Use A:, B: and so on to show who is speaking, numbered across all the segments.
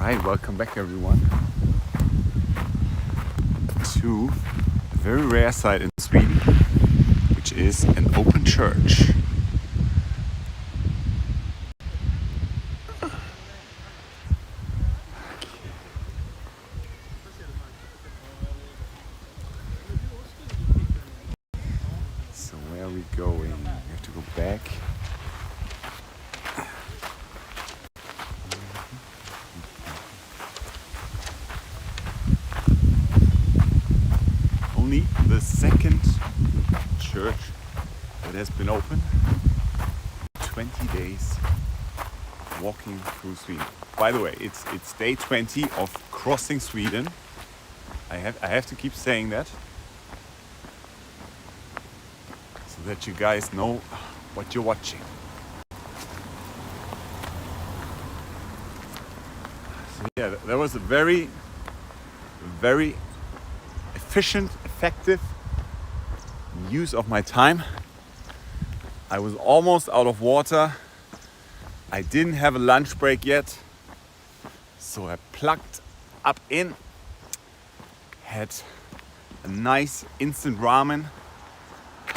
A: Alright, welcome back everyone to a very rare sight in Sweden, which is an open church. So where are we going? We have to go back. Only the second church that has been open. 20 days walking through Sweden. By the way, it's day 20 of crossing Sweden. I have to keep saying that so that you guys know what you're watching. So yeah, that was a very efficient, effective use of my time. I was almost out of water. I didn't have a lunch break yet, so I plugged up in, had a nice instant ramen,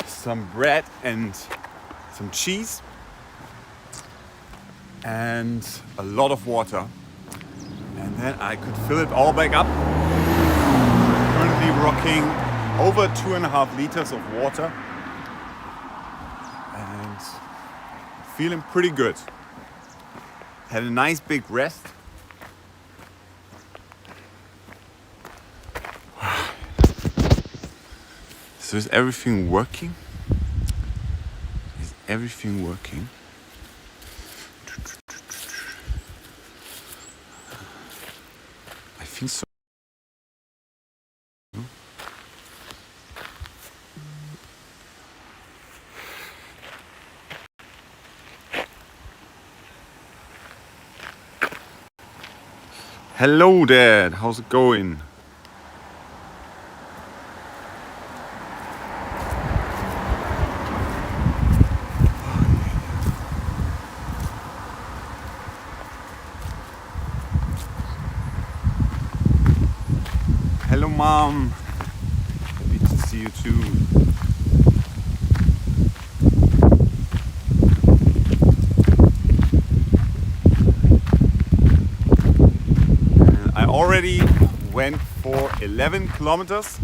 A: some bread and some cheese, and a lot of water. And then I could fill it all back up. Currently rocking over 2.5 liters of water and feeling pretty good. Had a nice big rest. So is everything working? Is everything working? I think so. Hello Dad, how's it going? Hello Mom, happy to see you too. I already went for 11 kilometers,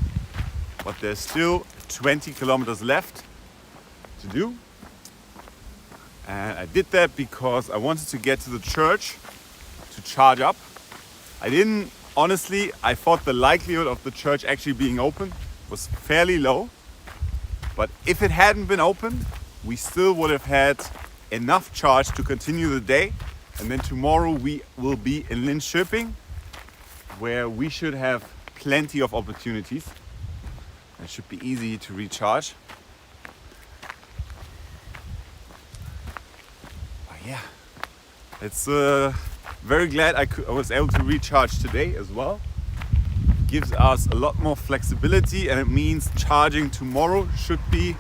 A: but there's still 20 kilometers left to do. And I did that because I wanted to get to the church to charge up. Honestly, I thought the likelihood of the church actually being open was fairly low. But if it hadn't been open, we still would have had enough charge to continue the day. And then tomorrow we will be in Linköping, where we should have plenty of opportunities. It should be easy to recharge. But yeah, it's very glad I was able to recharge today as well. Gives us a lot more flexibility, and it means charging tomorrow should be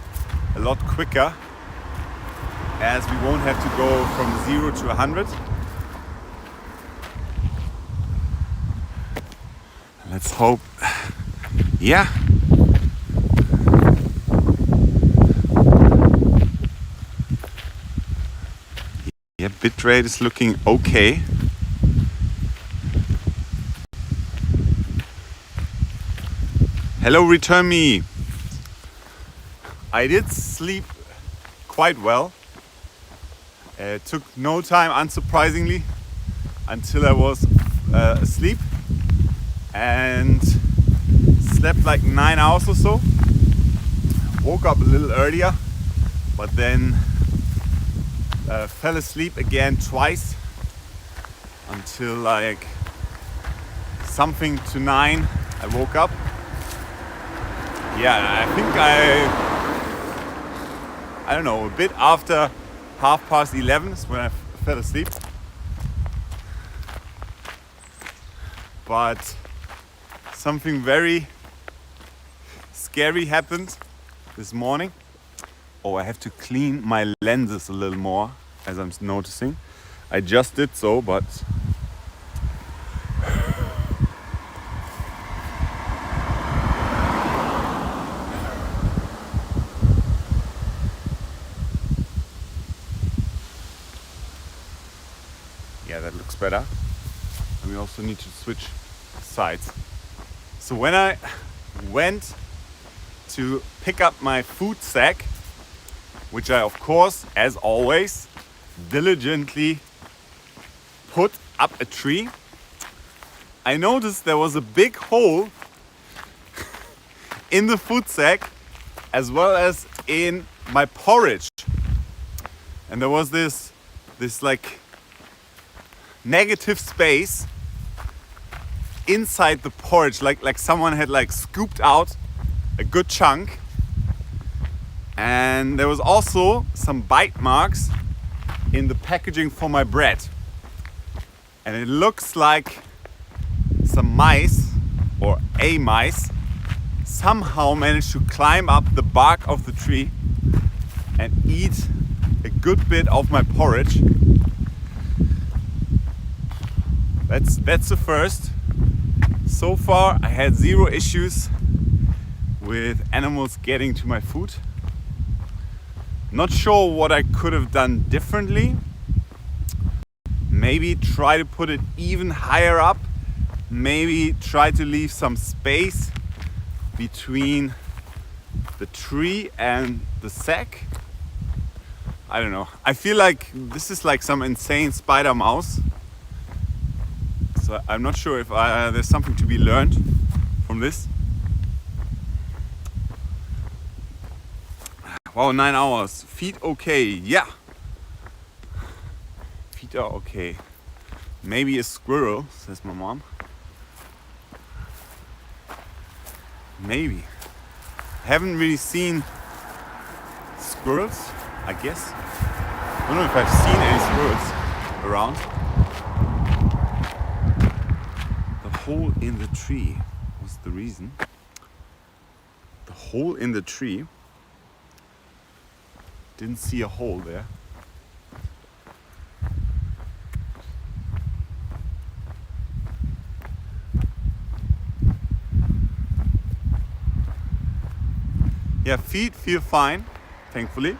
A: a lot quicker, as we won't have to go from 0 to 100. Let's hope, yeah. Yeah, bitrate is looking okay. Hello, return me. I did sleep quite well. It took no time, unsurprisingly, until I was asleep. And slept like 9 hours or so. Woke up a little earlier, but then fell asleep again twice until like something to 9 I woke up. Yeah, I think I don't know, a bit after 11:30 is when I fell asleep. But something very scary happened this morning. Oh, I have to clean my lenses a little more, as I'm noticing. I just did so, but better. And we also need to switch sides. So when I went to pick up my food sack, which I of course, as always, diligently put up a tree, I noticed there was a big hole in the food sack as well as in my porridge. And there was this like negative space inside the porridge, like someone had like scooped out a good chunk. And there was also some bite marks in the packaging for my bread. And it looks like some mice, or a mice, somehow managed to climb up the bark of the tree and eat a good bit of my porridge. That's the first. So far I had 0 issues with animals getting to my food. Not sure what I could have done differently. Maybe try to put it even higher up. Maybe try to leave some space between the tree and the sack. I don't know. I feel like this is like some insane spider mouse. So I'm not sure if there's something to be learned from this. Wow, 9 hours. Feet okay. Yeah. Feet are okay. Maybe a squirrel, says my mom. Maybe. Haven't really seen squirrels, I guess. I don't know if I've seen any squirrels around. The hole in the tree was the reason. The hole in the tree. Didn't see a hole there. Yeah, feet feel fine, thankfully.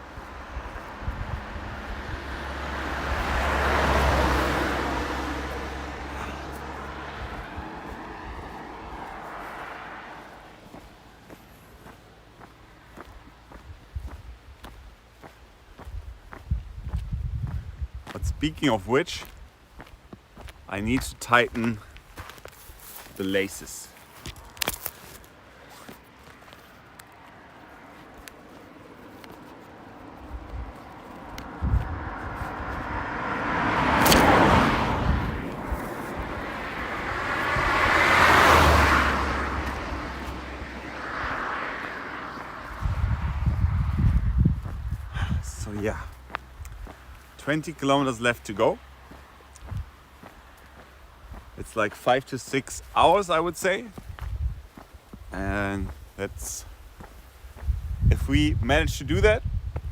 A: But speaking of which, I need to tighten the laces. So yeah, 20 kilometers left to go. It's like 5 to 6 hours, I would say. And that's, if we manage to do that,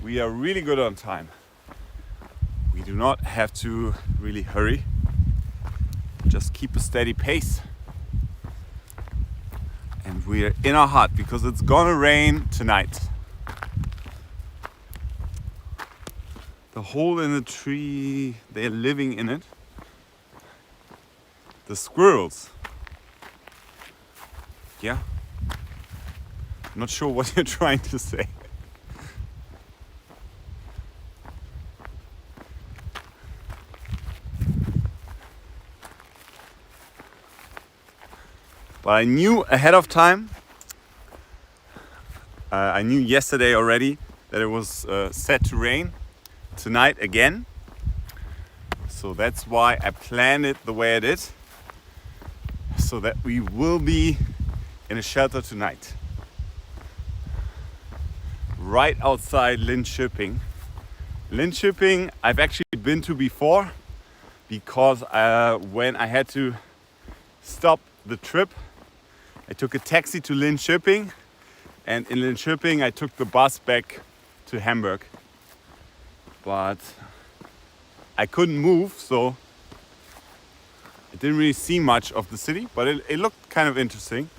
A: we are really good on time. We do not have to really hurry. Just keep a steady pace. And we're in our hut because it's gonna rain tonight. The hole in the tree, they're living in it. The squirrels. Yeah. Not sure what you're trying to say. But I knew ahead of time, I knew yesterday already that it was set to rain tonight again. So that's why I planned it the way it is, so that we will be in a shelter tonight. Right outside Linköping. Linköping I've actually been to before, because when I had to stop the trip, I took a taxi to Linköping, and in Linköping I took the bus back to Hamburg. But I couldn't move, so I didn't really see much of the city, but it looked kind of interesting.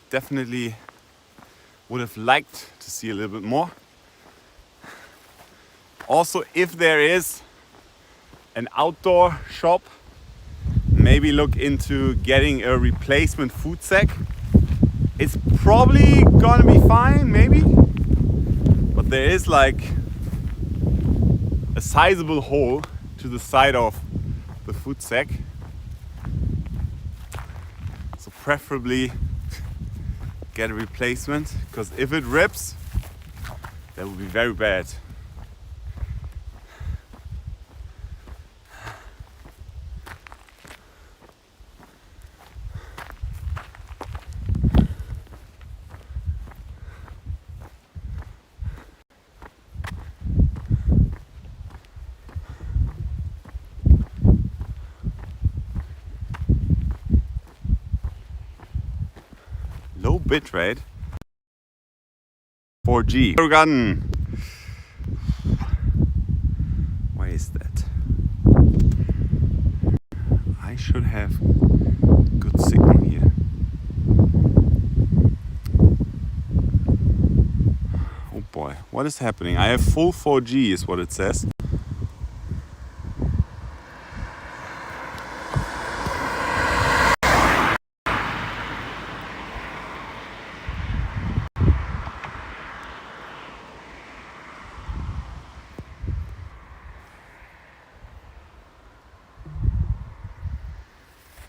A: Definitely would have liked to see a little bit more. Also, if there is an outdoor shop maybe look into getting a replacement food sack. It's probably gonna be fine, maybe, but there is like a sizable hole to the side of the food sack, so preferably get a replacement, because if it rips, that would be very bad. Low bit rate. 4G. Gun. Why is that? I should have good signal here. Oh boy, what is happening? I have full 4G is what it says.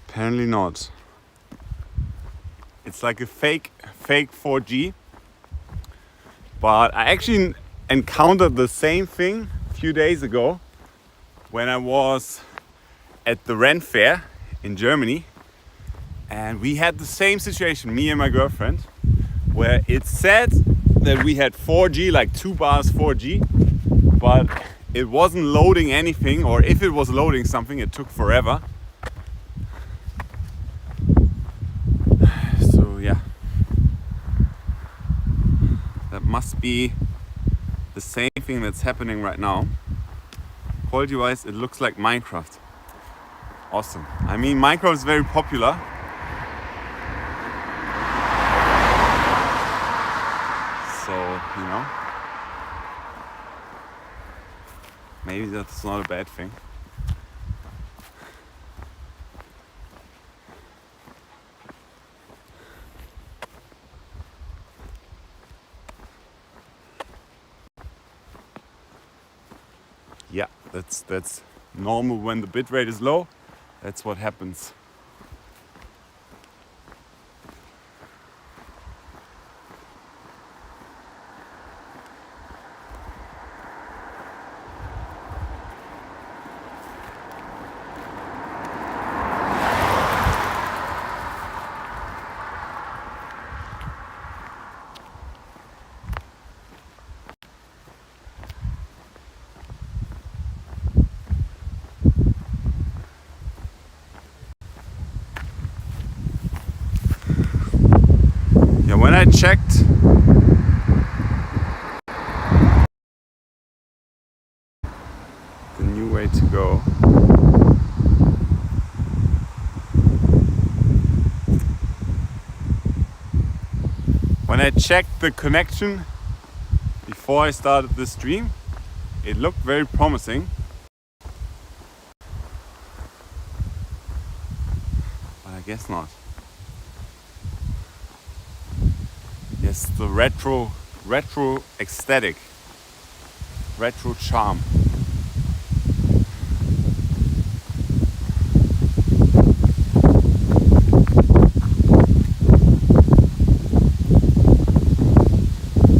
A: Apparently not. It's like a fake 4G. But I actually encountered the same thing a few days ago when I was at the Ren Fair in Germany. And we had the same situation, me and my girlfriend, where it said that we had 4G, like 2 bars 4G, but it wasn't loading anything, or if it was loading something, it took forever. Yeah, that must be the same thing that's happening right now. Quality wise, it looks like Minecraft. Awesome. I mean, Minecraft is very popular. So, you know, maybe that's not a bad thing. Yeah, that's normal when the bitrate is low. That's what happens. When I checked the new way to go, when I checked the connection before I started the stream, it looked very promising. But I guess not. Yes, the retro aesthetic, retro charm.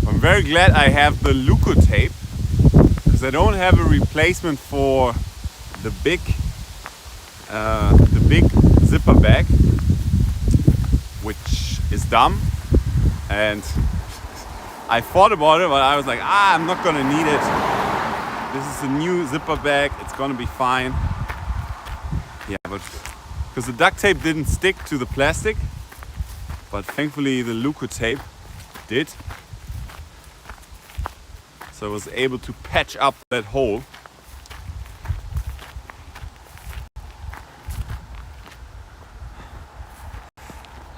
A: I'm very glad I have the Luco tape, because I don't have a replacement for the big zipper bag, which is dumb. And I thought about it, but I was like, I'm not gonna need it. This is a new zipper bag, it's gonna be fine. Yeah, but because the duct tape didn't stick to the plastic, but thankfully the Luco tape did. So I was able to patch up that hole.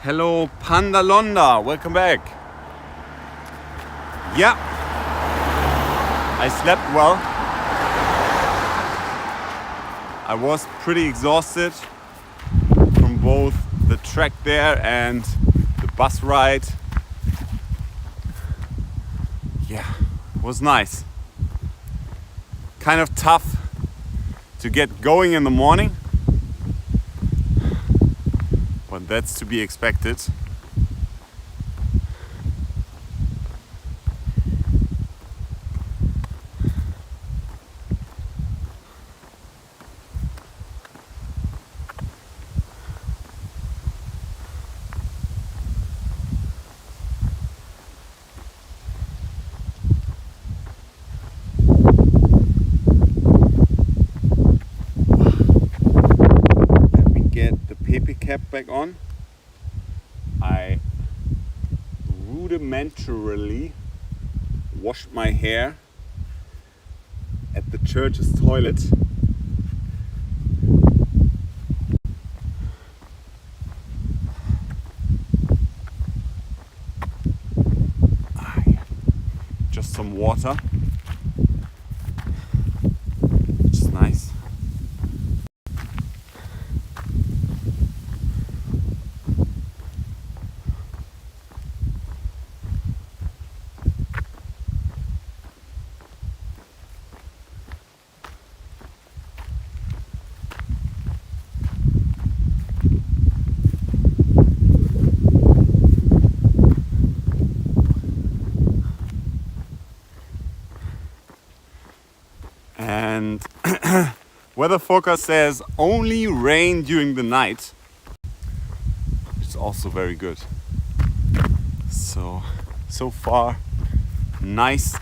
A: Hello Panda Londa, welcome back. Yeah, I slept well. I was pretty exhausted both the trek there and the bus ride. Yeah, it was nice. Kind of tough to get going in the morning, but that's to be expected. Cap back on. I rudimentarily washed my hair at the church's toilet. Just some water, which is nice. And weather forecast says only rain during the night. It's also very good. So far, nice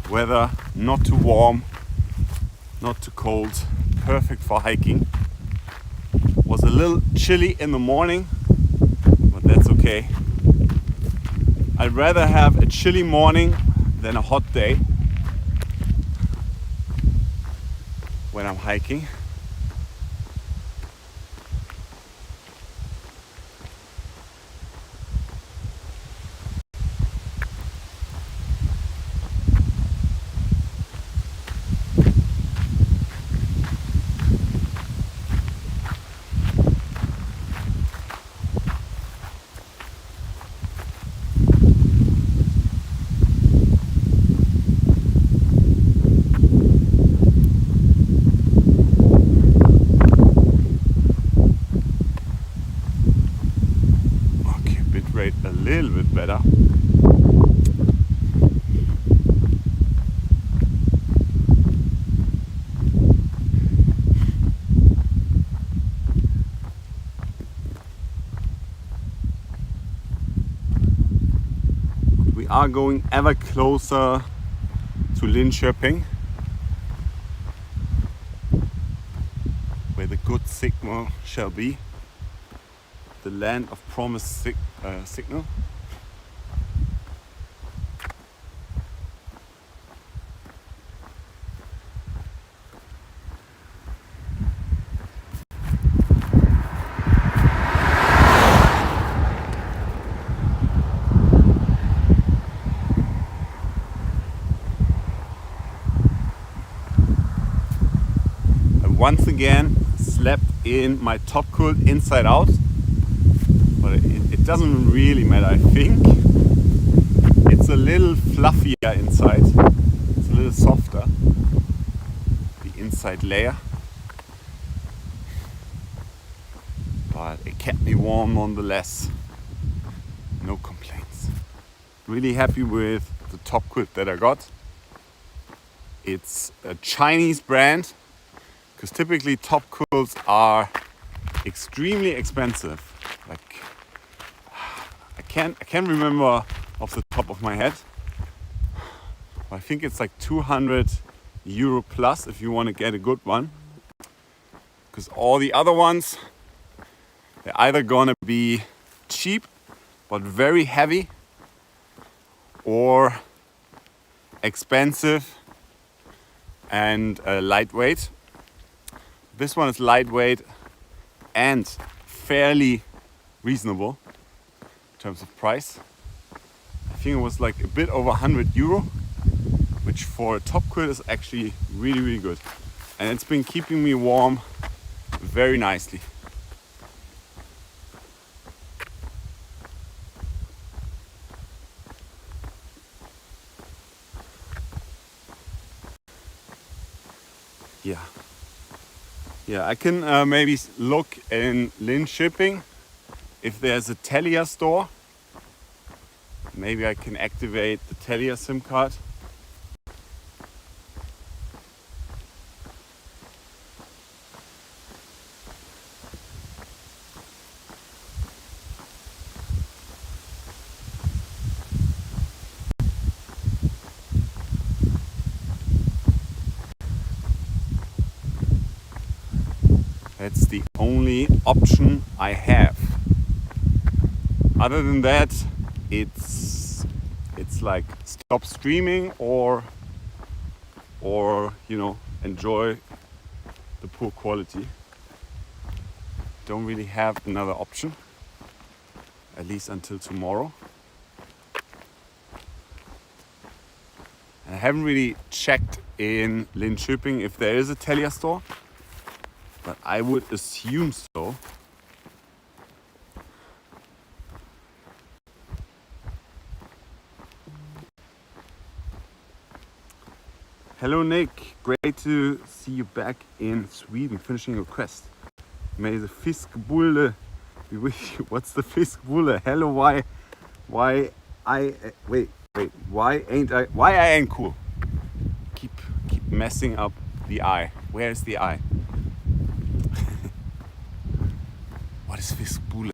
A: weather, not too warm, not too cold, perfect for hiking. Was a little chilly in the morning, but that's okay. I'd rather have a chilly morning than a hot day when I'm hiking. A little bit better. We are going ever closer to Linköping, where the good signal shall be. The land of promised signal. I once again slept in my top quilt inside out. But it doesn't really matter, I think. It's a little fluffier inside. It's a little softer, the inside layer. But it kept me warm nonetheless. No complaints. Really happy with the top quilt that I got. It's a Chinese brand, because typically top quilts are extremely expensive. Like, I can't remember off the top of my head. I think it's like 200 euro plus if you want to get a good one. Because all the other ones, they're either gonna be cheap but very heavy, or expensive and lightweight. This one is lightweight and fairly reasonable in terms of price. I think it was like a bit over 100 euro, which for a top quilt is actually really, really good. And it's been keeping me warm very nicely. yeah. Yeah, I can maybe look in Linköping if there's a Telia store. Maybe I can activate the Telia SIM card. That's the only option I have. Other than that, it's like stop streaming or enjoy the poor quality. Don't really have another option, at least until tomorrow. And I haven't really checked in Linköping if there is a Telia store, but I would assume so. Hello Nick, great to see you back in Sweden, finishing your quest. May the fiskbulle be with you. What's the fiskbulle? Hello, why I ain't cool? Keep messing up the I. Where's the I? What is fiskbulle?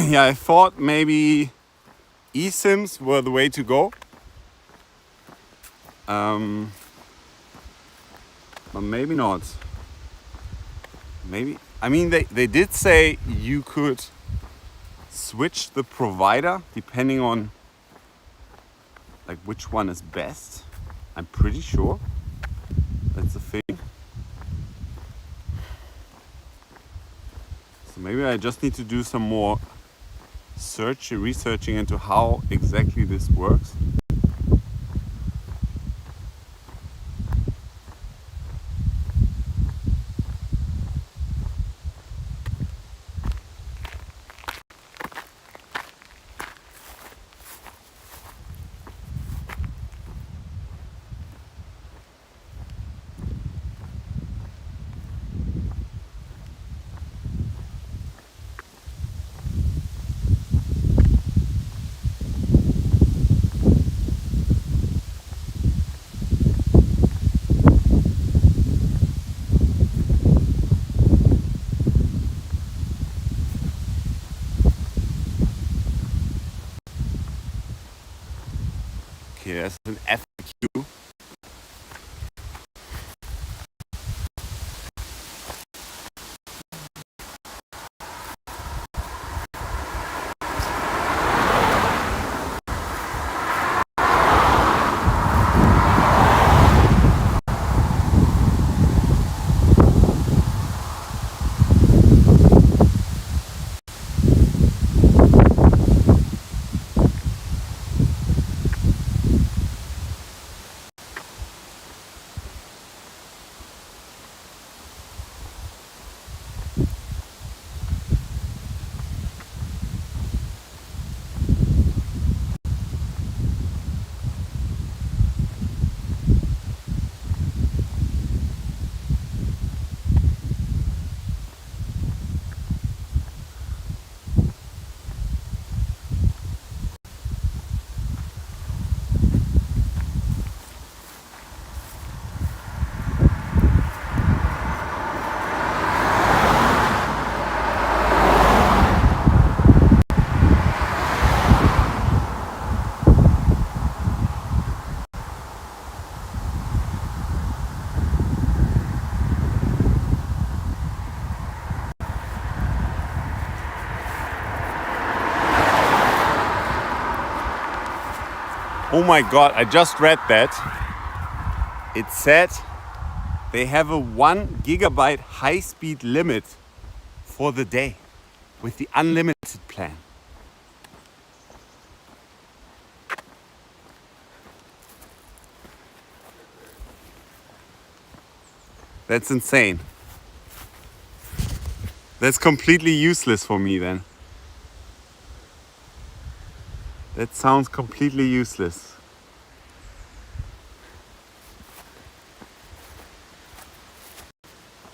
A: Yeah, I thought maybe eSIMs were the way to go. But maybe not. Maybe, I mean, they did say you could switch the provider depending on like which one is best. I'm pretty sure that's the thing. So maybe I just need to do some more researching into how exactly this works. Oh my God, I just read that. It said they have a 1 gigabyte high-speed limit for the day with the unlimited plan. That's insane. That's completely useless for me then. That sounds completely useless.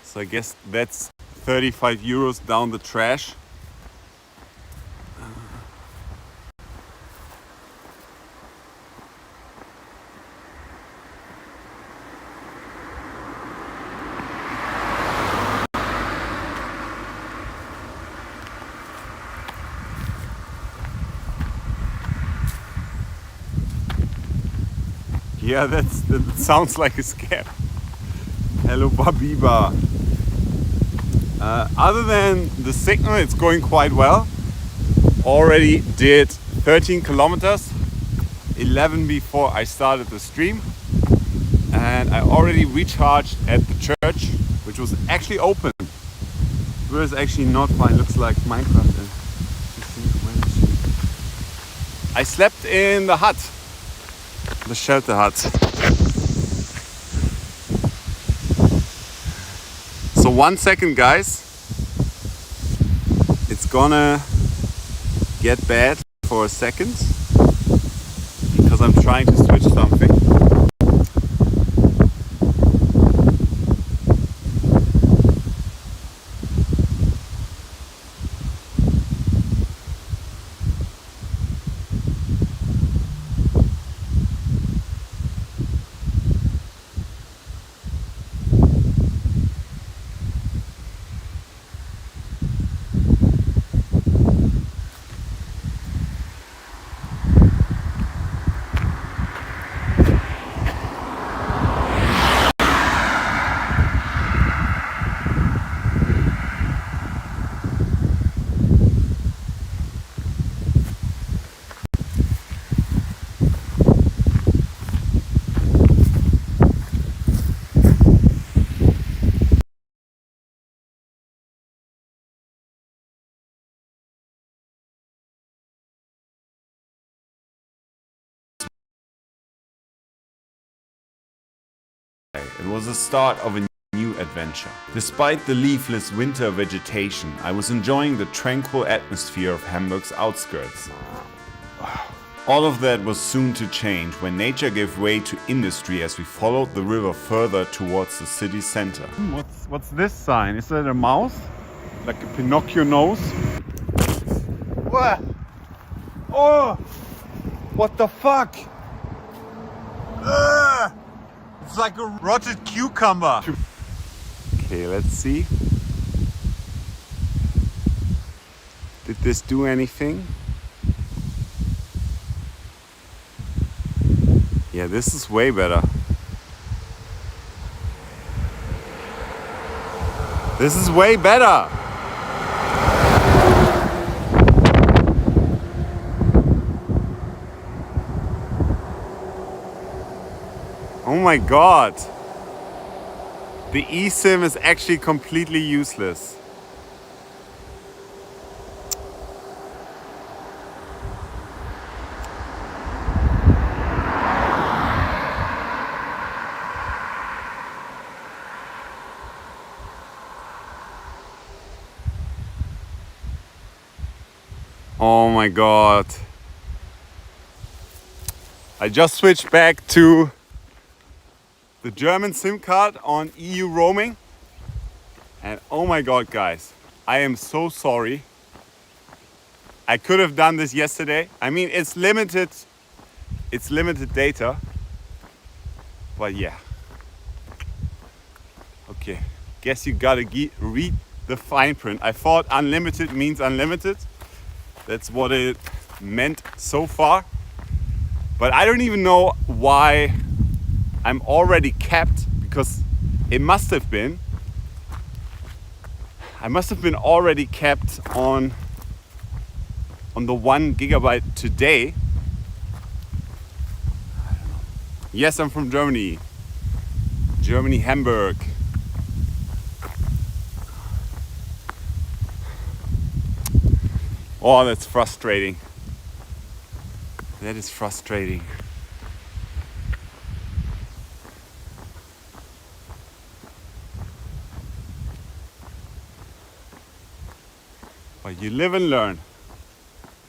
A: So I guess that's 35 euros down the trash. Yeah, that sounds like a scam. Hello, Babiba. Other than the signal, it's going quite well. Already did 13 kilometers, 11 before I started the stream. And I already recharged at the church, which was actually open. Where is actually not fine, looks like Minecraft. I slept in the hut, the shelter hut. So 1 second, guys. It's gonna get bad for a second because I'm trying to switch something. It was the start of a new adventure. Despite the leafless winter vegetation, I was enjoying the tranquil atmosphere of Hamburg's outskirts. All of that was soon to change when nature gave way to industry as we followed the river further towards the city center. What's this sign? Is that a mouse? Like a Pinocchio nose? What? Oh! What the fuck? Ugh! It's like a rotted cucumber. Okay, let's see. Did this do anything? Yeah, this is way better. This is way better. Oh my God. The eSIM is actually completely useless. Oh my God. I just switched back to the German SIM card on EU roaming. And oh my God, guys, I am so sorry. I could have done this yesterday. I mean, it's limited data, but yeah. Okay, guess you gotta read the fine print. I thought unlimited means unlimited. That's what it meant so far. But I don't even know why I'm already capped, because it must have been. I must have been already capped on the 1 gigabyte today. Yes, I'm from Germany. Germany, Hamburg. Oh, that's frustrating. That is frustrating. But you live and learn.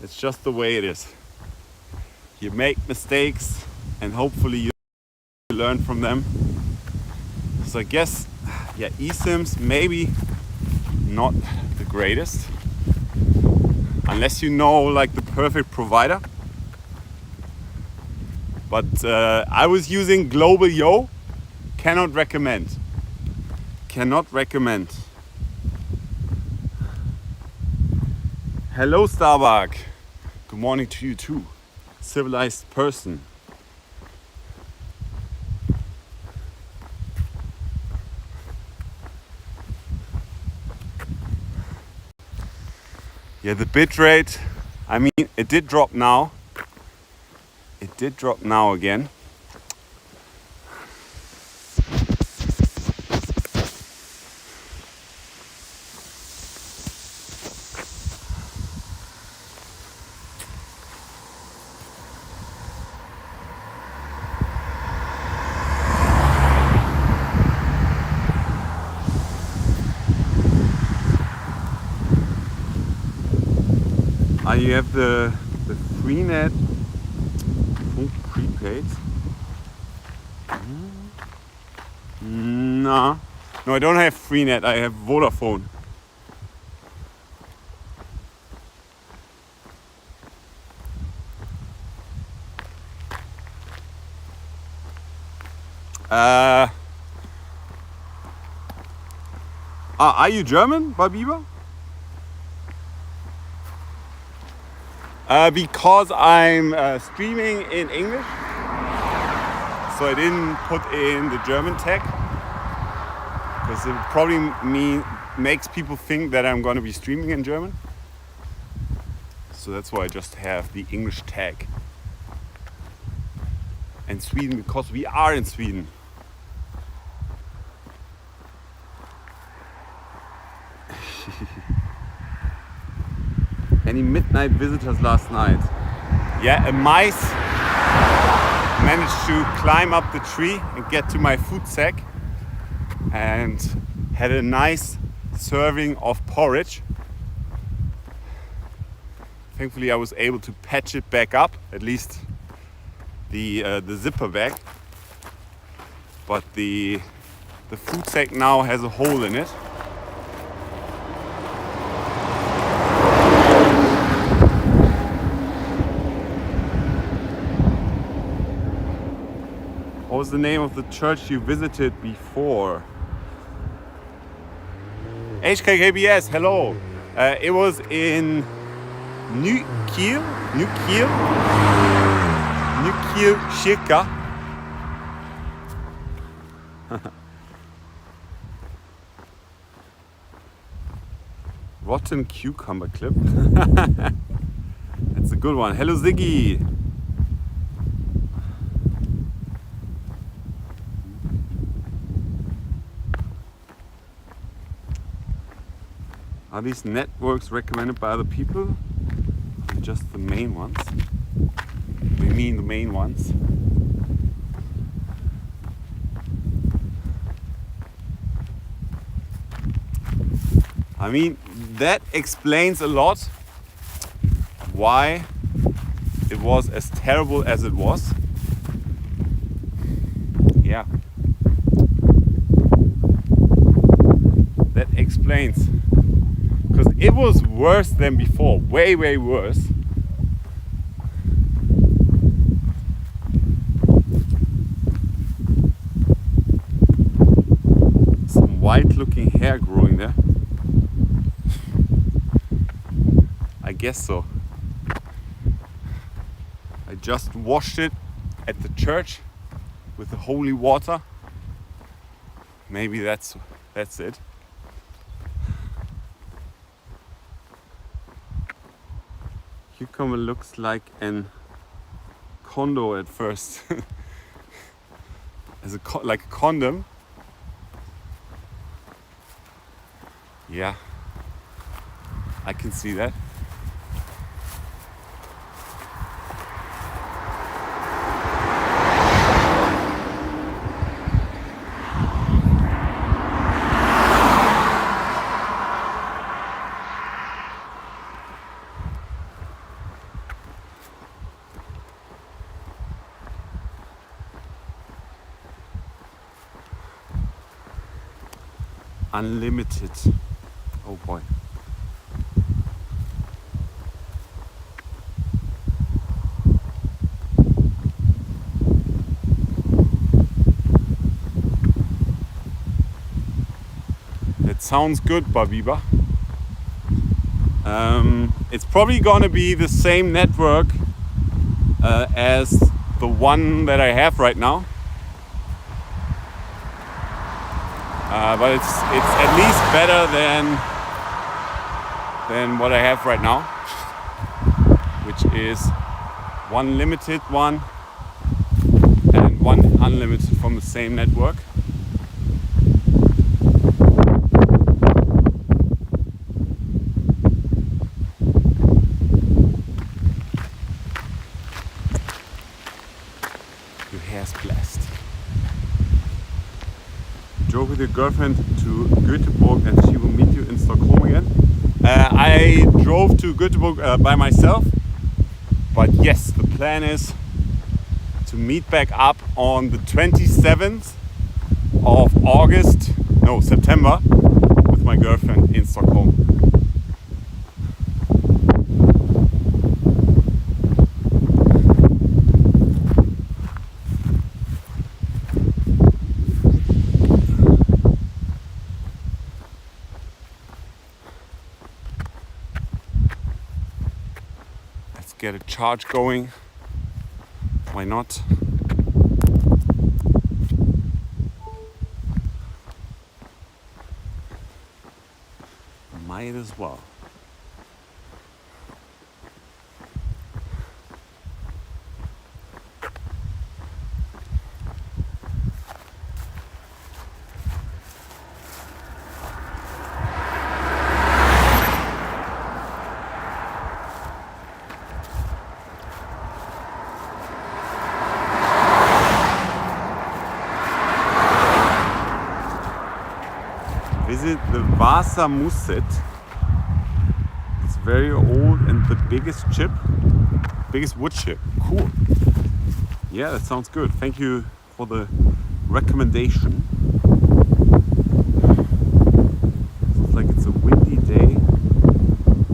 A: It's just the way it is. You make mistakes and hopefully you learn from them. So I guess, yeah, eSIMs maybe not the greatest. Unless you know like the perfect provider. But I was using Global Yo. Cannot recommend. Cannot recommend. Hello Starbuck. Good morning to you too. Civilized person. Yeah, the bit rate, I mean, it did drop now. It did drop now again. You have the Freenet prepaid. No, I don't have Freenet. I have Vodafone. Are you German, Babiba? Because I'm streaming in English, so I didn't put in the German tag, because it probably makes people think that I'm going to be streaming in German. So that's why I just have the English tag. And Sweden, because we are in Sweden. Any midnight visitors last night? Yeah, a mice managed to climb up the tree and get to my food sack and had a nice serving of porridge. Thankfully I was able to patch it back up, at least the zipper back. But the food sack now has a hole in it. What was the name of the church you visited before? HKKBS, hello. It was in New Kiel Circa. Rotten cucumber clip. That's a good one. Hello Ziggy. Are these networks recommended by other people? Or just the main ones? We mean the main ones. I mean, that explains a lot why it was as terrible as it was. Yeah. That explains. Because it was worse than before, way worse. Some white looking hair growing there. I guess so. I just washed it at the church with the holy water. Maybe that's it. Cucumber looks like an condo at first. as like a condom. Yeah, I can see that. Unlimited. Oh boy. That sounds good, Babiba. It's probably gonna be the same network as the one that I have right now. But it's at least better than what I have right now, which is one limited one and one unlimited from the same network. Your hair's blessed. Drove with your girlfriend to Gothenburg and she will meet you in Stockholm again. I drove to Gothenburg by myself, but yes, the plan is to meet back up on the 27th of September with my girlfriend in Stockholm. Get a charge going. Why not? Might as well. Visit the Vasamuset. It's very old and the biggest wood chip. Cool. Yeah, that sounds good. Thank you for the recommendation. Looks like it's a windy day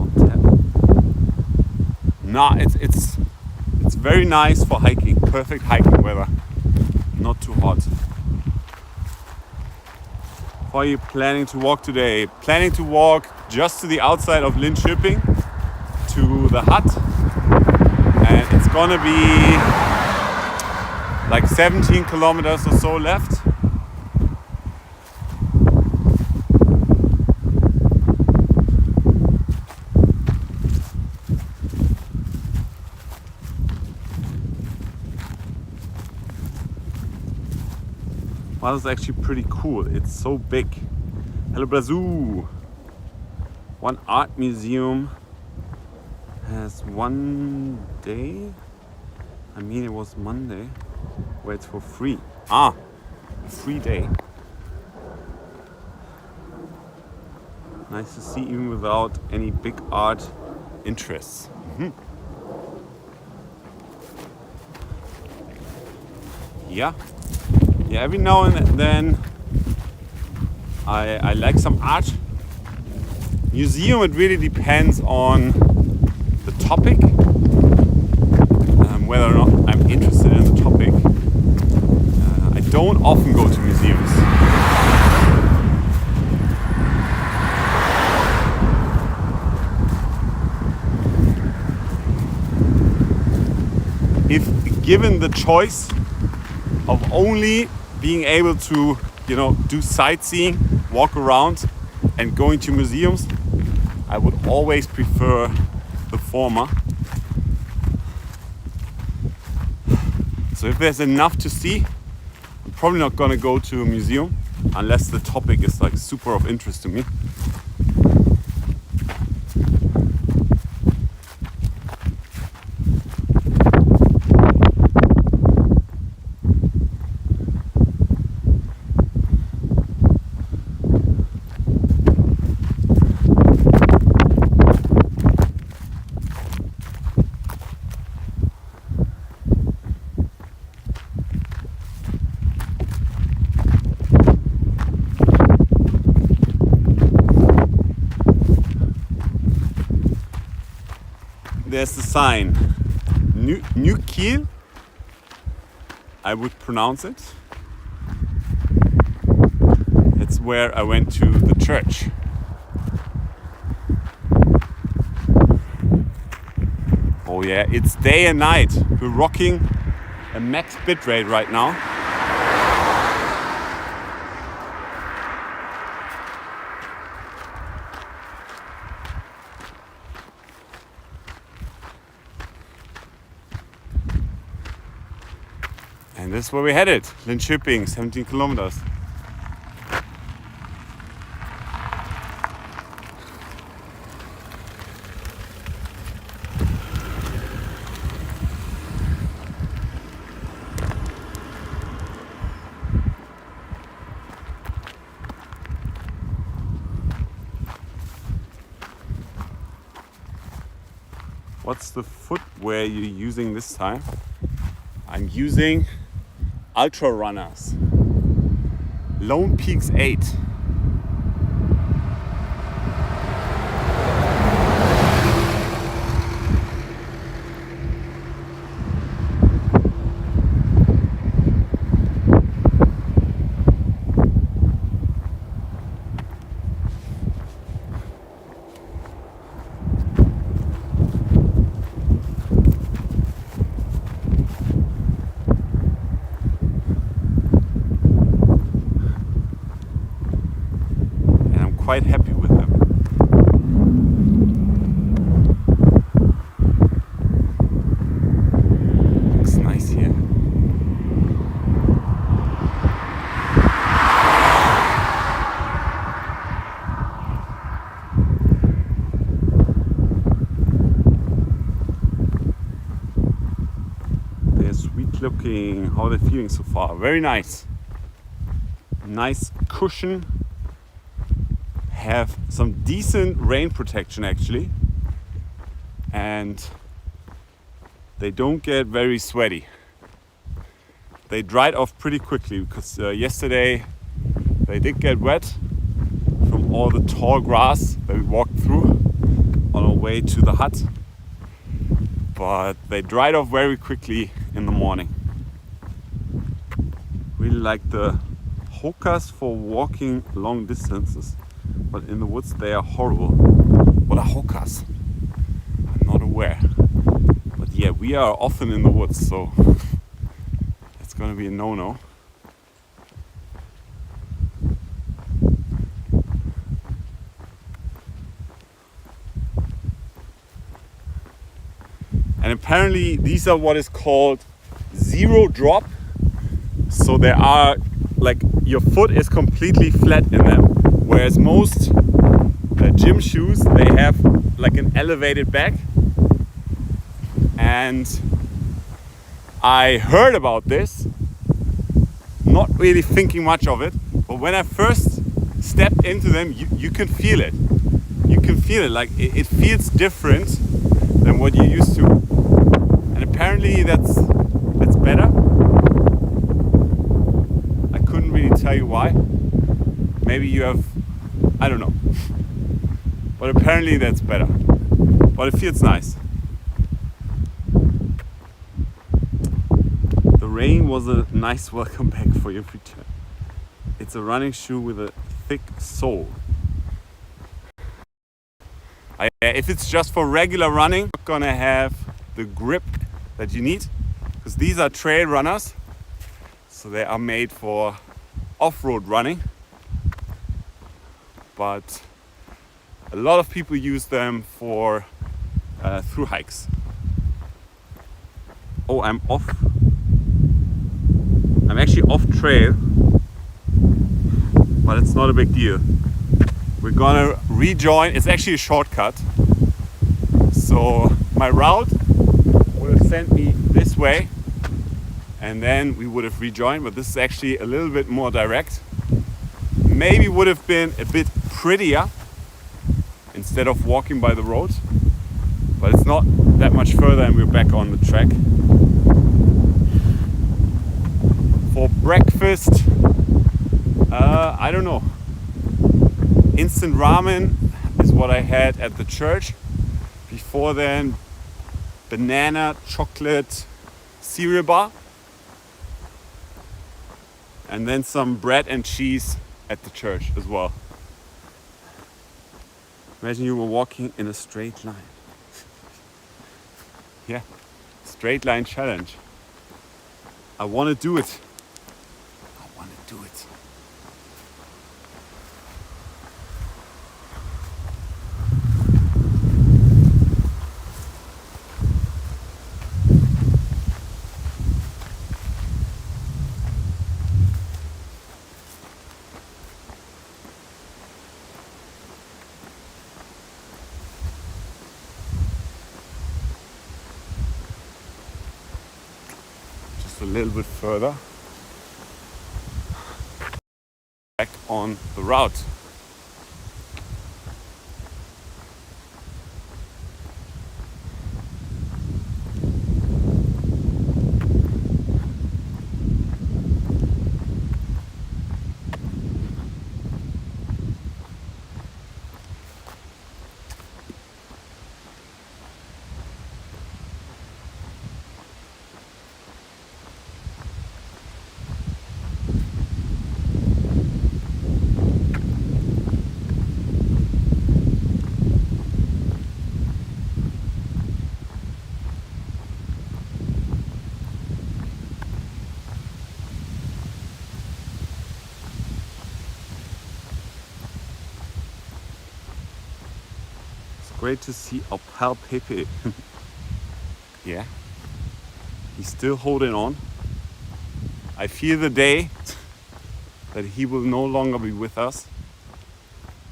A: on tap. Nah, it's very nice for hiking. Perfect hiking weather. Not too hot. How are you planning to walk today? Planning to walk just to the outside of Linköping to the hut, and it's gonna be like 17 kilometers or so left. Wow, that's actually pretty cool. It's so big. Hello Brazil! One art museum has one day. I mean, it was Monday, where it's for free. A free day. Nice to see, even without any big art interests. Yeah. Yeah, every now and then I like some art. Museum, it really depends on the topic, whether or not I'm interested in the topic. I don't often go to museums. If given the choice of only being able to, do sightseeing, walk around and going to museums, I would always prefer the former. So if there's enough to see, I'm probably not gonna go to a museum unless the topic is like super of interest to me. There's the sign, New Kiel, I would pronounce it. It's where I went to the church. Oh yeah, it's day and night. We're rocking a max bitrate right now. And this is where we headed, Linköping, 17 kilometers. What's the footwear you're using this time? I'm using Ultra Runners, Lone Peaks 8. Quite happy with them. Looks nice here. They're sweet looking. How are they feeling so far? Very nice. Nice cushion. Have some decent rain protection actually, and they don't get very sweaty. They dried off pretty quickly because yesterday they did get wet from all the tall grass that we walked through on our way to the hut, but they dried off very quickly in the morning. Really like the hokas for walking long distances. But in the woods they are horrible. What are hokas? I'm not aware. But yeah, we are often in the woods, so it's gonna be a no-no. And apparently these are what is called zero drop. So there are, like, your foot is completely flat in them. Whereas most gym shoes, they have like an elevated back. And I heard about this, not really thinking much of it, but when I first stepped into them, you can feel it. You can feel it, like it feels different than what you're used to. And apparently that's better. I couldn't really tell you why. Maybe you have, I don't know, but apparently that's better, but it feels nice. The rain was a nice welcome back for your return. It's a running shoe with a thick sole. If it's just for regular running, you're not gonna have the grip that you need, because these are trail runners, so they are made for off-road running. But a lot of people use them for through hikes. Oh, I'm off I'm actually off trail, but it's not a big deal. We're gonna rejoin. It's actually a shortcut. So my route would have sent me this way and then we would have rejoined, but this is actually a little bit more direct. Maybe would have been a bit prettier instead of walking by the road, but it's not that much further and we're back on the track. For breakfast, I don't know. Instant ramen is what I had at the church. Before then, banana chocolate cereal bar. And then some bread and cheese at the church as well. Imagine you were walking in a straight line. Yeah, straight line challenge. I want to do it. I want to do it. A little bit further back on the route. Great to see our pal Pepe. Yeah, he's still holding on. I fear the day that he will no longer be with us,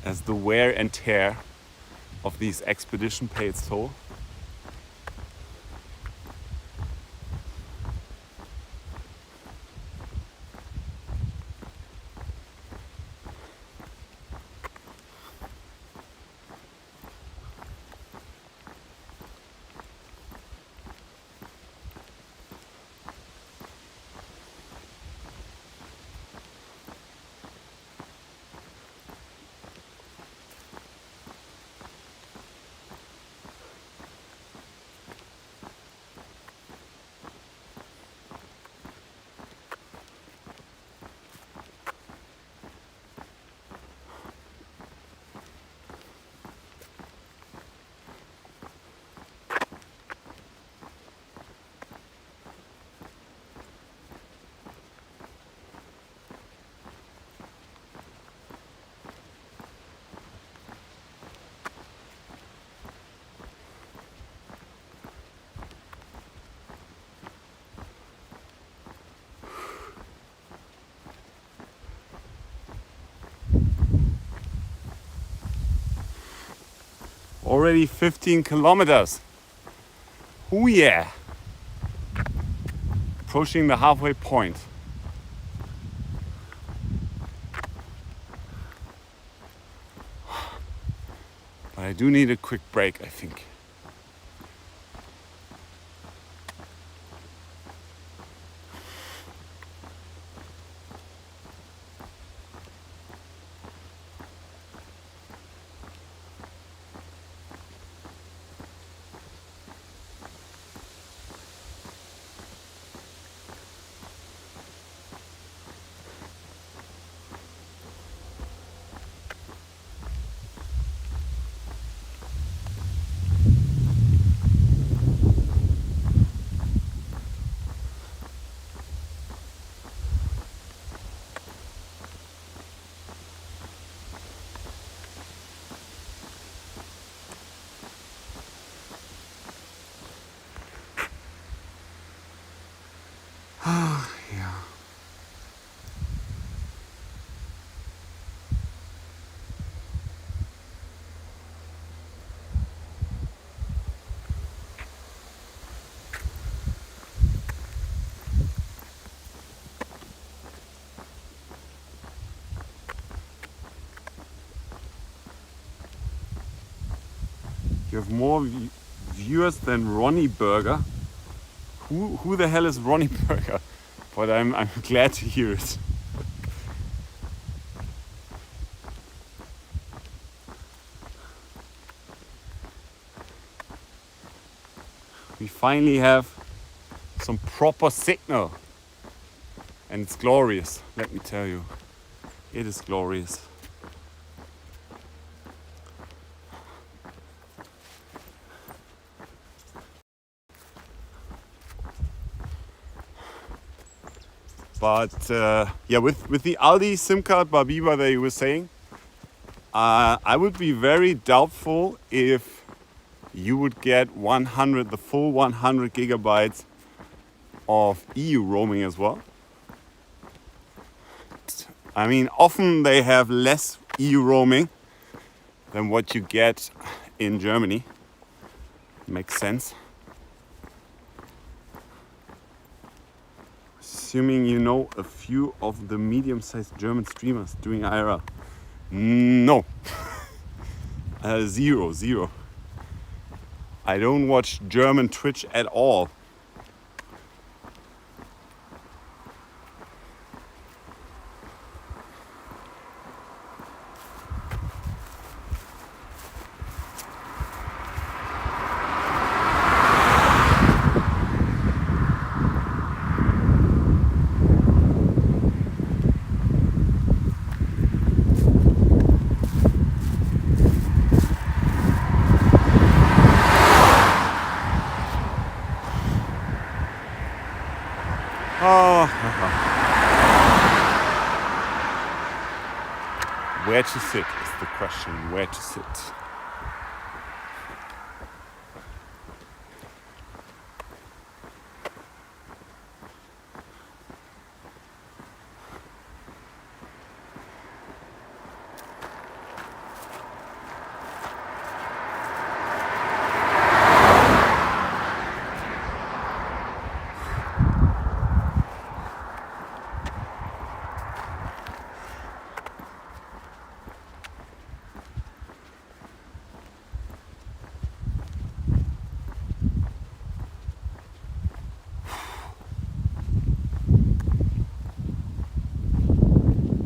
A: as the wear and tear of these expeditions pay its toll. Already 15 kilometers. Oh yeah. Approaching the halfway point. But I do need a quick break, I think. You have more viewers than Ronnie Burger. Who the hell is Ronnie Burger? But I'm glad to hear it. We finally have some proper signal. And it's glorious, let me tell you. It is glorious. But yeah, with the Aldi SIM card Babiba they were saying, I would be very doubtful if you would get the full 100 gigabytes of EU roaming as well. I mean, often they have less EU roaming than what you get in Germany. Makes sense. Assuming you know a few of the medium-sized German streamers doing IRL. No. Zero. I don't watch German Twitch at all. Where to sit is the question. Where to sit?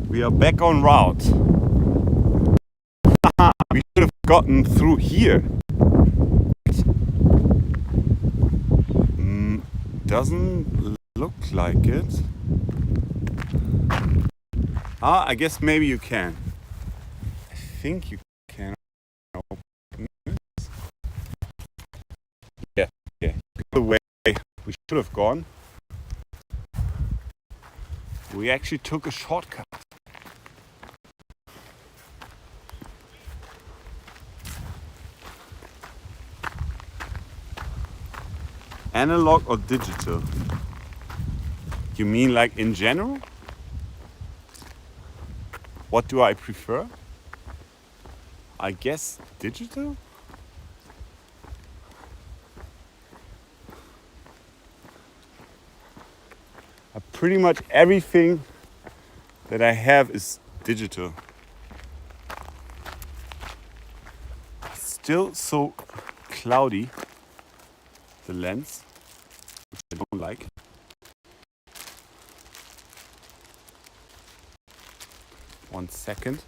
A: We are back on route. We should have gotten through here. Doesn't look like it. I guess maybe you can. I think you can open this. Yeah. The way we should have gone. We actually took a shortcut. Analog or digital? You mean like in general? What do I prefer? I guess digital? Pretty much everything that I have is digital. Still so cloudy, the lens, which I don't like. One second.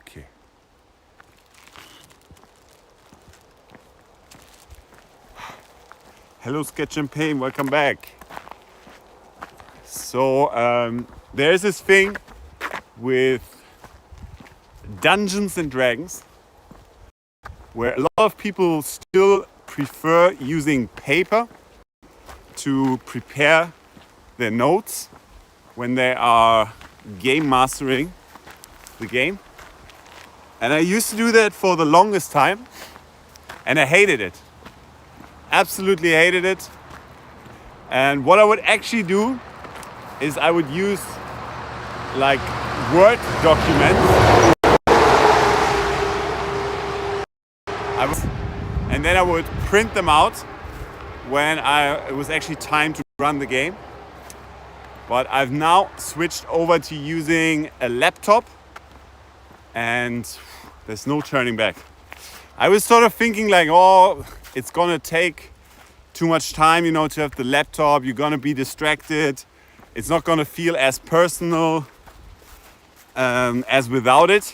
A: Okay. Hello Sketch and Pain, welcome back. So there's this thing with Dungeons and Dragons where a lot of people still prefer using paper to prepare their notes when they are game mastering the game. And I used to do that for the longest time and I hated it. Absolutely hated it. And what I would actually do is I would use like Word documents. And then I would print them out when it was actually time to run the game. But I've now switched over to using a laptop, and there's no turning back. I was sort of thinking like, oh, it's gonna take too much time, you know, to have the laptop. You're gonna be distracted. It's not gonna feel as personal as without it.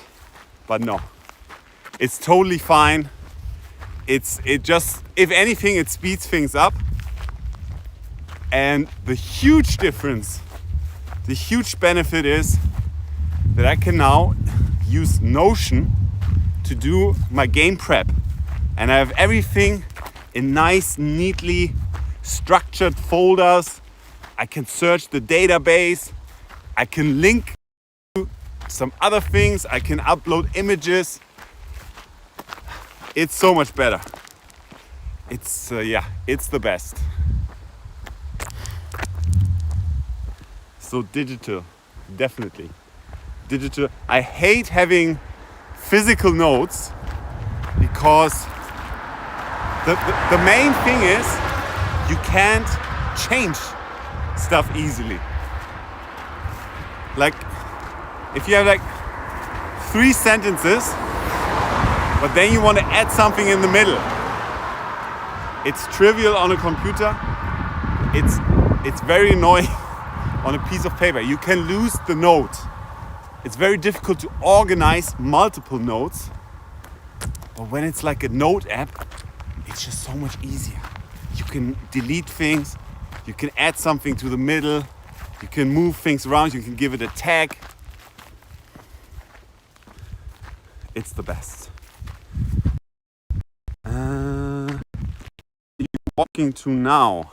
A: But no, it's totally fine. It just, if anything, it speeds things up. And the huge difference, the huge benefit is that I can now use Notion to do my game prep. And I have everything in nice, neatly structured folders. I can search the database. I can link to some other things. I can upload images. It's so much better. It's the best. So digital, definitely. Digital. I hate having physical notes because the main thing is you can't change stuff easily. Like if you have like 3 sentences, but then you want to add something in the middle. It's trivial on a computer. It's very annoying on a piece of paper. You can lose the note. It's very difficult to organize multiple notes. But when it's like a note app, it's just so much easier. You can delete things. You can add something to the middle. You can move things around. You can give it a tag. It's the best. Walking to now.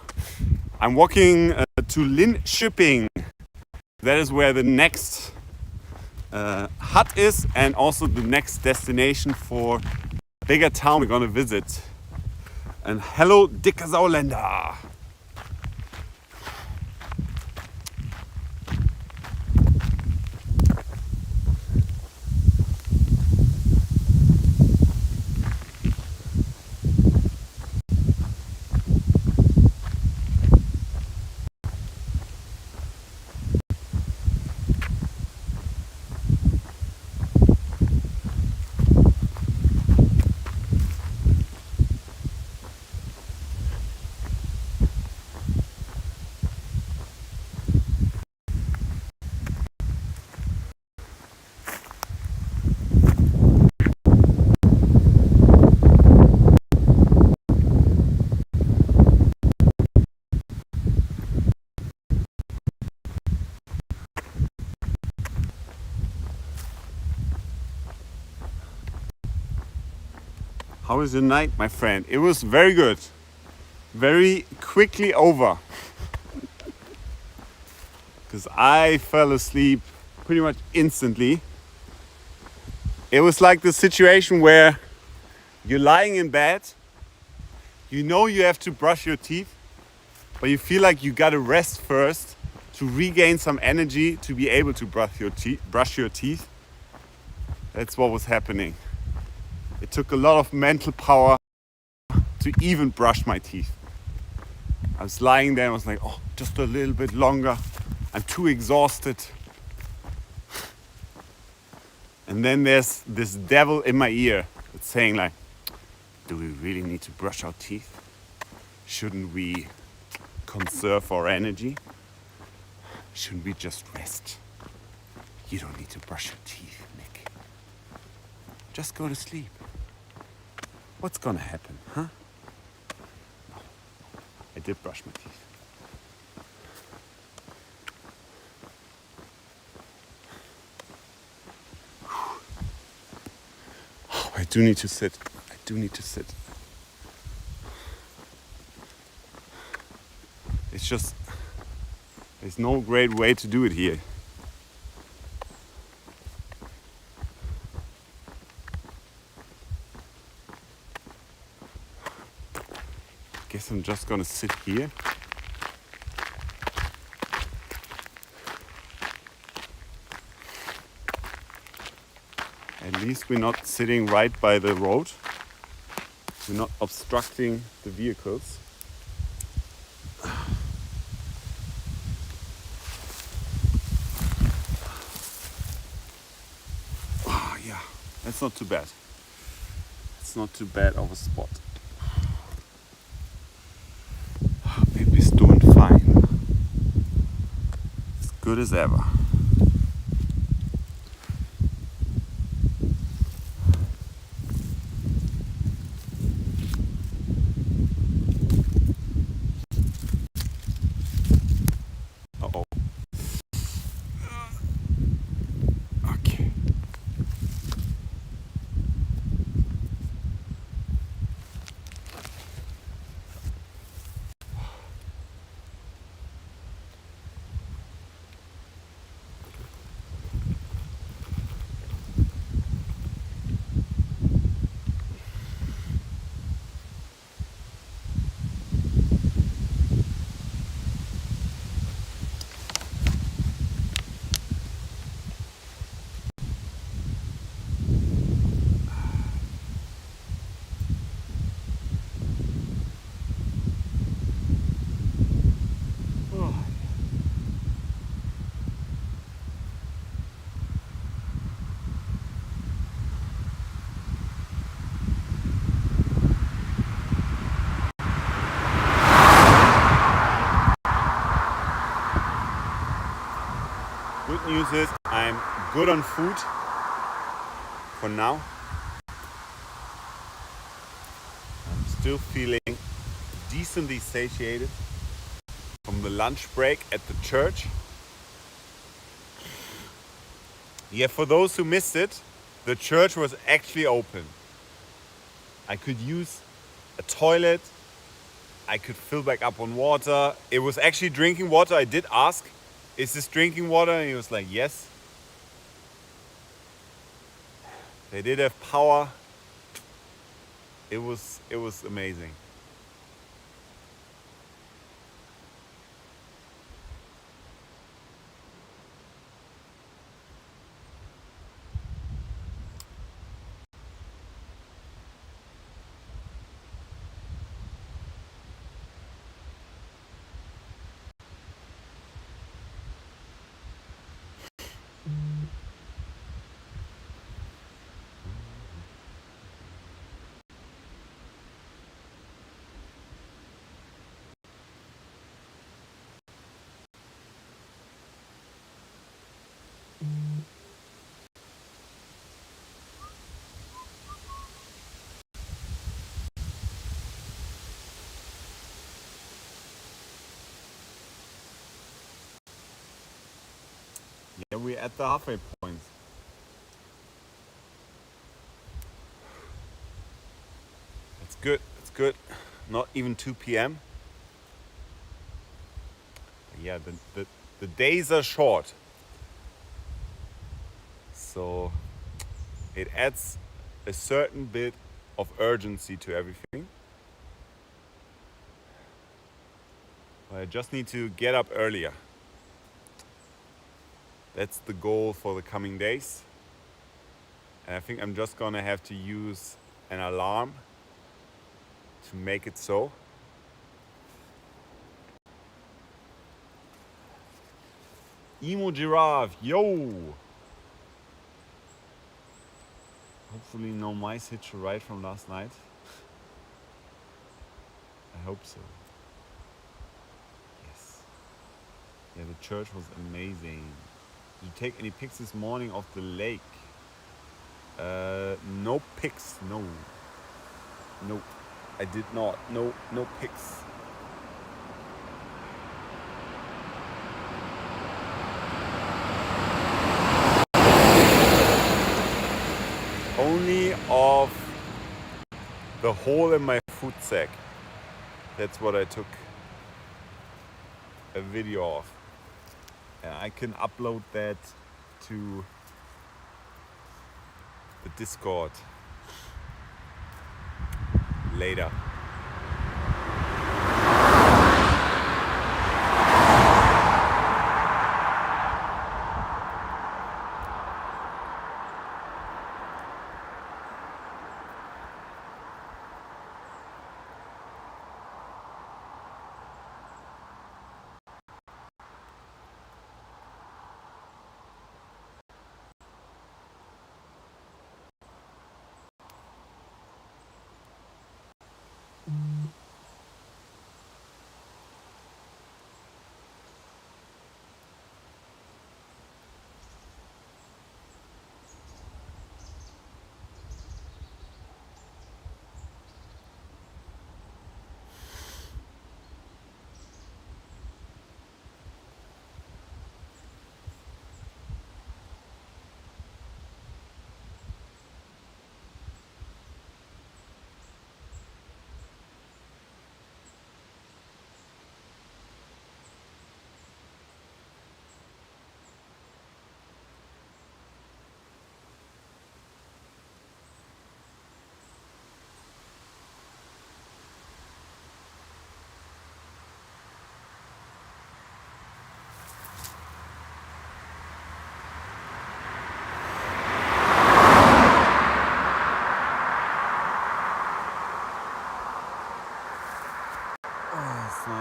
A: I'm walking to Linköping. That is where the next hut is, and also the next destination for a bigger town we're gonna visit. And hello, dicke Sauländer. How was your night, my friend? It was very good. Very quickly over. Because I fell asleep pretty much instantly. It was like the situation where you're lying in bed. You know you have to brush your teeth, but you feel like you gotta rest first to regain some energy to be able to brush your teeth. That's what was happening. It took a lot of mental power to even brush my teeth. I was lying there and I was like, oh, just a little bit longer. I'm too exhausted. And then there's this devil in my ear that's saying like, do we really need to brush our teeth? Shouldn't we conserve our energy? Shouldn't we just rest? You don't need to brush your teeth, Nick. Just go to sleep. What's gonna happen, huh? No, I did brush my teeth. Oh, I do need to sit. I do need to sit. It's just, there's no great way to do it here. guess I'm just gonna sit here. At least we're not sitting right by the road. We're not obstructing the vehicles. Oh, yeah, that's not too bad. It's not too bad of a spot. Baby's doing fine. As good as ever. Uh-oh. Okay. Good news is I'm good on food for now. I'm still feeling decently satiated from the lunch break at the church. Yeah, for those who missed it, the church was actually open. I could use a toilet. I could fill back up on water. It was actually drinking water. I did ask, is this drinking water? And he was like, yes. They did have power. It was amazing. Yeah, we're at the halfway point. It's good. It's good. Not even 2 p.m. Yeah, the days are short. So it adds a certain bit of urgency to everything. But I just need to get up earlier. That's the goal for the coming days. And I think I'm just gonna have to use an alarm to make it so. Emo giraffe, yo! Hopefully no mice hit you right from last night. I hope so. Yes. Yeah, the church was amazing. Did you take any pics this morning of the lake? No pics, no. No, I did not. No pics. Only of the hole in my food sack. That's what I took a video of. And I can upload that to the Discord later.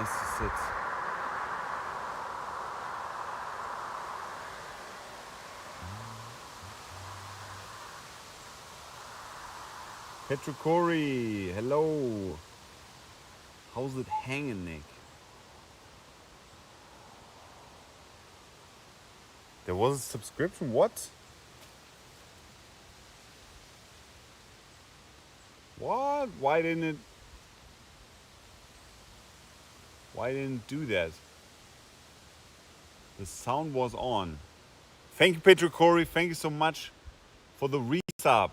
A: nice to sit. Petrocori, hello. How's it hanging, Nick? There was a subscription? What? What? Why didn't it do that? The sound was on. Thank you, Petrocori. Thank you so much for the resub.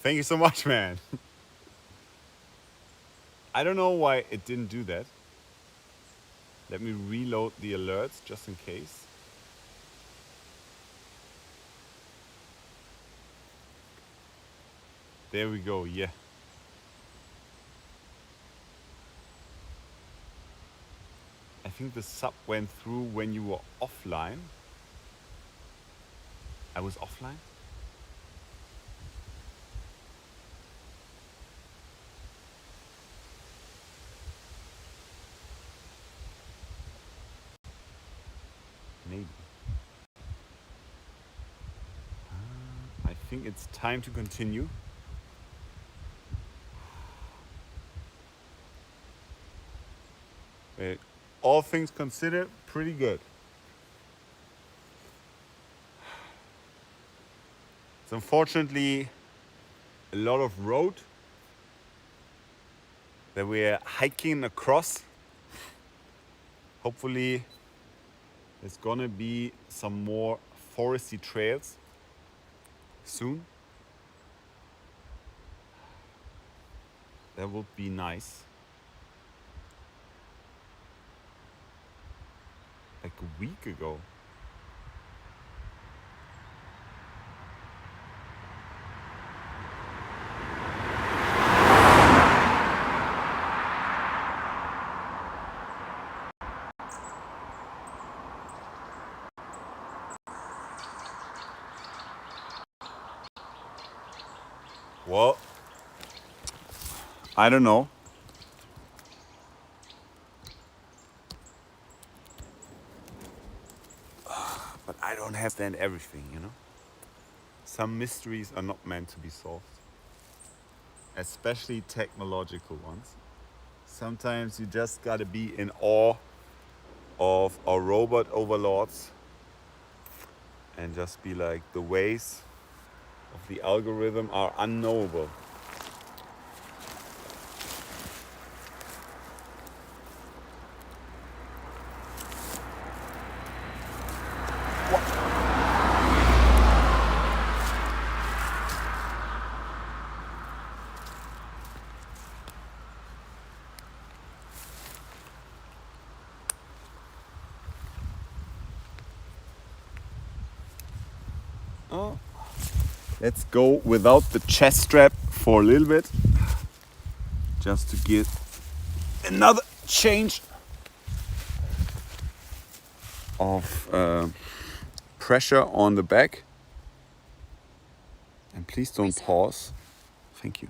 A: Thank you so much, man. I don't know why it didn't do that. Let me reload the alerts just in case. There we go, yeah. I think the sub went through when you were offline. I was offline? Maybe. I think it's time to continue. All things considered, pretty good. It's unfortunately a lot of road that we're hiking across. Hopefully there's gonna be some more foresty trails soon. That would be nice. Like a week ago. Well, I don't know. But I don't understand everything, you know? Some mysteries are not meant to be solved. Especially technological ones. Sometimes you just gotta be in awe of our robot overlords and just be like, the ways of the algorithm are unknowable. Oh. Let's go without the chest strap for a little bit, just to get another change of pressure on the back. And please don't pause. Thank you.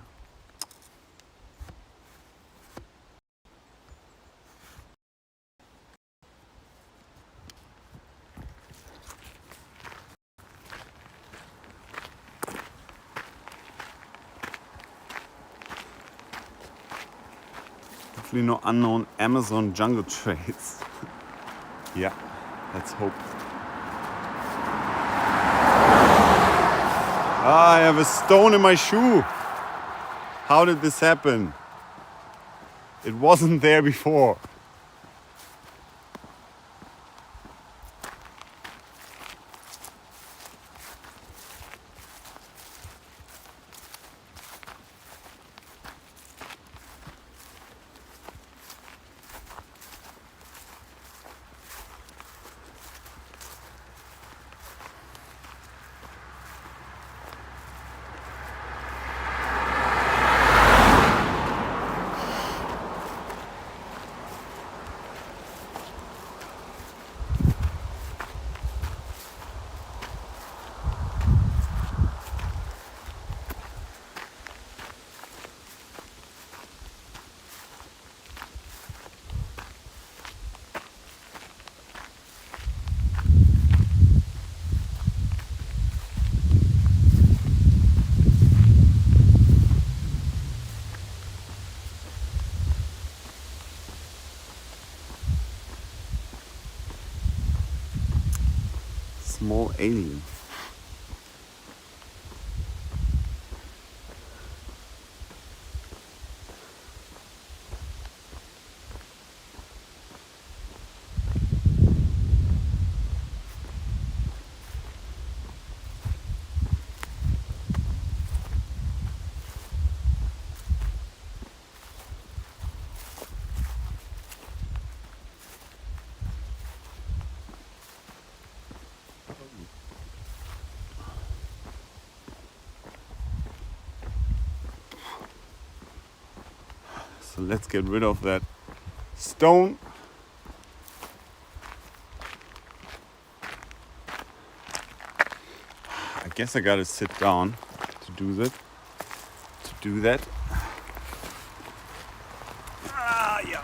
A: Hopefully no unknown Amazon jungle trades. Yeah, let's hope. Ah, I have a stone in my shoe. How did this happen? It wasn't there before. small alien. So let's get rid of that stone. I guess I gotta sit down to do that. Yeah.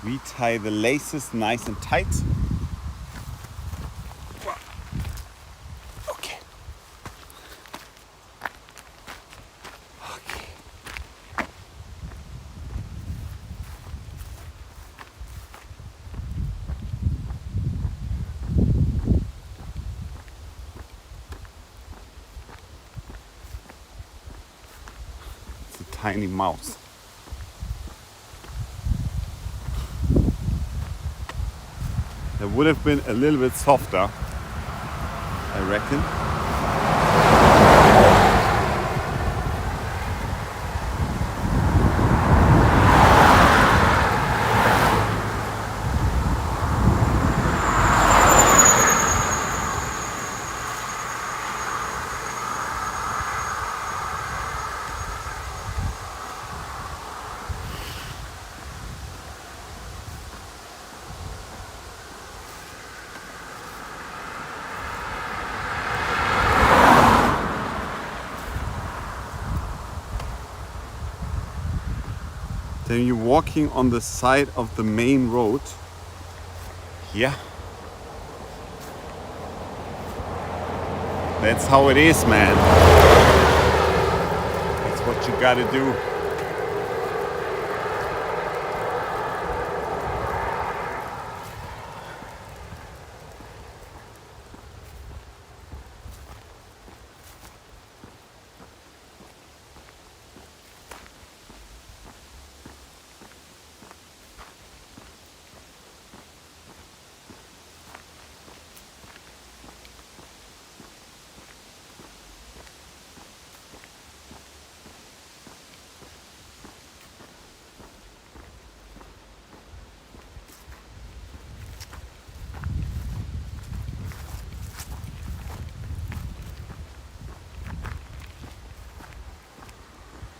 A: We tie the laces nice and tight. Okay. Okay. It's a tiny mouse. It would have been a little bit softer, I reckon. Then you're walking on the side of the main road. Yeah. That's how it is, man. That's what you gotta do.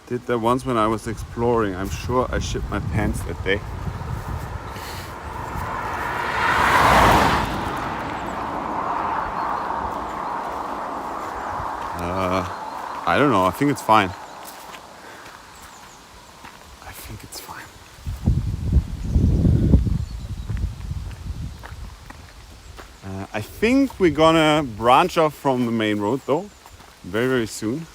A: Did that once when I was exploring. I'm sure I shit my pants that day. I don't know. I think it's fine. I think it's fine. I think we're gonna branch off from the main road though, very, very soon.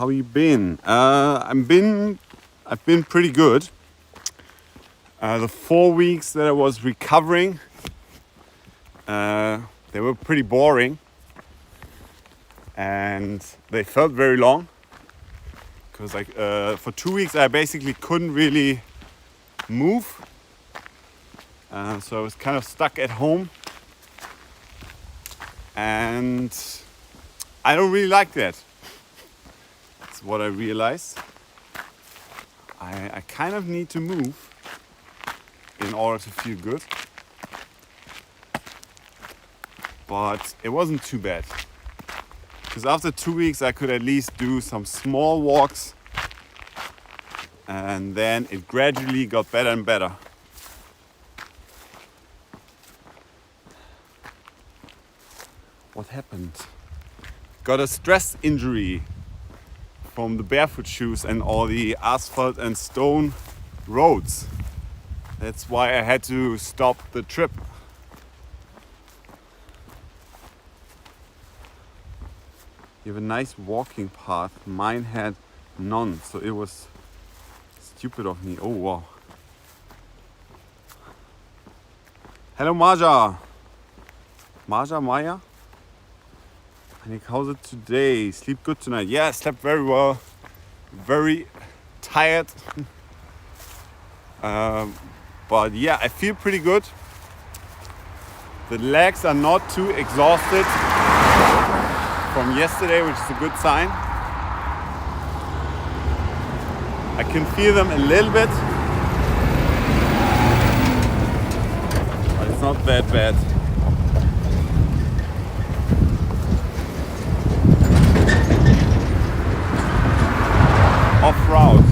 A: How you been? I've been pretty good. The 4 weeks that I was recovering, they were pretty boring, and they felt very long. Because for 2 weeks I basically couldn't really move, so I was kind of stuck at home, and I don't really like that. That's what I realized. I kind of need to move in order to feel good, but it wasn't too bad. Because after 2 weeks I could at least do some small walks, and then it gradually got better and better. What happened? Got a stress injury from the barefoot shoes and all the asphalt and stone roads. That's why I had to stop the trip. You have a nice walking path. Mine had none, so it was stupid of me. Oh wow. Hello Marja. Maya? Nick, how's it today? Sleep good tonight? Yeah, I slept very well. Very tired. But yeah, I feel pretty good. The legs are not too exhausted from yesterday, which is a good sign. I can feel them a little bit, but it's not that bad. Off route.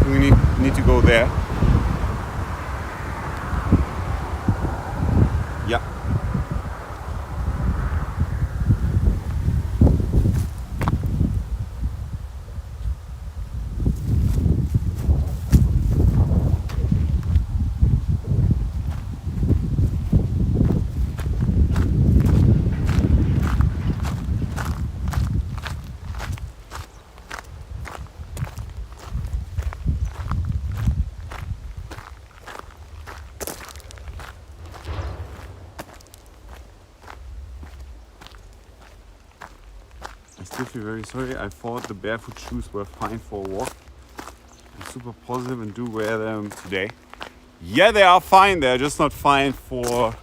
A: We need to go there. Yeah. I still feel very sorry. I thought the barefoot shoes were fine for a walk. I'm super positive and do wear them today. Yeah, they are fine. They're just not fine for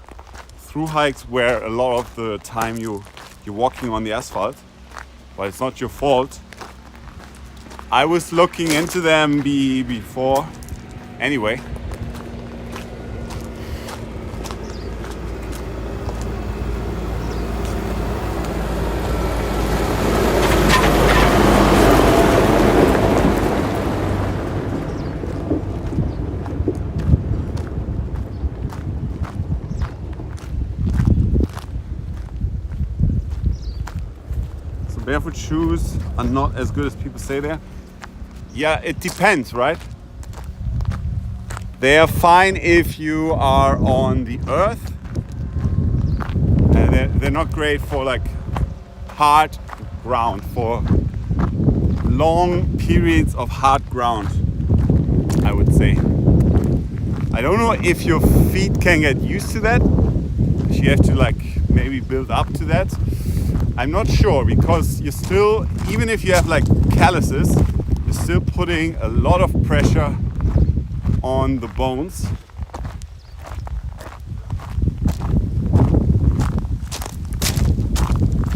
A: through hikes where a lot of the time you're walking on the asphalt. But it's not your fault. I was looking into them before. Anyway. Barefoot shoes are not as good as people say they are. Yeah, it depends, right? They are fine if you are on the earth. They're not great for like hard ground, for long periods of hard ground, I would say. I don't know if your feet can get used to that. If you have to like maybe build up to that. I'm not sure, because you're still, even if you have like calluses, you're still putting a lot of pressure on the bones.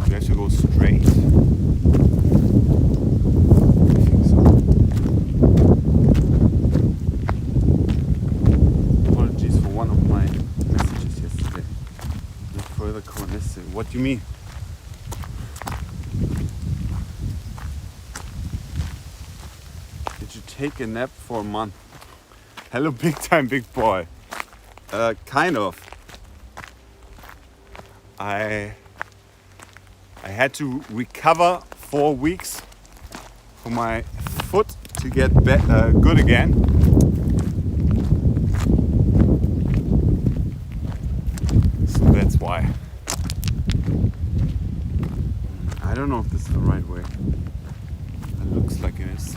A: You have to go straight. I think so. Apologies for one of my messages yesterday. No further comments. What do you mean? Take a nap for a month. Hello, big time, big boy. Kind of. I had to recover 4 weeks for my foot to get good again. So that's why. I don't know if this is the right way. Looks like it is.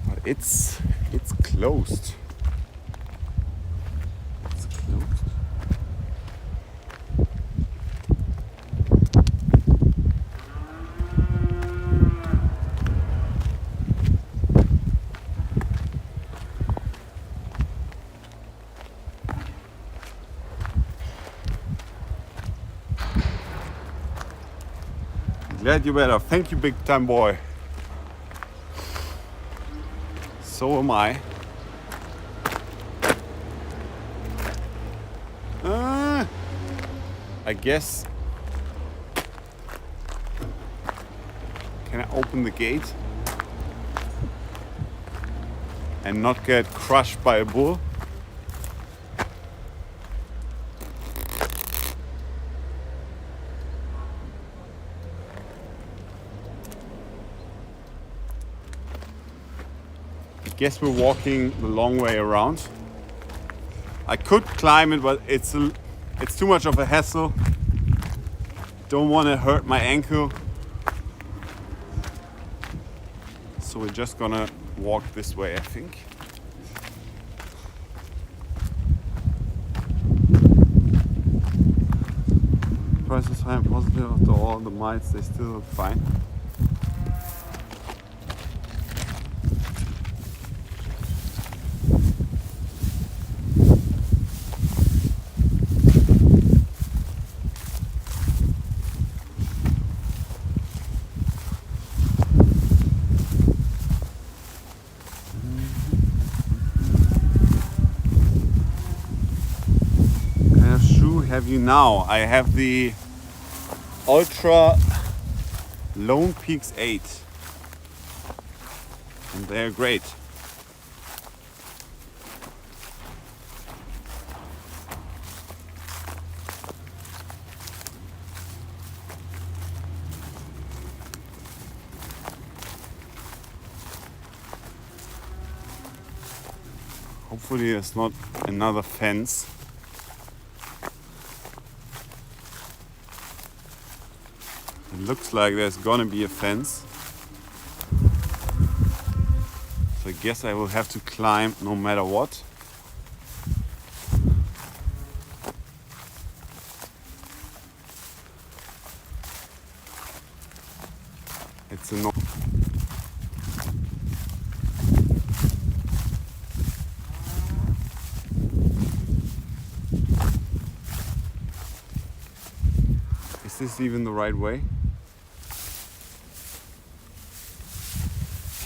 A: But it's closed. It's closed. Glad you better. Thank you, big time boy. So am I. I guess. Can I open the gate and not get crushed by a bull? I guess we're walking the long way around. I could climb it, but it's too much of a hassle. Don't want to hurt my ankle. So we're just gonna walk this way, I think. Price is high and positive. After all the miles, they still look fine. Have you now? I have the Ultra Lone Peaks 8 and they're great. Hopefully there's not another fence. It looks like there's gonna be a fence. So I guess I will have to climb no matter what. It's a no. Is this even the right way?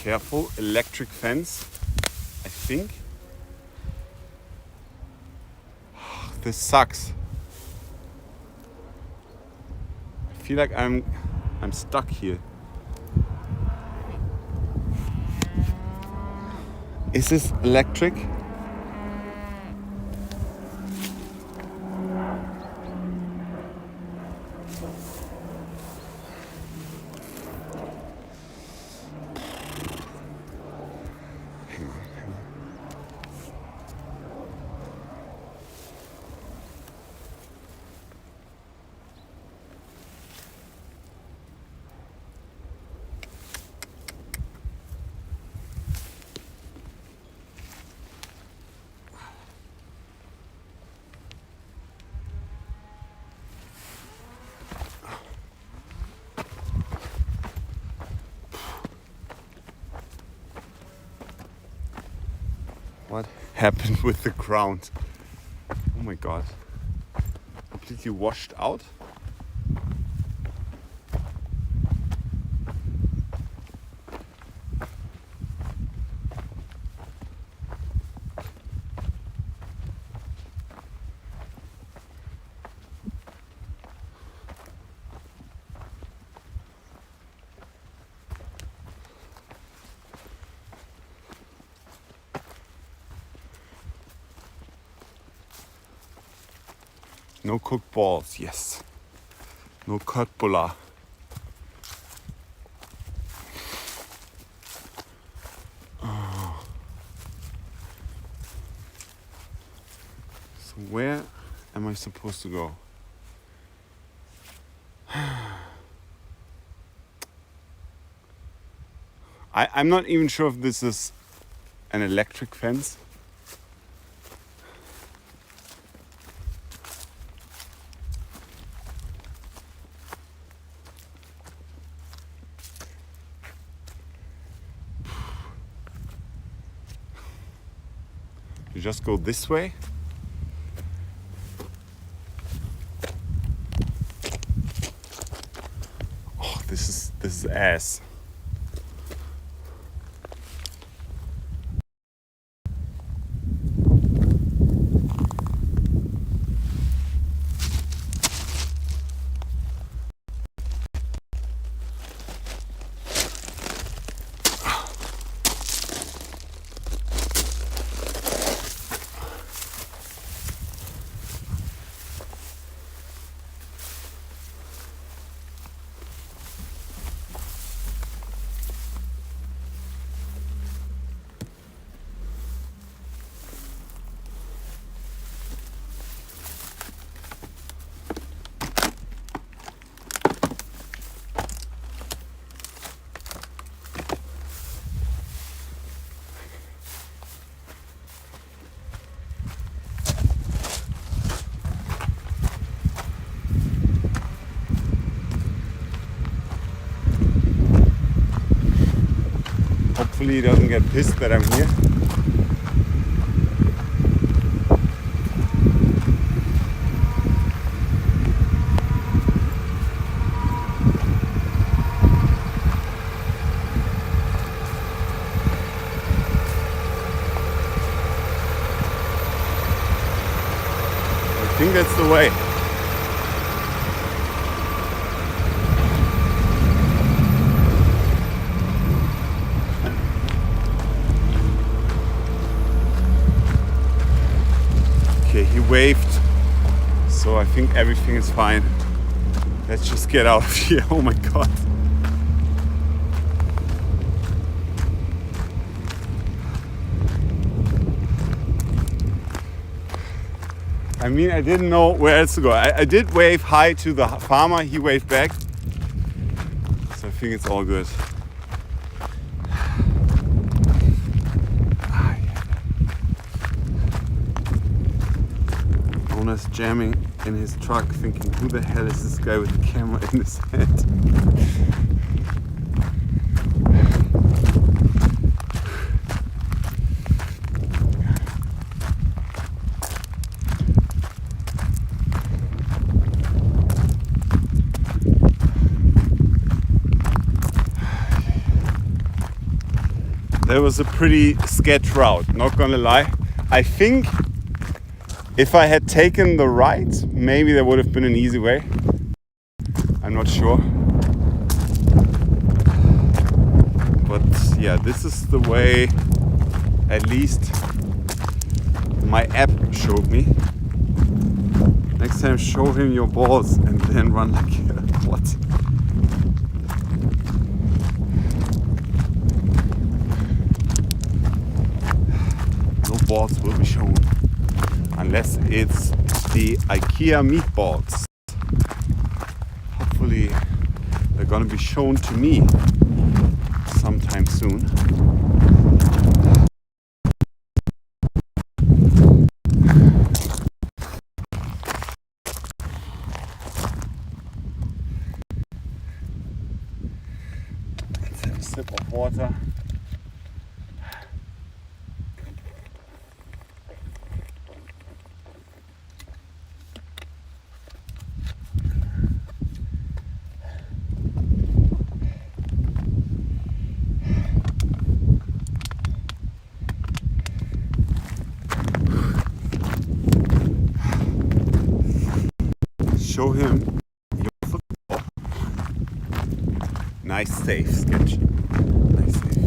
A: Careful, electric fence, I think. This sucks. I feel like I'm stuck here. Is this electric? What happened with the ground? Oh my god. Completely washed out? No cooked balls, yes. No köttbullar. Oh. So where am I supposed to go? I'm not even sure if this is an electric fence. You just go this way. Oh, this is ass. Hopefully he doesn't get pissed that I'm here. I think that's the way. Okay, he waved, so I think everything is fine. Let's just get out of here. Oh my god. I mean, I didn't know where else to go. I did wave hi to the farmer, he waved back. So I think it's all good. Owner's jamming in his truck thinking, who the hell is this guy with the camera in his hand? That was a pretty sketch route, not gonna lie. I think if I had taken the right, maybe there would have been an easy way. I'm not sure. But yeah, this is the way at least my app showed me. Next time show him your balls and then run like what? No balls will be shown. Unless it's the IKEA meatballs. Hopefully they're gonna be shown to me sometime soon. Let's have a sip of water. Show him your football. Nice save, Sketch. Nice save.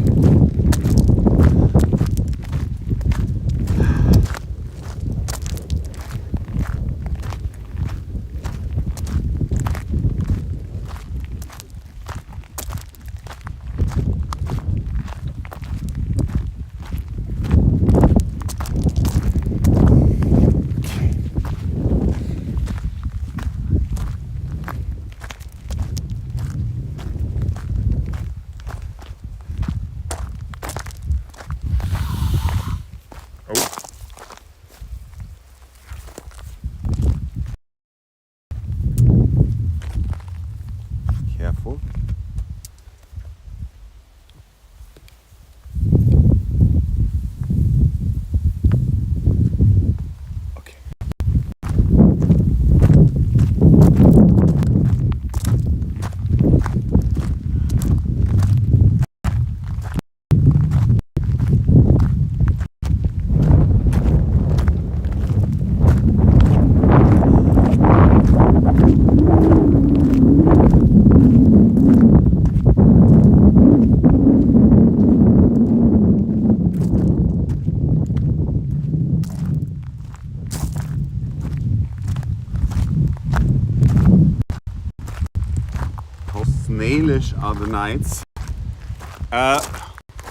A: hellish are the nights.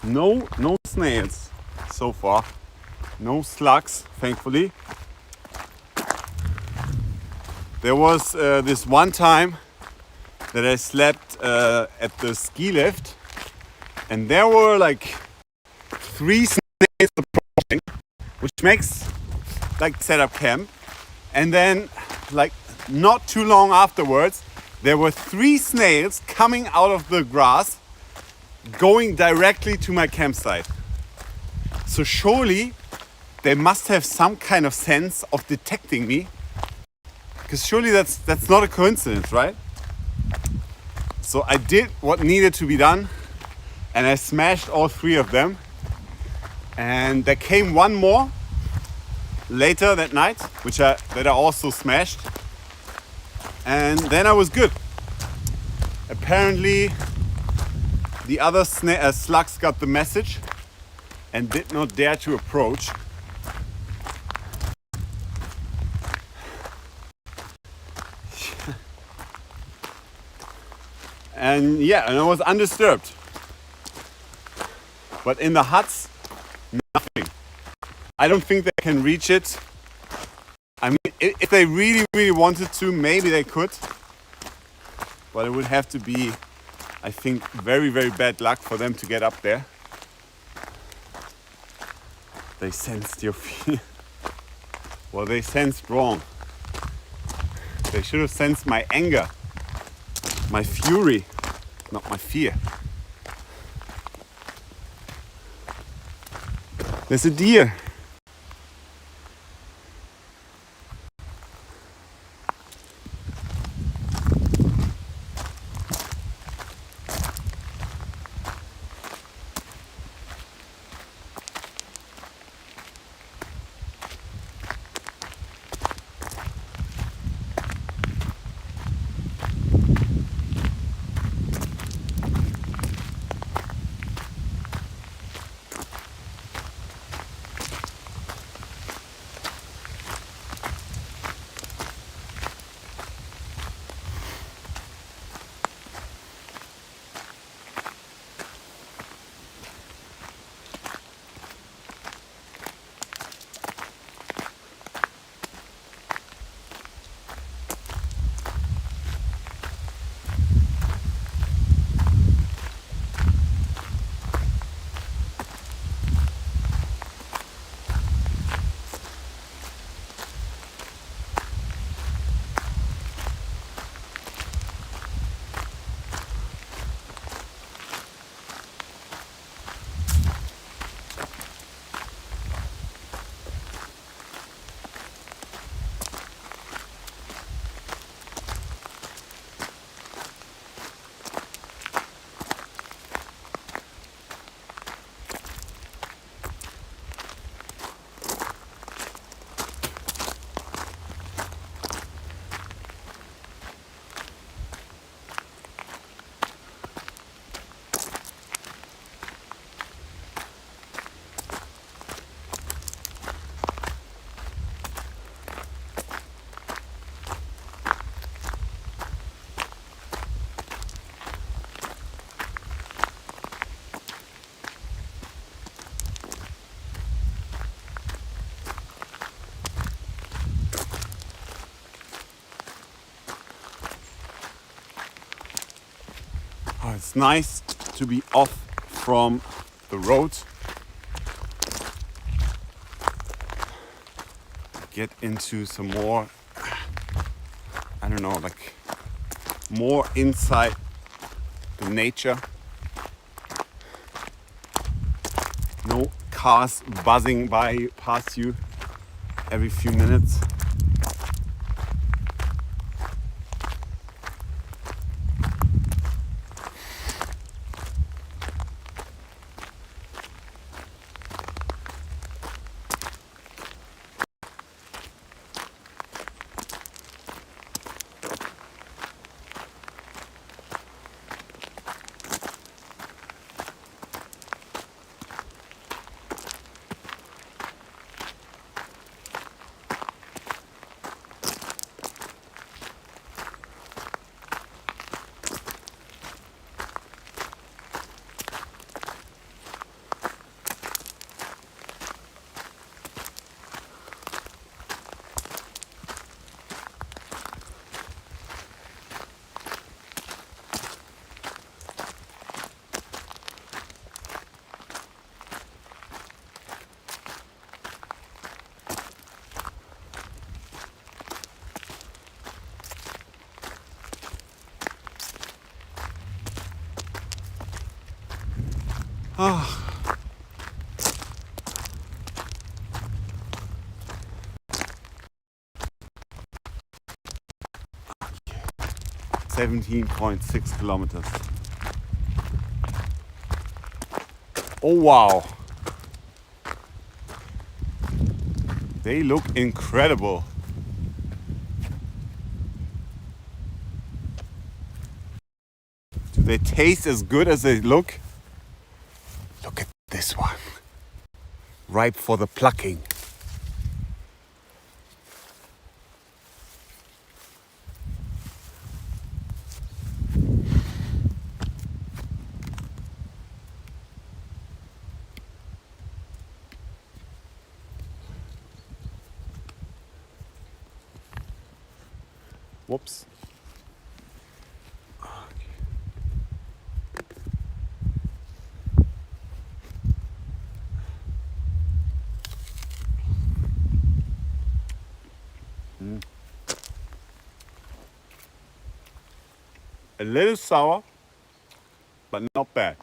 A: No snails so far. No slugs, thankfully. There was this one time that I slept at the ski lift, and there were like 3 snails approaching, which makes like set up camp. And then like not too long afterwards, there were 3 snails coming out of the grass, going directly to my campsite. So surely they must have some kind of sense of detecting me, because surely that's not a coincidence, right? So I did what needed to be done, and I smashed all 3 of them. And there came one more later that night, that I also smashed. And then I was good. Apparently the other slugs got the message and did not dare to approach. And yeah, and I was undisturbed. But in the huts, nothing. I don't think they can reach it. I mean, if they really, really wanted to, maybe they could. But it would have to be, I think, very, very bad luck for them to get up there. They sensed your fear. Well, they sensed wrong. They should have sensed my anger, my fury, not my fear. There's a deer. Oh, it's nice to be off from the road. Get into some more, I don't know, like more inside the nature. No cars buzzing by past you every few minutes. Ah. 17.6 kilometers. Oh wow. They look incredible. Do they taste as good as they look? Look at this one. Ripe for the plucking. Whoops. A little sour, but not bad.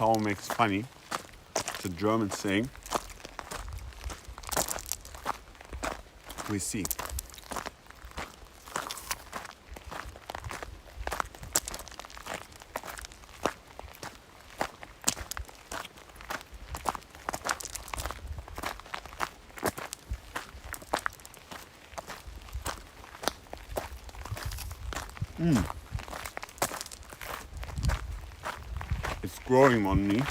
A: Cow makes funny. It's a German saying. We see. It's growing on me.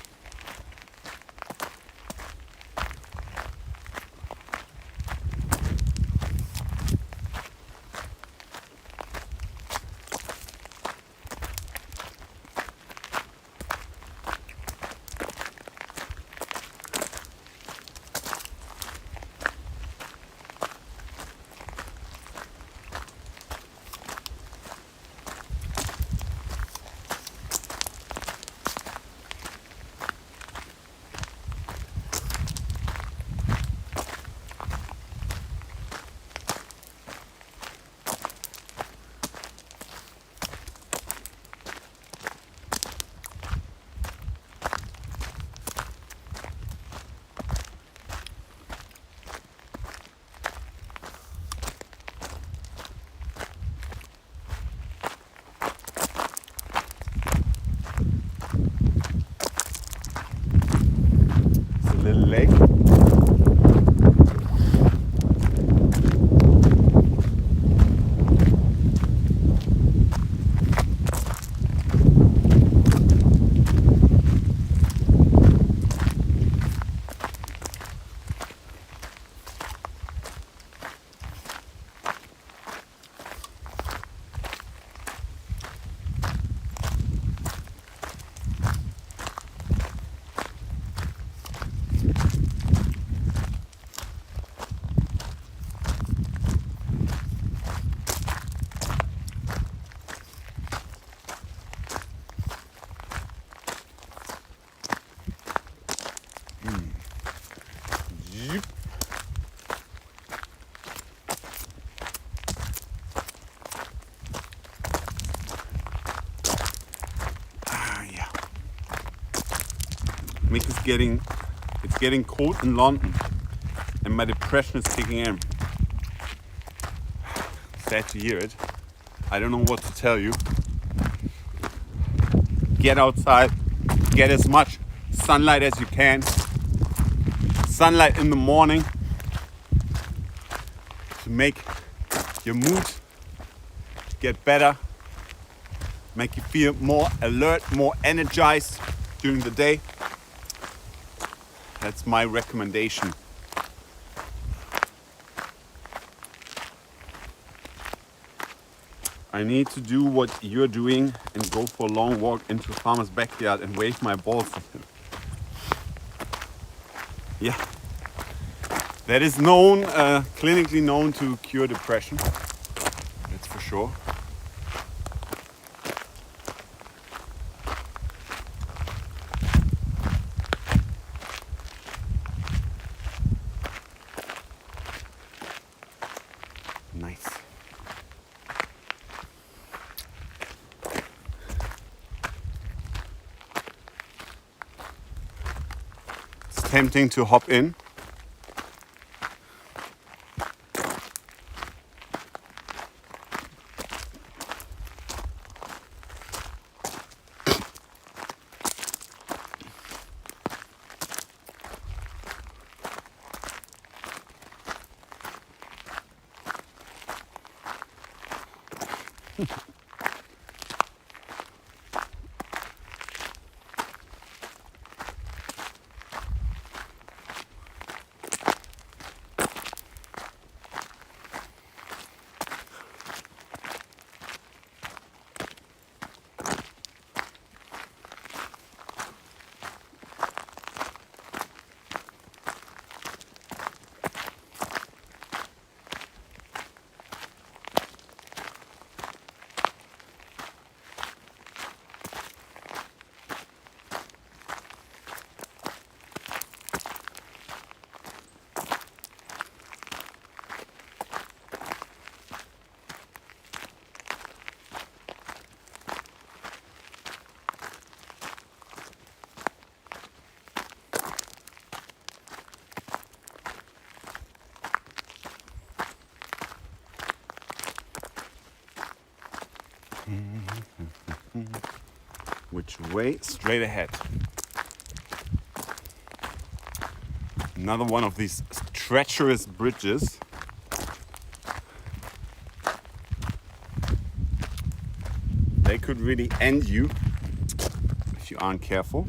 A: It's a little lake. Yep. Yeah. Mick is it's getting cold in London and my depression is kicking in. Sad to hear it. I don't know what to tell you. Get outside, get as much sunlight as you can. Sunlight in the morning to make your mood get better, make you feel more alert, more energized during the day. That's my recommendation. I need to do what you're doing and go for a long walk into a farmer's backyard and wave my balls at him. Yeah, that is known, clinically known to cure depression. That's for sure. Nice. It's tempting to hop in. Which way? Straight ahead. Another one of these treacherous bridges. They could really end you if you aren't careful.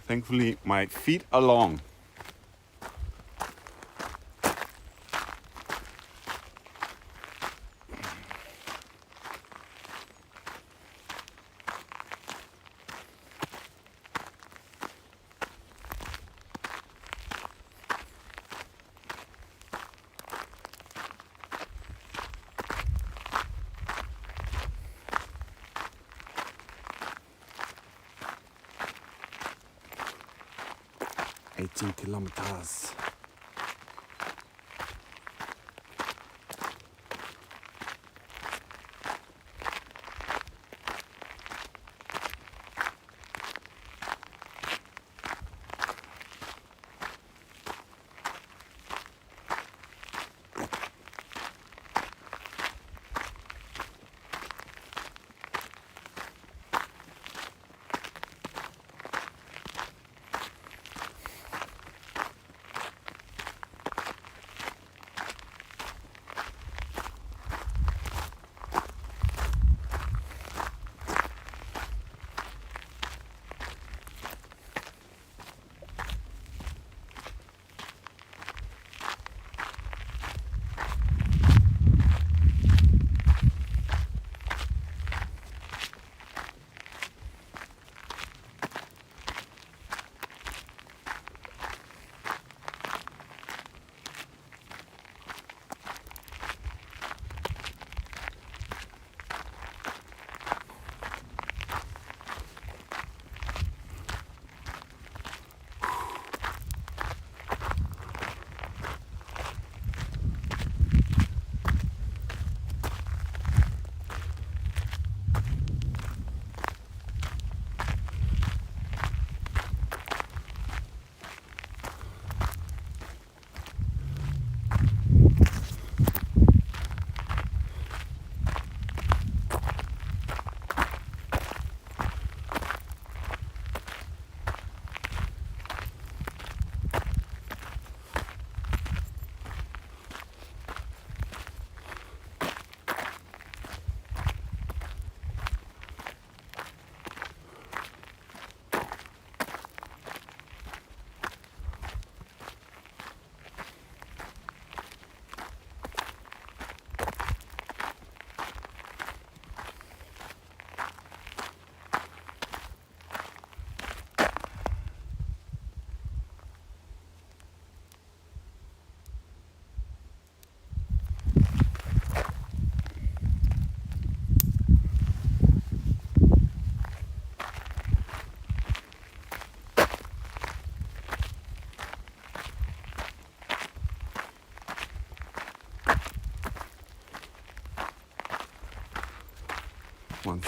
A: Thankfully, my feet are long. Kilometers.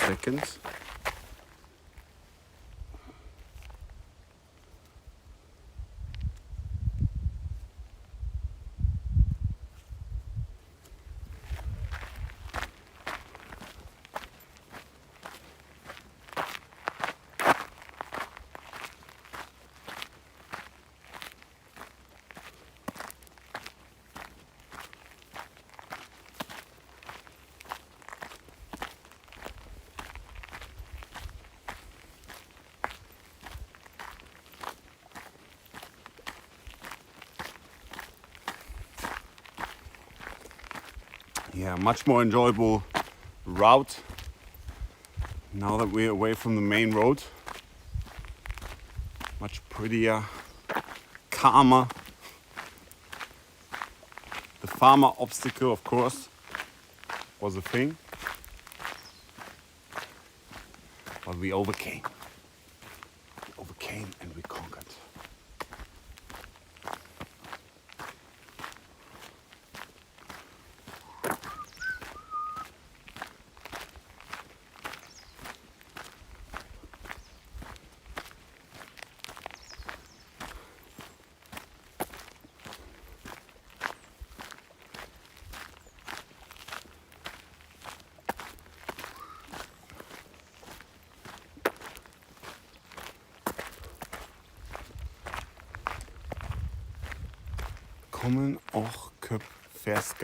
A: second. Yeah, much more enjoyable route now that we're away from the main road. Much prettier, calmer. The farmer obstacle, of course, was a thing, but we overcame. We overcame and we conquered. Kommen och köp färsk.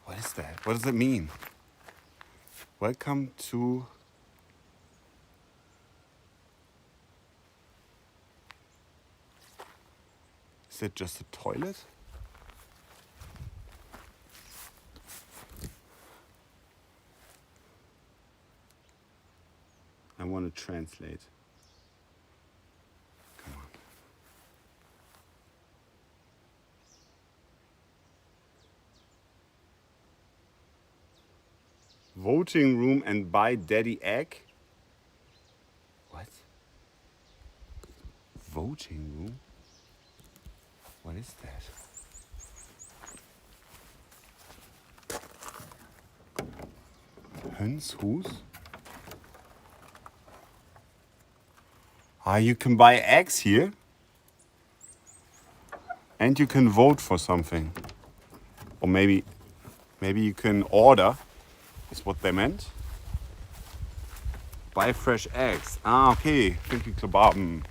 A: What is that? What does it mean? Welcome to... Is it just a toilet? I want to translate. Come on. Voting room and buy daddy egg? What? Voting room? What is that? Hönshus? Ah, you can buy eggs here. And you can vote for something. Or maybe you can order, is what they meant. Buy fresh eggs. Ah, okay. Finky Kebaben.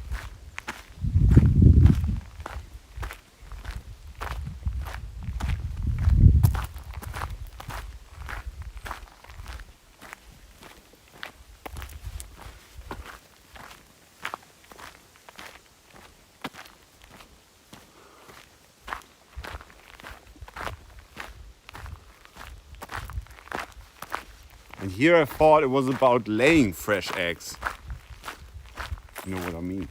A: And here I thought it was about laying fresh eggs. You know what I mean?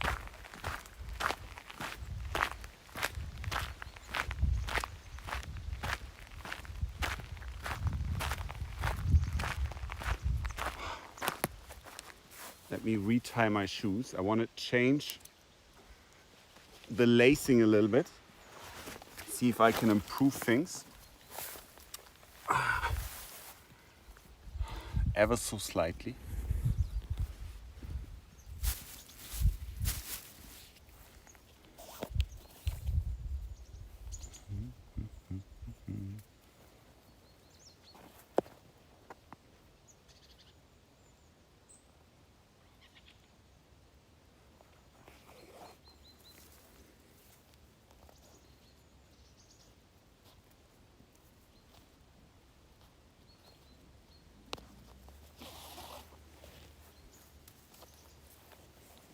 A: Let me retie my shoes. I want to change the lacing a little bit. See if I can improve things. Ever so slightly.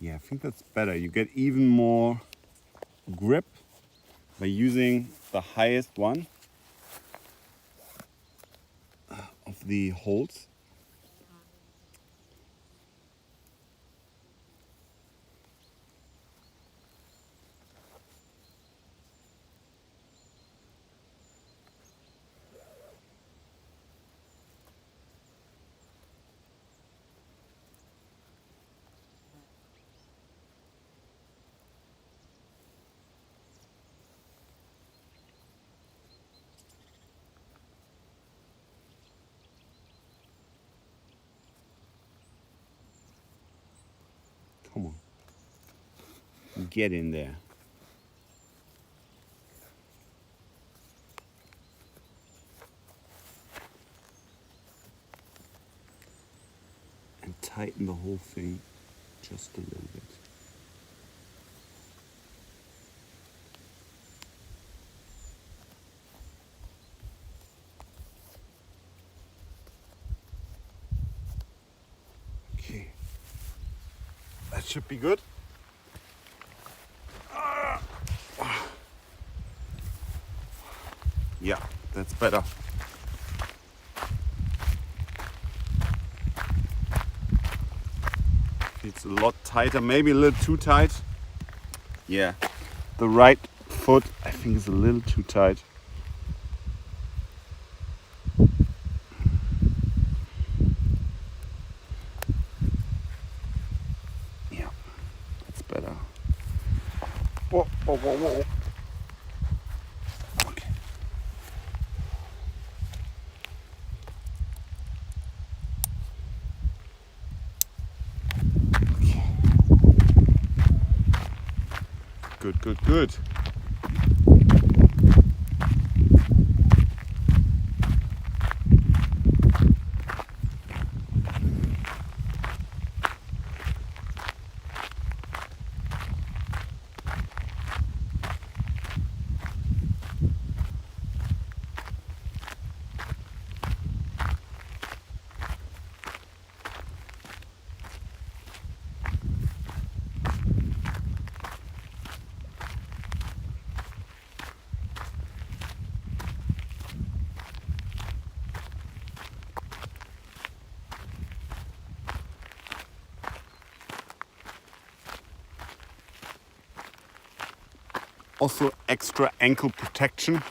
A: Yeah, I think that's better. You get even more grip by using the highest one of the holes. Come on. Get in there. And tighten the whole thing just a little bit. Okay. That should be good. Yeah, that's better. It's a lot tighter, maybe a little too tight. Yeah, the right foot I think is a little too tight. Yeah, that's better. Whoa, whoa, whoa, whoa. Okay. Good, good, good. Also extra ankle protection.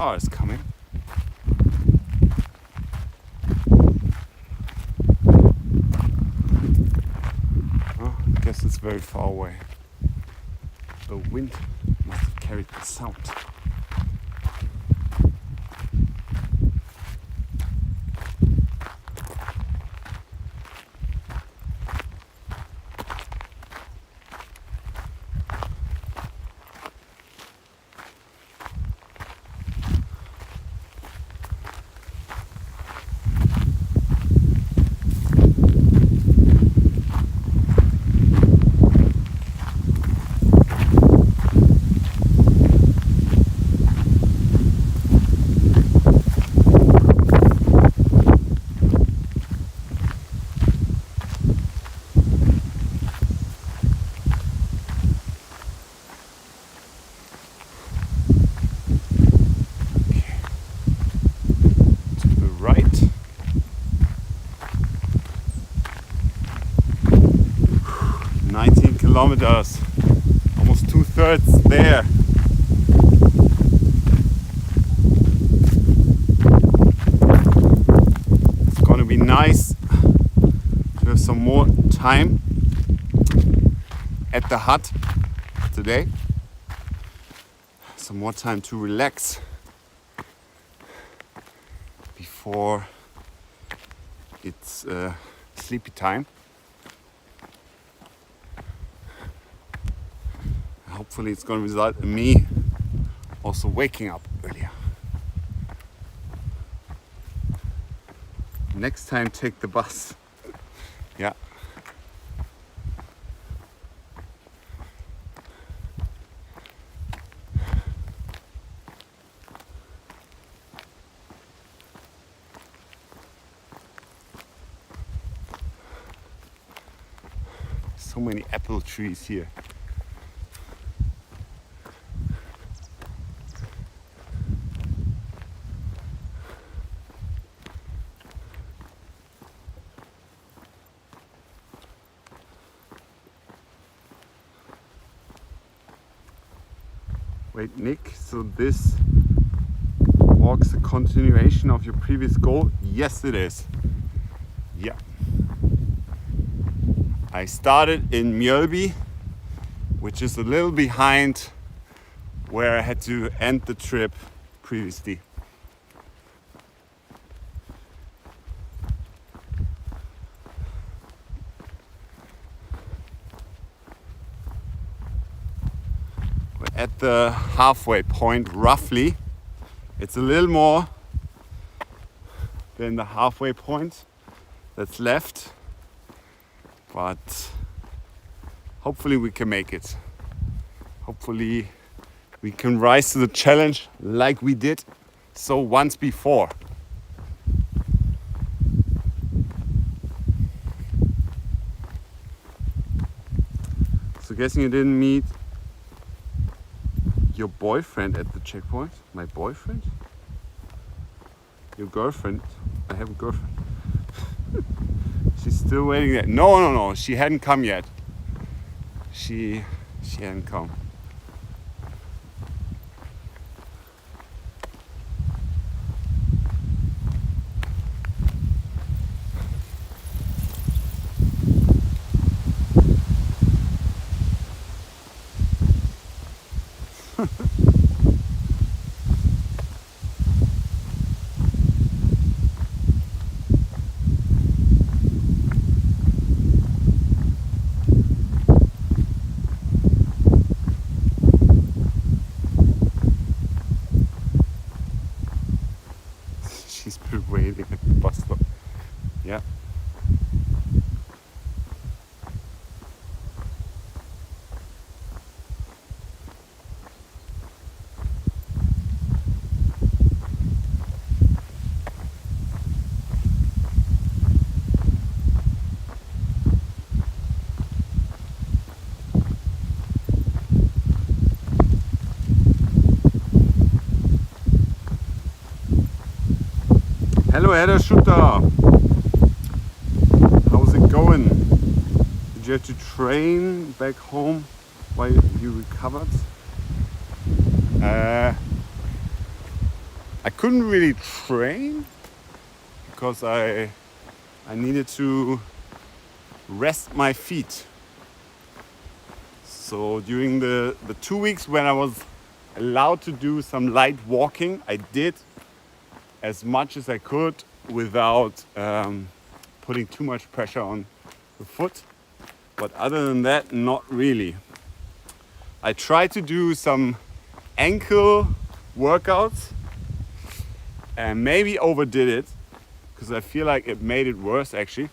A: car is coming. Oh, I guess it's very far away. The wind must have carried the sound. Right. Whew, 19 kilometers, almost 2/3 there. It's gonna be nice to have some more time at the hut today. Some more time to relax before it's sleepy time. Hopefully it's going to result in me also waking up earlier. Next time take the bus. Yeah. So many apple trees here. Wait, Nick, so this walk's a continuation of your previous goal? Yes, it is. Yeah. I started in Mjölby, which is a little behind where I had to end the trip previously. We're at the halfway point, roughly. It's a little more than the halfway point that's left. But hopefully we can make it. Hopefully we can rise to the challenge like we did so once before. So guessing you didn't meet your boyfriend at the checkpoint? My boyfriend? Your girlfriend? I have a girlfriend. She's still waiting there. No, she hadn't come yet. She hadn't come. She's been waiting at the bus stop. Yeah. Hello, Hedda Schutter. How's it going? Did you have to train back home while you recovered? I couldn't really train because I needed to rest my feet. So during the 2 weeks when I was allowed to do some light walking, I did as much as I could without putting too much pressure on the foot. But other than that, not really. I tried to do some ankle workouts and maybe overdid it because I feel like it made it worse actually.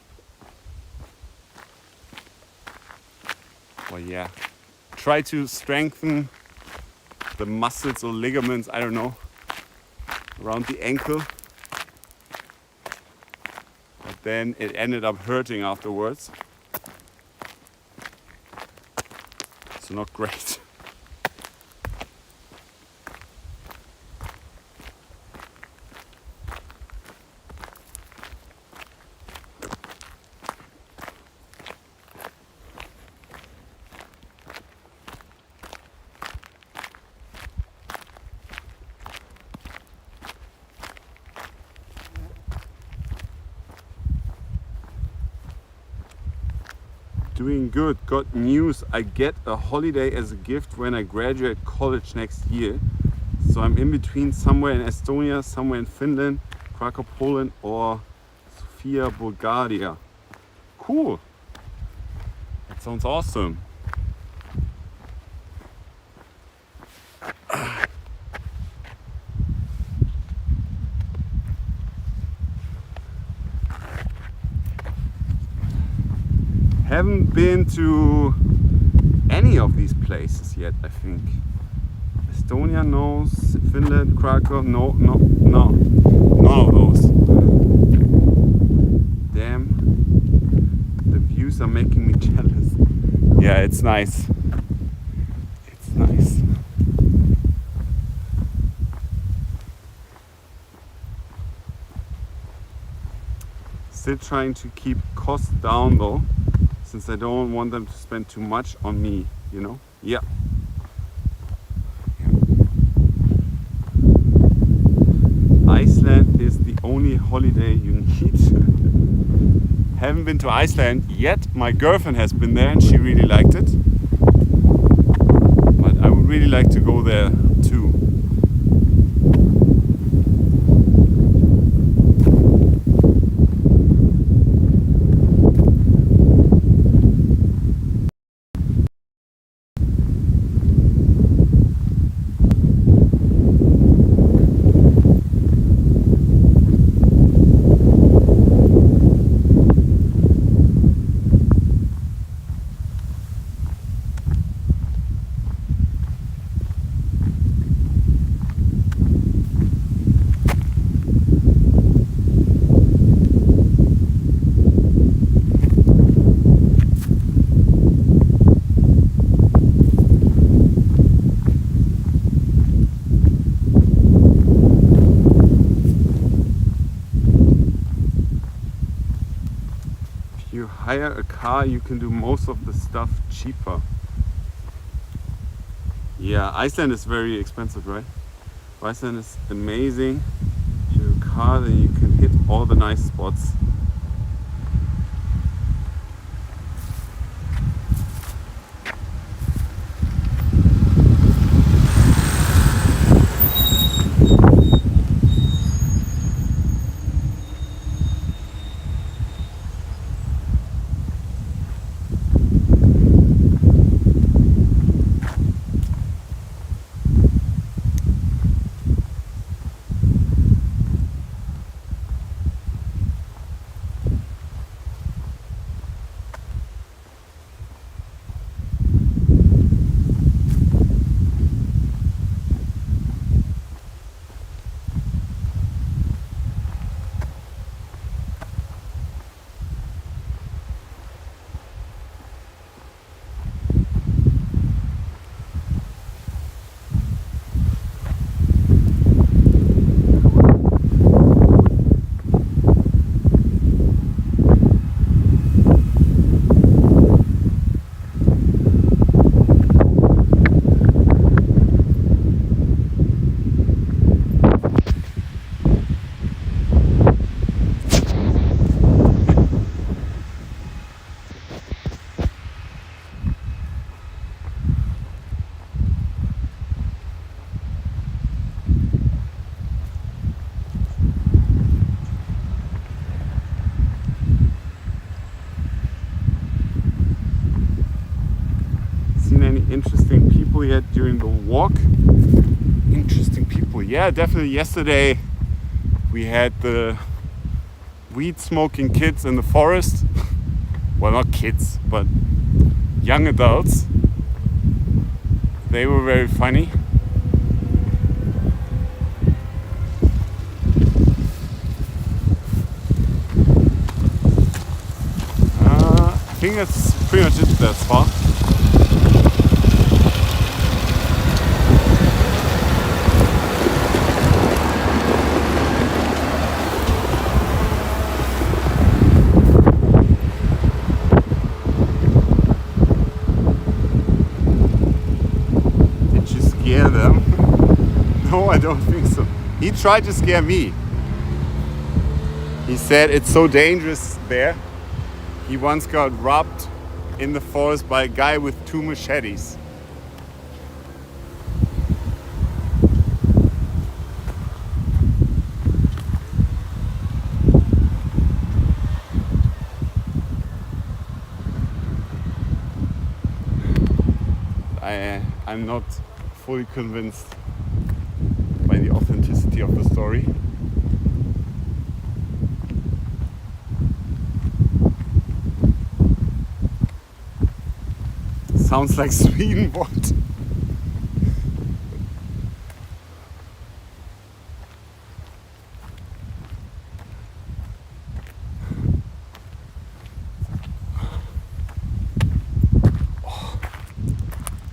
A: But yeah, try to strengthen the muscles or ligaments, I don't know, around the ankle. But then it ended up hurting afterwards. So not great. Doing good. Got news. I get a holiday as a gift when I graduate college next year. So I'm in between, somewhere in Estonia, somewhere in Finland, Krakow, Poland, or Sofia, Bulgaria. Cool. That sounds awesome. Haven't been to any of these places yet, I think. Estonia, no. Finland, Krakow, no. None of those. Damn. The views are making me jealous. Yeah, it's nice. It's nice. Still trying to keep costs down though, since I don't want them to spend too much on me, you know? Yeah. Iceland is the only holiday you need. Haven't been to Iceland yet. My girlfriend has been there and she really liked it. But I would really like to go there too. You hire a car, you can do most of the stuff cheaper. Yeah, Iceland is very expensive, right? Iceland is amazing. If you have a car, then you can hit all the nice spots. people yet during the walk. Interesting people. Yeah, definitely. Yesterday we had the weed smoking kids in the forest. Well, not kids, but young adults. They were very funny. I think that's pretty much it thus far. Did you scare them? No, I don't think so. He tried to scare me. He said it's so dangerous there. He once got robbed in the forest by a guy with 2 machetes. I'm not fully convinced by the authenticity of the story. Sounds like Sweden, what?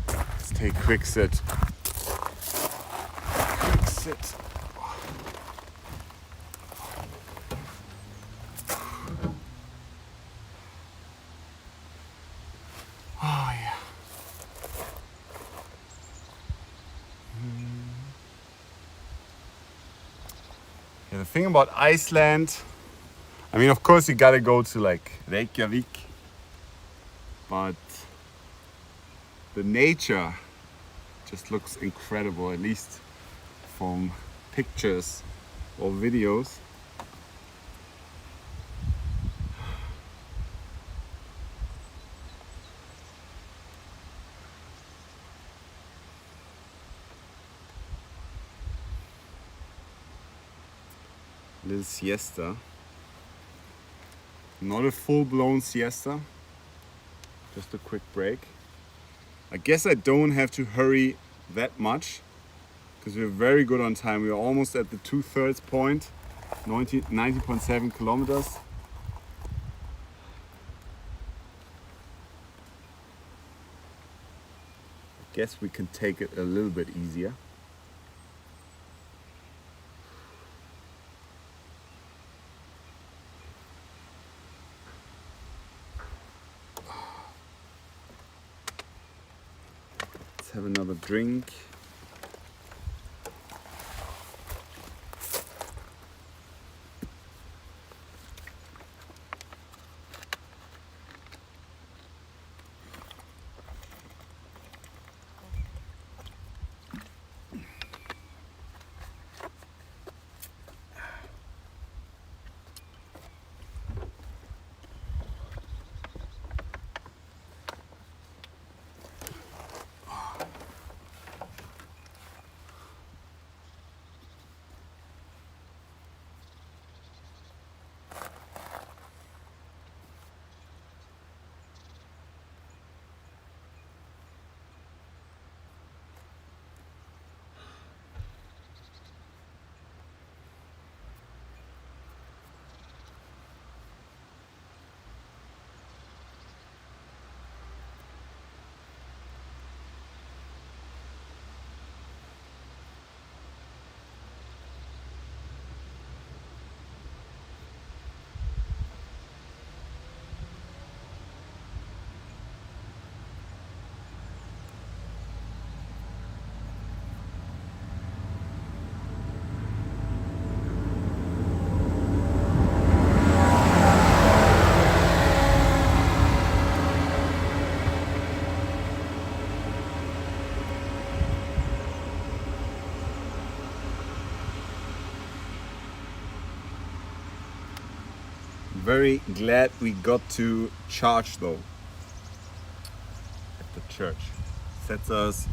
A: Let's take a quick sit. Quick sit. Oh yeah. Yeah, the thing about Iceland, I mean, of course you gotta go to like Reykjavik, but the nature just looks incredible, at least from pictures or videos. Little siesta. Not a full-blown siesta, just a quick break. I guess I don't have to hurry that much because we're very good on time. We're almost at the 2/3 point, 90.7 kilometers. I guess we can take it a little bit easier. Have another drink. Very glad we got to charge though at the church. Sets us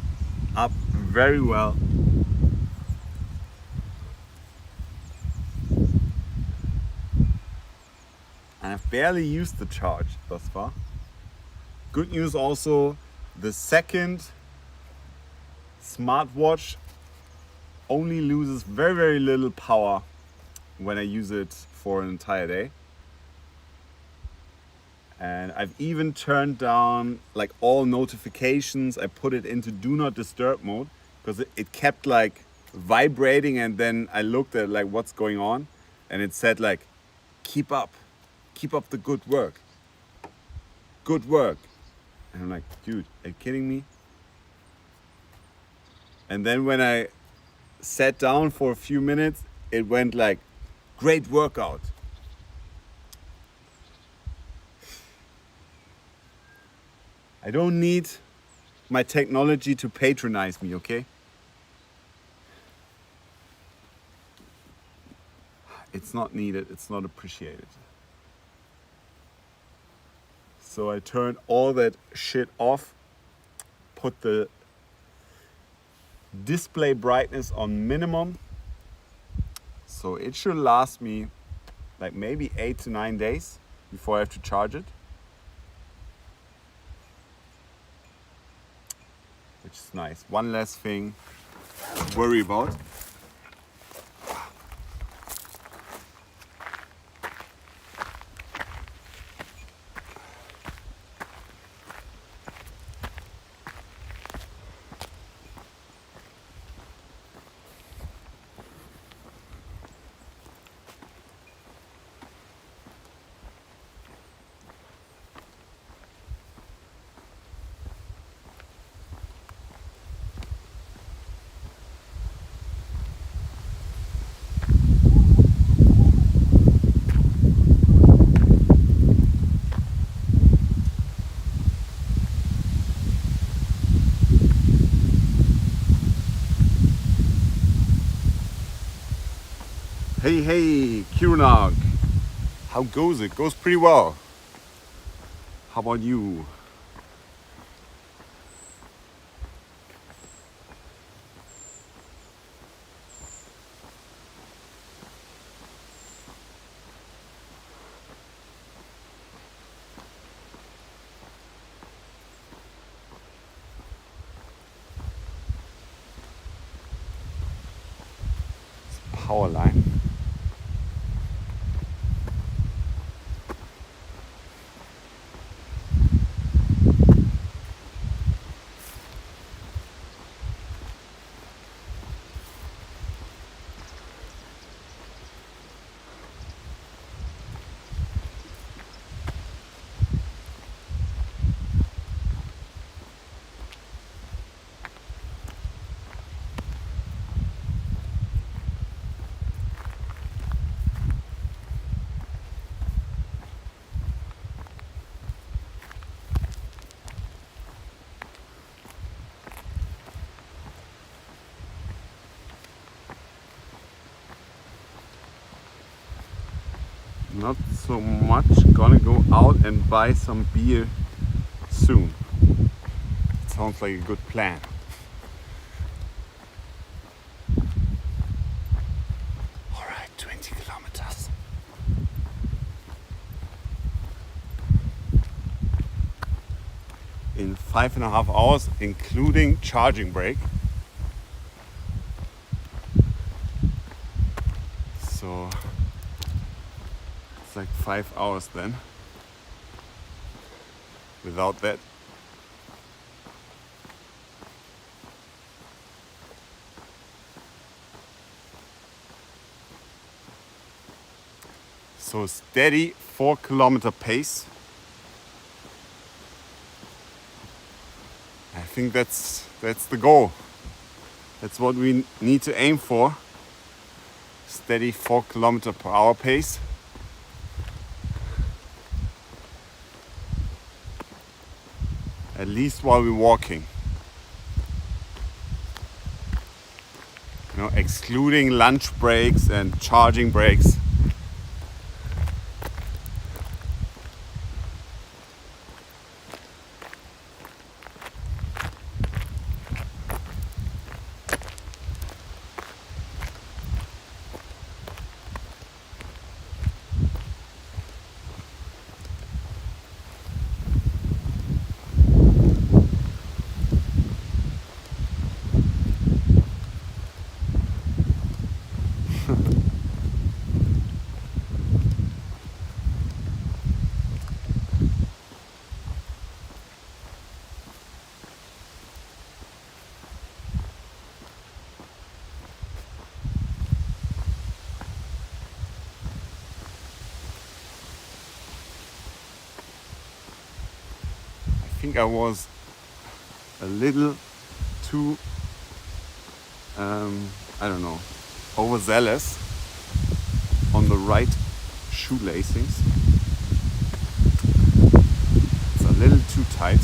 A: up very well. And I've barely used the charge thus far. Good news also, the second smartwatch only loses very, very little power when I use it for an entire day. And I've even turned down like all notifications. I put it into do not disturb mode because it kept like vibrating, and then I looked at like what's going on and it said like keep up the good work. And I'm like, dude, are you kidding me? And then when I sat down for a few minutes, it went like, great workout. I don't need my technology to patronize me, okay? It's not needed, it's not appreciated. So I turned all that shit off, put the display brightness on minimum. So it should last me like maybe 8 to 9 days before I have to charge it. Which is nice. One less thing to worry about. Hey, Kirunog. How goes it? Goes pretty well. How about you? Power line. Not so much. Gonna go out and buy some beer soon. It sounds like a good plan. Alright, 20 kilometers. In 5.5 hours, including charging break. So it's like 5 hours then. Without that. So steady 4-kilometer pace. I think that's the goal. That's what we need to aim for. Steady 4-kilometer per hour pace. At least while we're walking. You know, excluding lunch breaks and charging breaks. think I was a little too, I don't know, overzealous on the right shoelacings. It's a little too tight.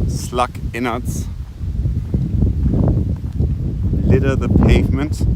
A: Slug innards litter the pavement.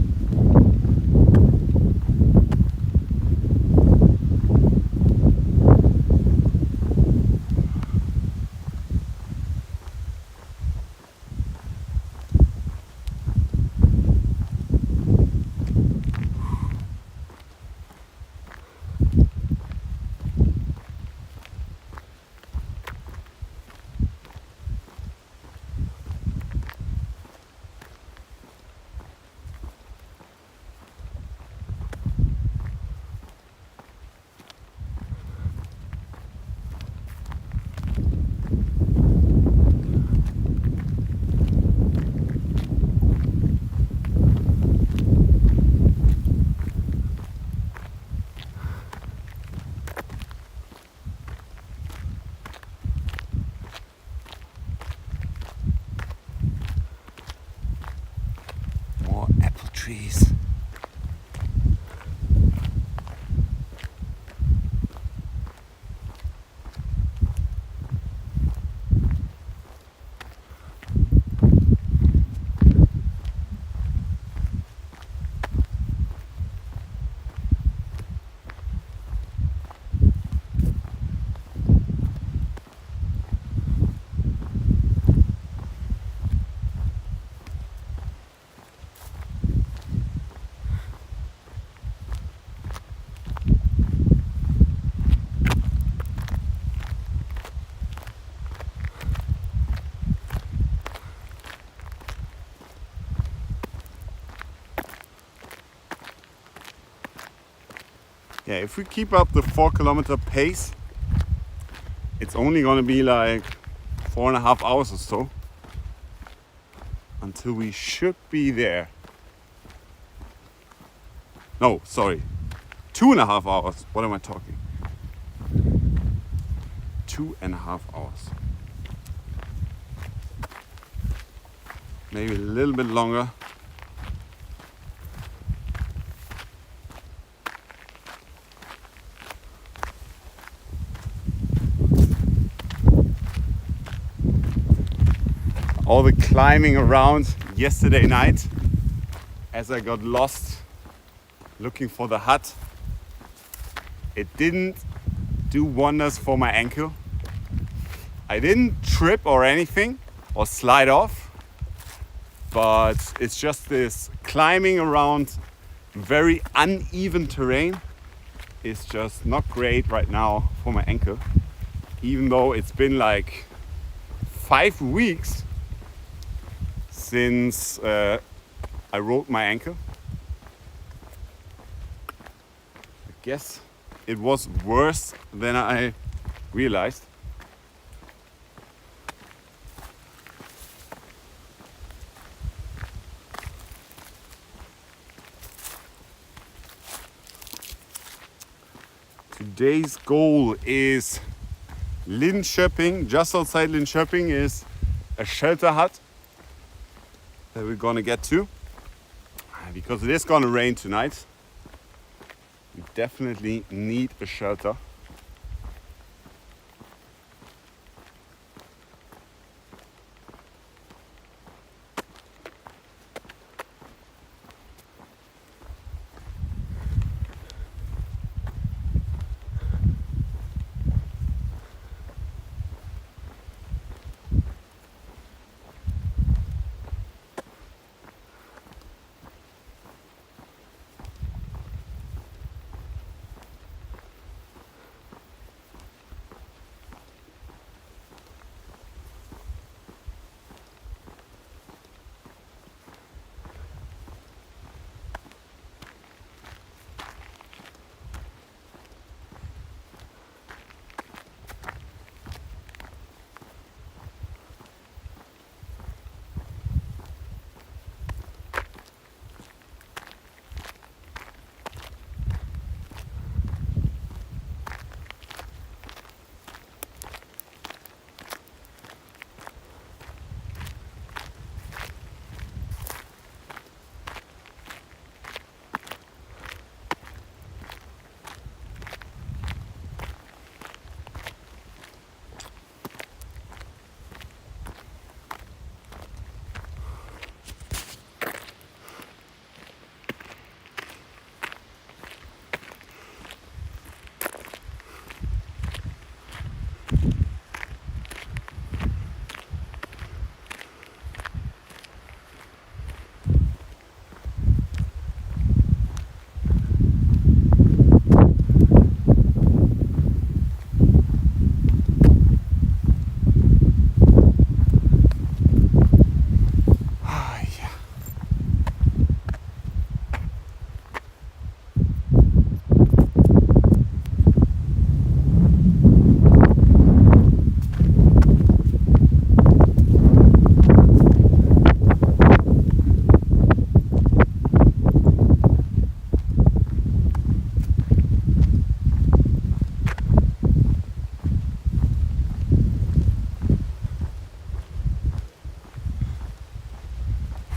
A: More apple trees. Yeah, if we keep up the 4-kilometer pace, it's only gonna be like 4.5 hours or so until we should be there. No, sorry, 2.5 hours. What am I talking? 2.5 hours. Maybe a little bit longer. All the climbing around yesterday night as I got lost looking for the hut, it didn't do wonders for my ankle. I didn't trip or anything or slide off, but it's just this climbing around very uneven terrain is just not great right now for my ankle, even though it's been like 5 weeks since I rolled my ankle. I guess it was worse than I realized. Today's goal is Linköping. Just outside Linköping is a shelter hut that we're gonna get to, because it is gonna rain tonight. We definitely need a shelter.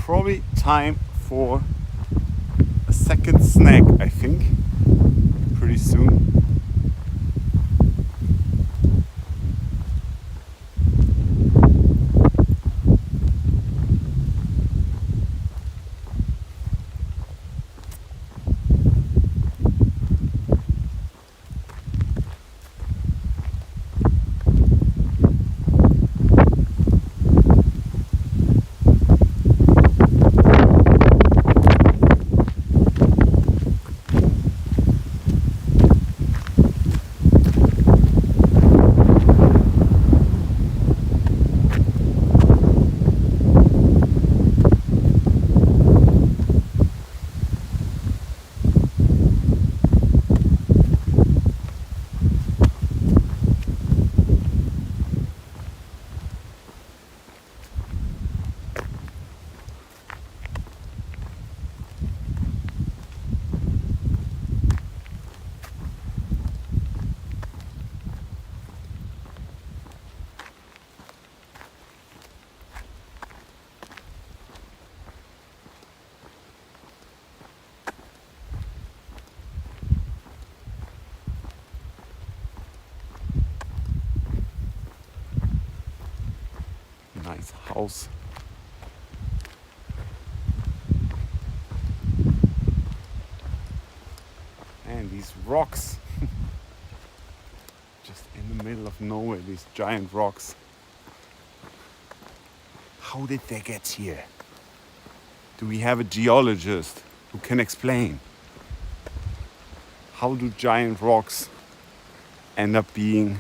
A: probably time for a second snack, I think, pretty soon. Nice house. And these rocks. Just in the middle of nowhere, these giant rocks. How did they get here? Do we have a geologist who can explain? How do giant rocks end up being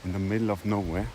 A: in the middle of nowhere?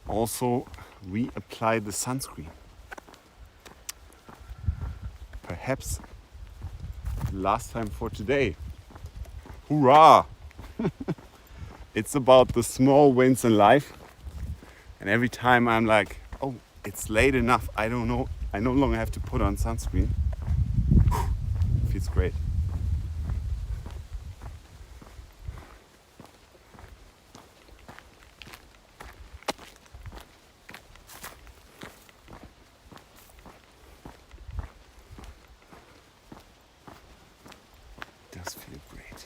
A: Also reapply the sunscreen. Perhaps last time for today. Hurrah! It's about the small wins in life. And every time I'm like, oh, it's late enough, I don't know, I no longer have to put on sunscreen. Feels great. Does feel great.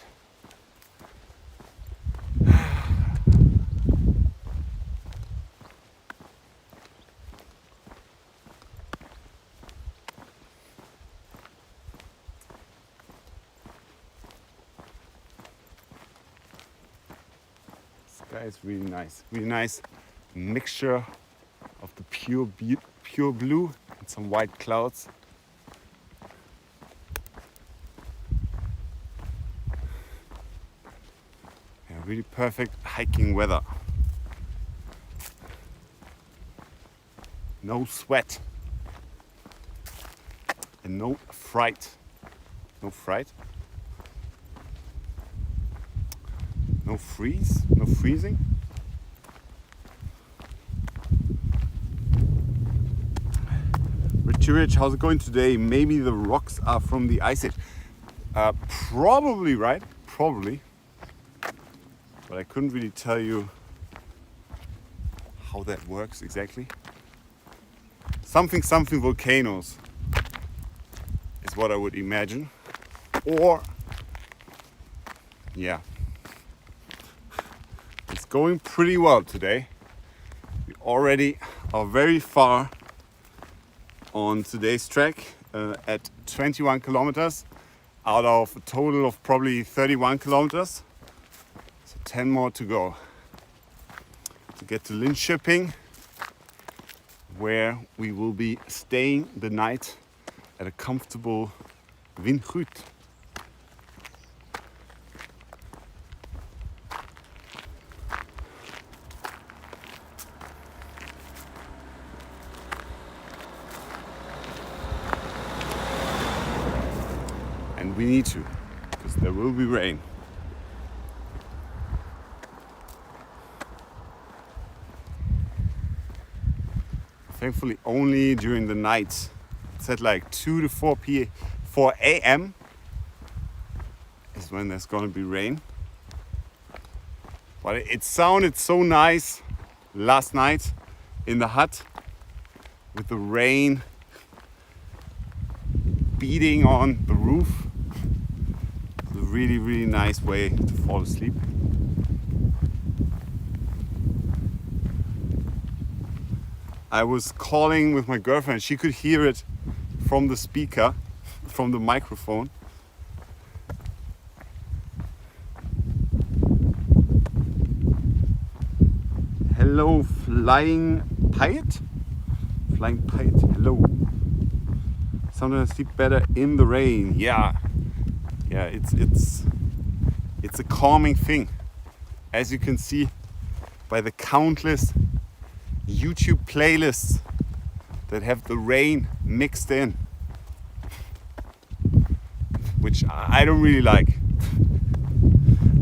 A: Sky is really nice. Really nice mixture of the pure blue and some white clouds. Really perfect hiking weather. No sweat and no fright. No fright. No freeze. No freezing. Richard, how's it going today? Maybe the rocks are from the ice age. Probably, right? Probably. But I couldn't really tell you how that works exactly. Something volcanoes is what I would imagine. Or, yeah, it's going pretty well today. We already are very far on today's trek at 21 kilometers out of a total of probably 31 kilometers. 10 more to go to get to Linköping, where we will be staying the night at a comfortable vindhyt. we need to, because there will be rain. Thankfully only during the night. It's at like 2 to 4 a.m. is when there's gonna be rain. But it sounded so nice last night in the hut with the rain beating on the roof. It's a really, really nice way to fall asleep. I was calling with my girlfriend. She could hear it from the speaker, from the microphone. Hello, flying pirate? Flying pirate, hello. Sometimes I sleep better in the rain. Yeah, it's a calming thing, as you can see by the countless YouTube playlists that have the rain mixed in, which I don't really like.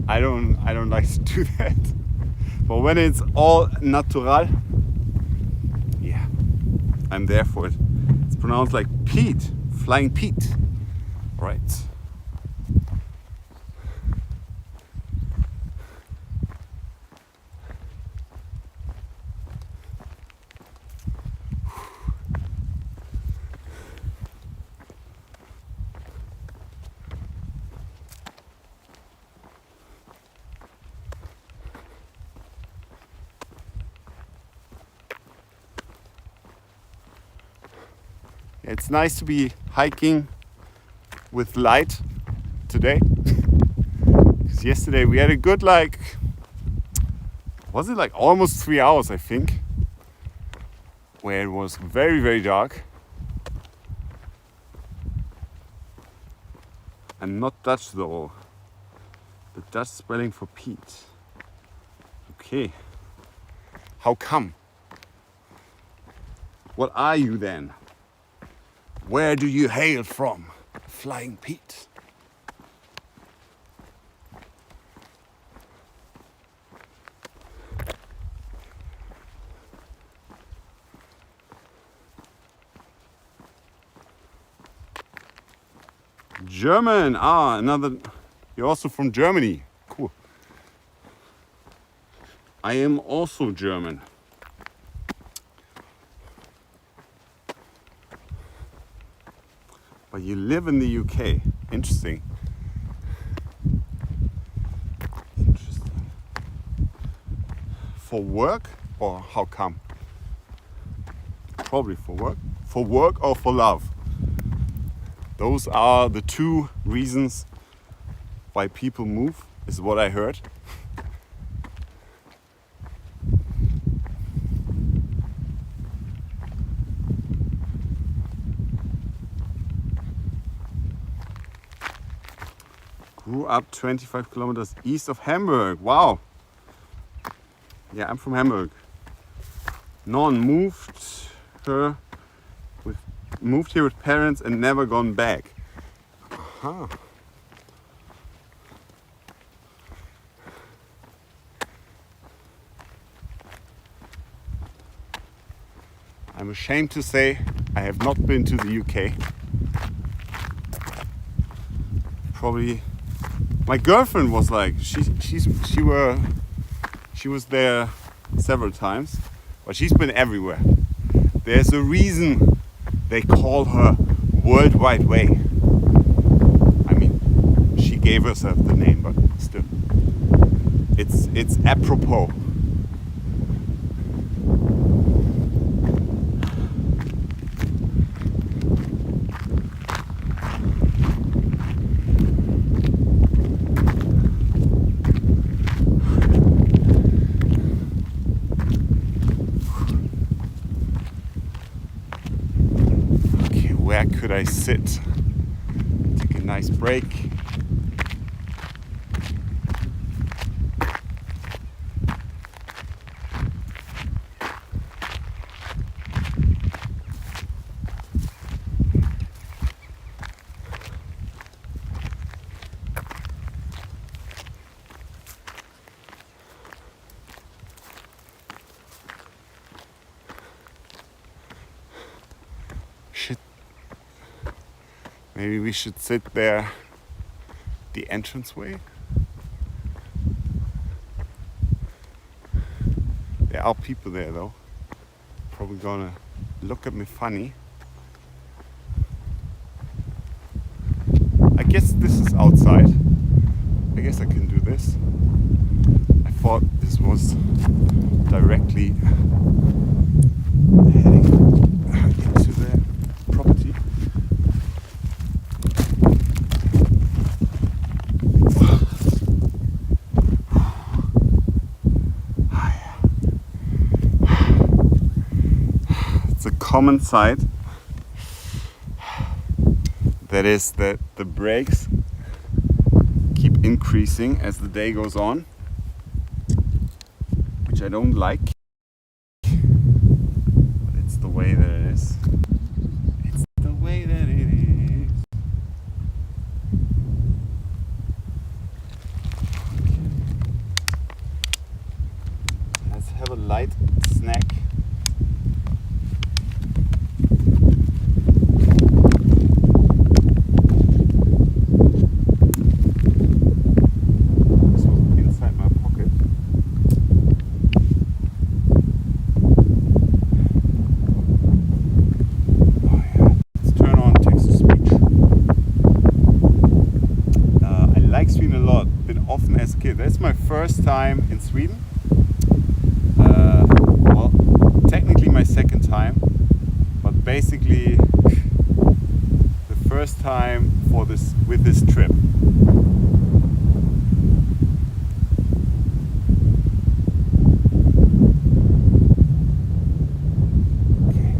A: I don't like to do that. But when it's all natural, yeah, I'm there for it. It's pronounced like Pete, flying Pete. All right. It's nice to be hiking with light today. Because yesterday we had a good was it like almost 3 hours, I think, where it was very, very dark and not Dutch though. The Dutch spelling for Pete. Okay. How come? What are you then? Where do you hail from, Flying Pete? German. Another. You're also from Germany. Cool. I am also German. But you live in the UK. Interesting. Interesting. For work or how come? Probably for work. For work or for love. Those are the two reasons why people move, is what I heard. Grew up 25 kilometers east of Hamburg. Wow. Yeah, I'm from Hamburg. Non moved here with parents and never gone back. Aha. I'm ashamed to say I have not been to the UK. Probably my girlfriend was like, she was there several times, but she's been everywhere. There's a reason they call her World Wide Way. I mean, she gave herself the name, but still, it's apropos. Where could I sit? Take a nice break. Maybe we should sit there, the entranceway. There are people there though. Probably gonna look at me funny. I guess this is outside. I guess I can do this. I thought this was directly heading into the property. It's a common sight. That is that the brakes keep increasing as the day goes on, which I don't like, but it's the way that it is. It's the way that it is. Let's have a light snack. That's my first time in Sweden. Well, technically my second time, but basically the first time for this with this trip. Okay.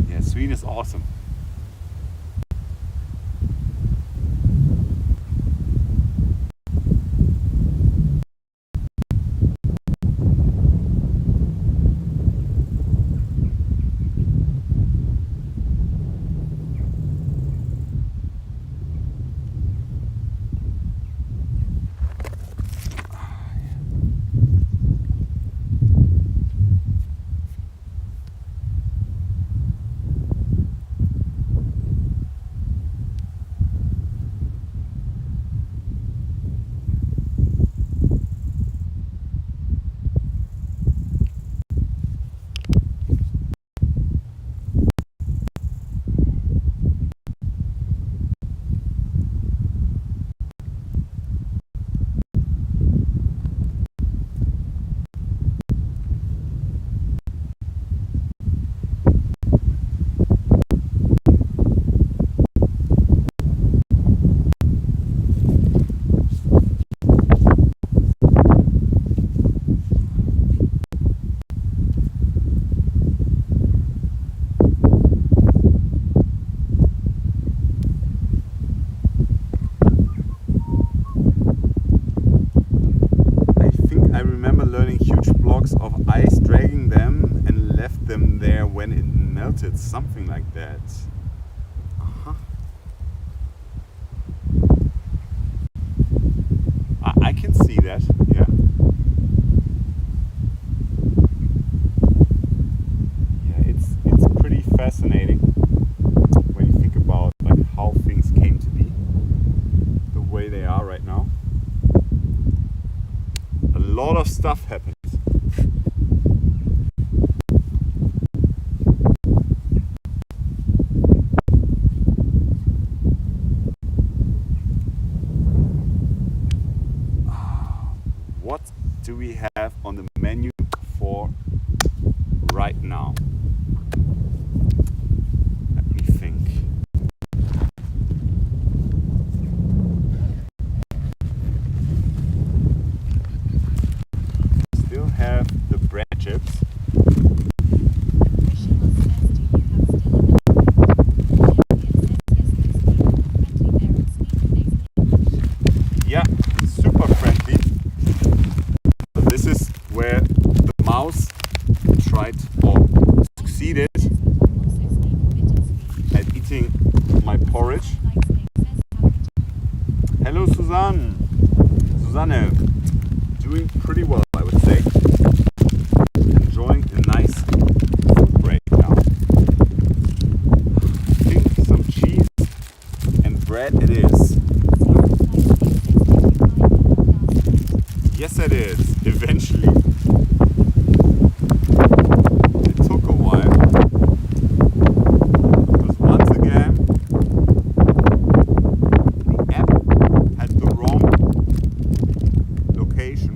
A: Yeah, Sweden is awesome. Of ice, dragging them and left them there when it melted, something like that. I can see that, yeah. Yeah, it's pretty fascinating when you think about like how things came to be the way they are right now. A lot of stuff happened. What do we have on the menu for right now? Let me think. Still have the bread chips. Yeah, super friendly. This is where the mouse tried or succeeded at eating my porridge. Hello, Susanne. Susanne, doing pretty well, I would say. Enjoying a nice food break now. bread it is. Yes, it is. Eventually. It took a while. Because once again, the app had the wrong location,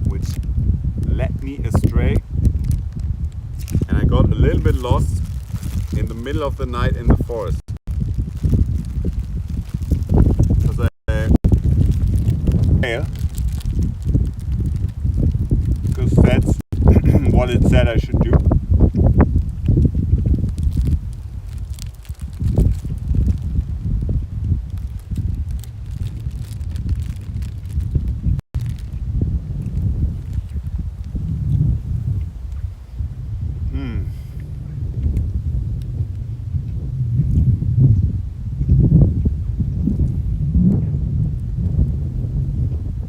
A: which led me astray. And I got a little bit lost in the middle of the night in the forest. Because that's what it said I should do.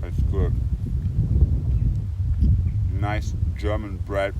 A: That's good. Nice German bread.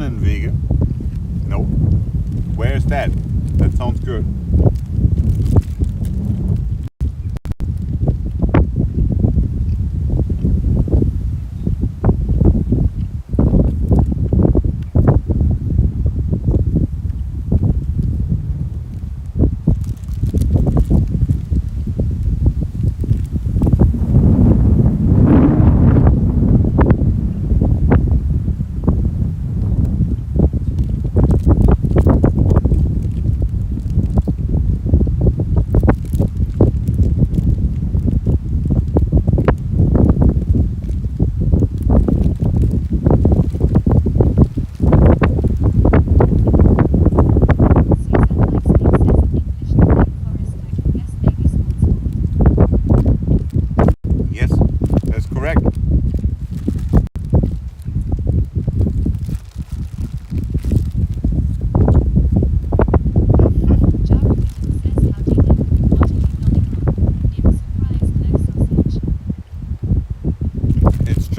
A: Brunnenwege? No. Where is that? That sounds good.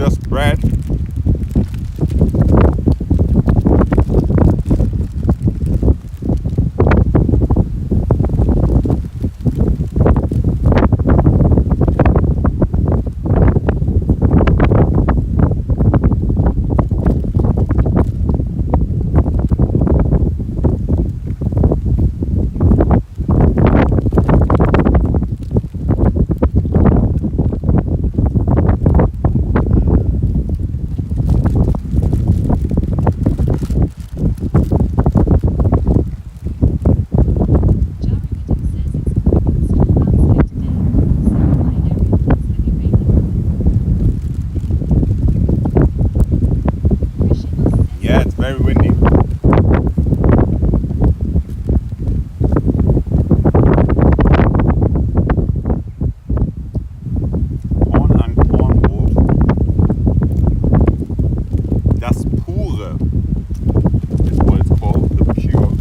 A: just bread. Yeah, it's very windy. Korn an Kornbrot. Das Pure is what it's called, the pure.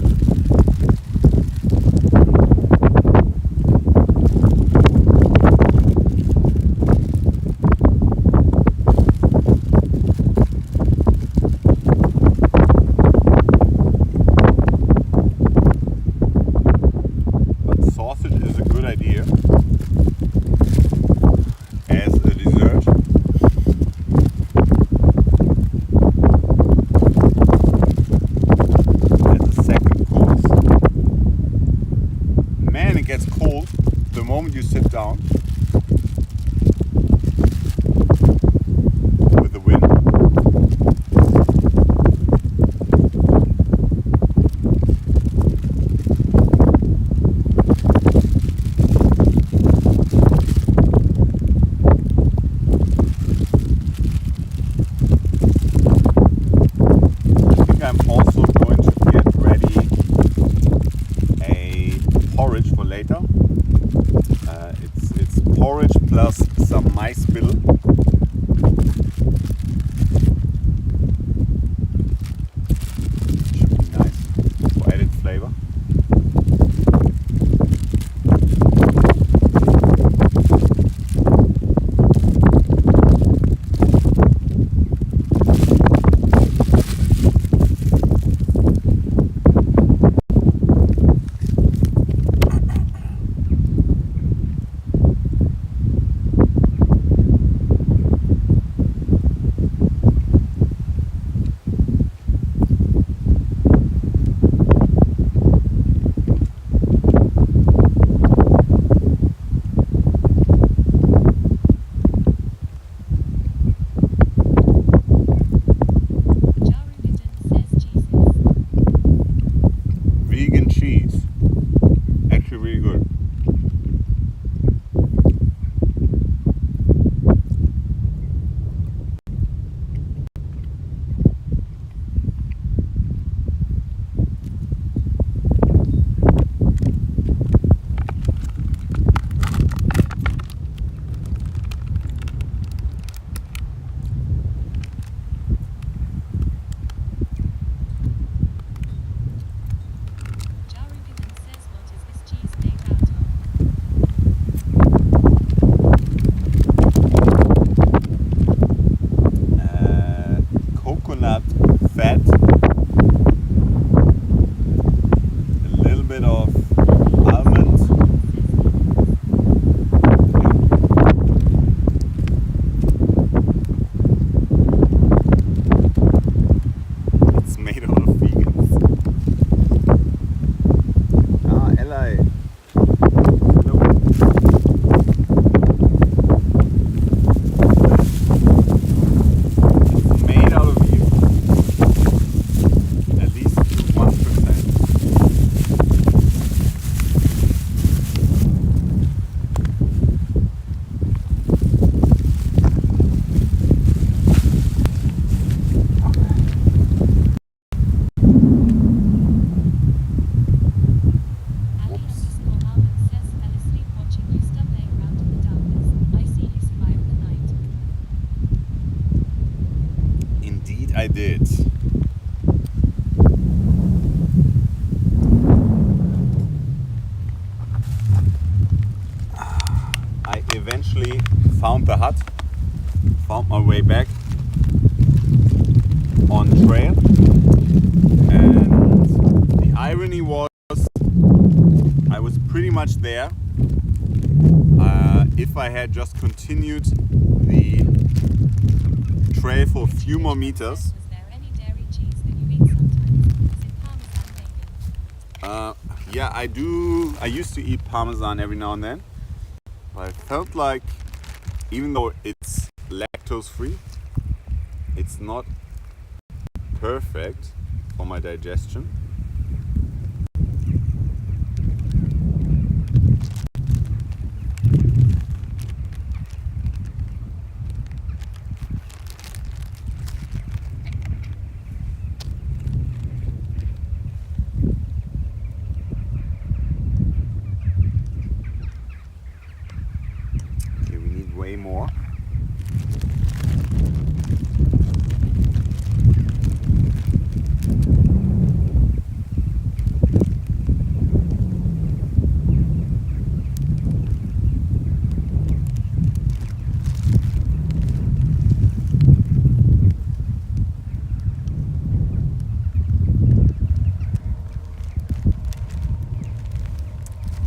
A: Sausage is a good idea as a dessert. As a second course. Man, it gets cold the moment you sit down with the wind. I'm also going to get ready a porridge for later. It's porridge plus some maisbill. Should be nice for added flavor. Vegan cheese, actually really good. Coconut fat, a little bit of almond, it's made out of vegans. LA. Hello. Made out of you. At least 1%. Indeed I did. I eventually found the hut found my way back on trail, and the irony was I was pretty much there. If I had just continued the trail for a few more meters.
B: Was there any dairy cheese that you eat sometimes? Is it Parmesan maybe?
A: Yeah, I do. I used to eat Parmesan every now and then, but I felt like even though it's lactose free, it's not perfect for my digestion. Okay, we need way more.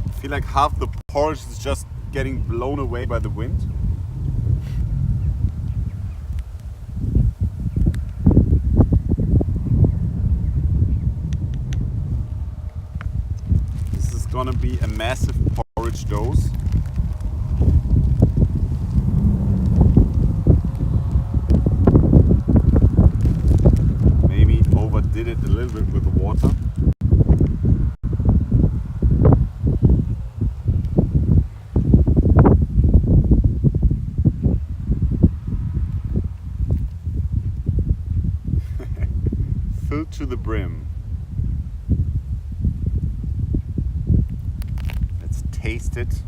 A: I feel like half the porridge is just getting blown away by the wind. This is gonna be a massive porridge dose. Maybe overdid it a little bit with the water. Filled to the brim. Let's taste it.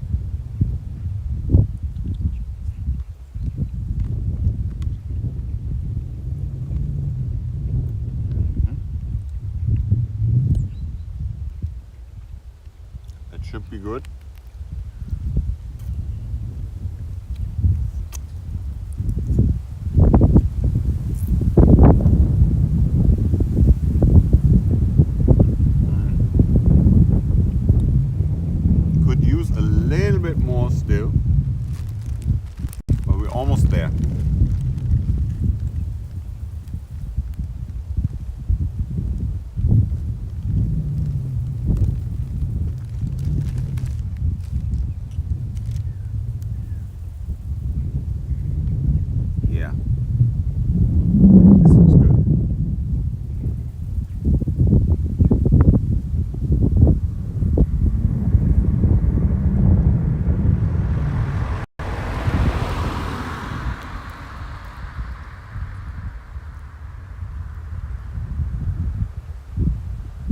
A: That should be good. A little bit more still, but we're almost there. Yeah, this looks good.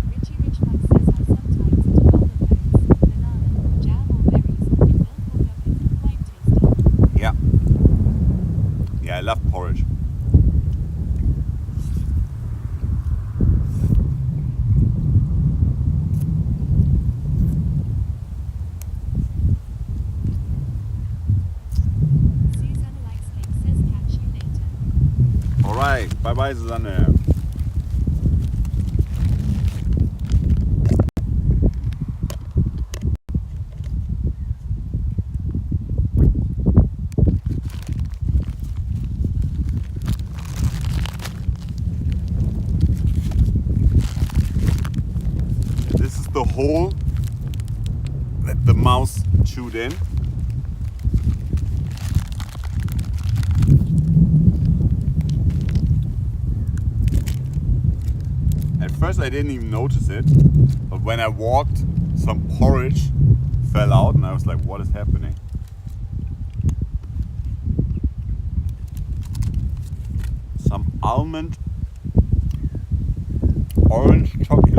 B: Richie Richman says I sometimes eat almond oats, banana, jam or berries, in milk or yogurt. Quite tasty.
A: Yeah. Yeah, I love porridge.
B: Susanna likes cake, says catch you later.
A: Alright, bye bye Susanne. This is the hole that the mouse chewed in. At first I didn't even notice it, but when I walked, some porridge fell out and I was like, what is happening? Some almond orange chocolate.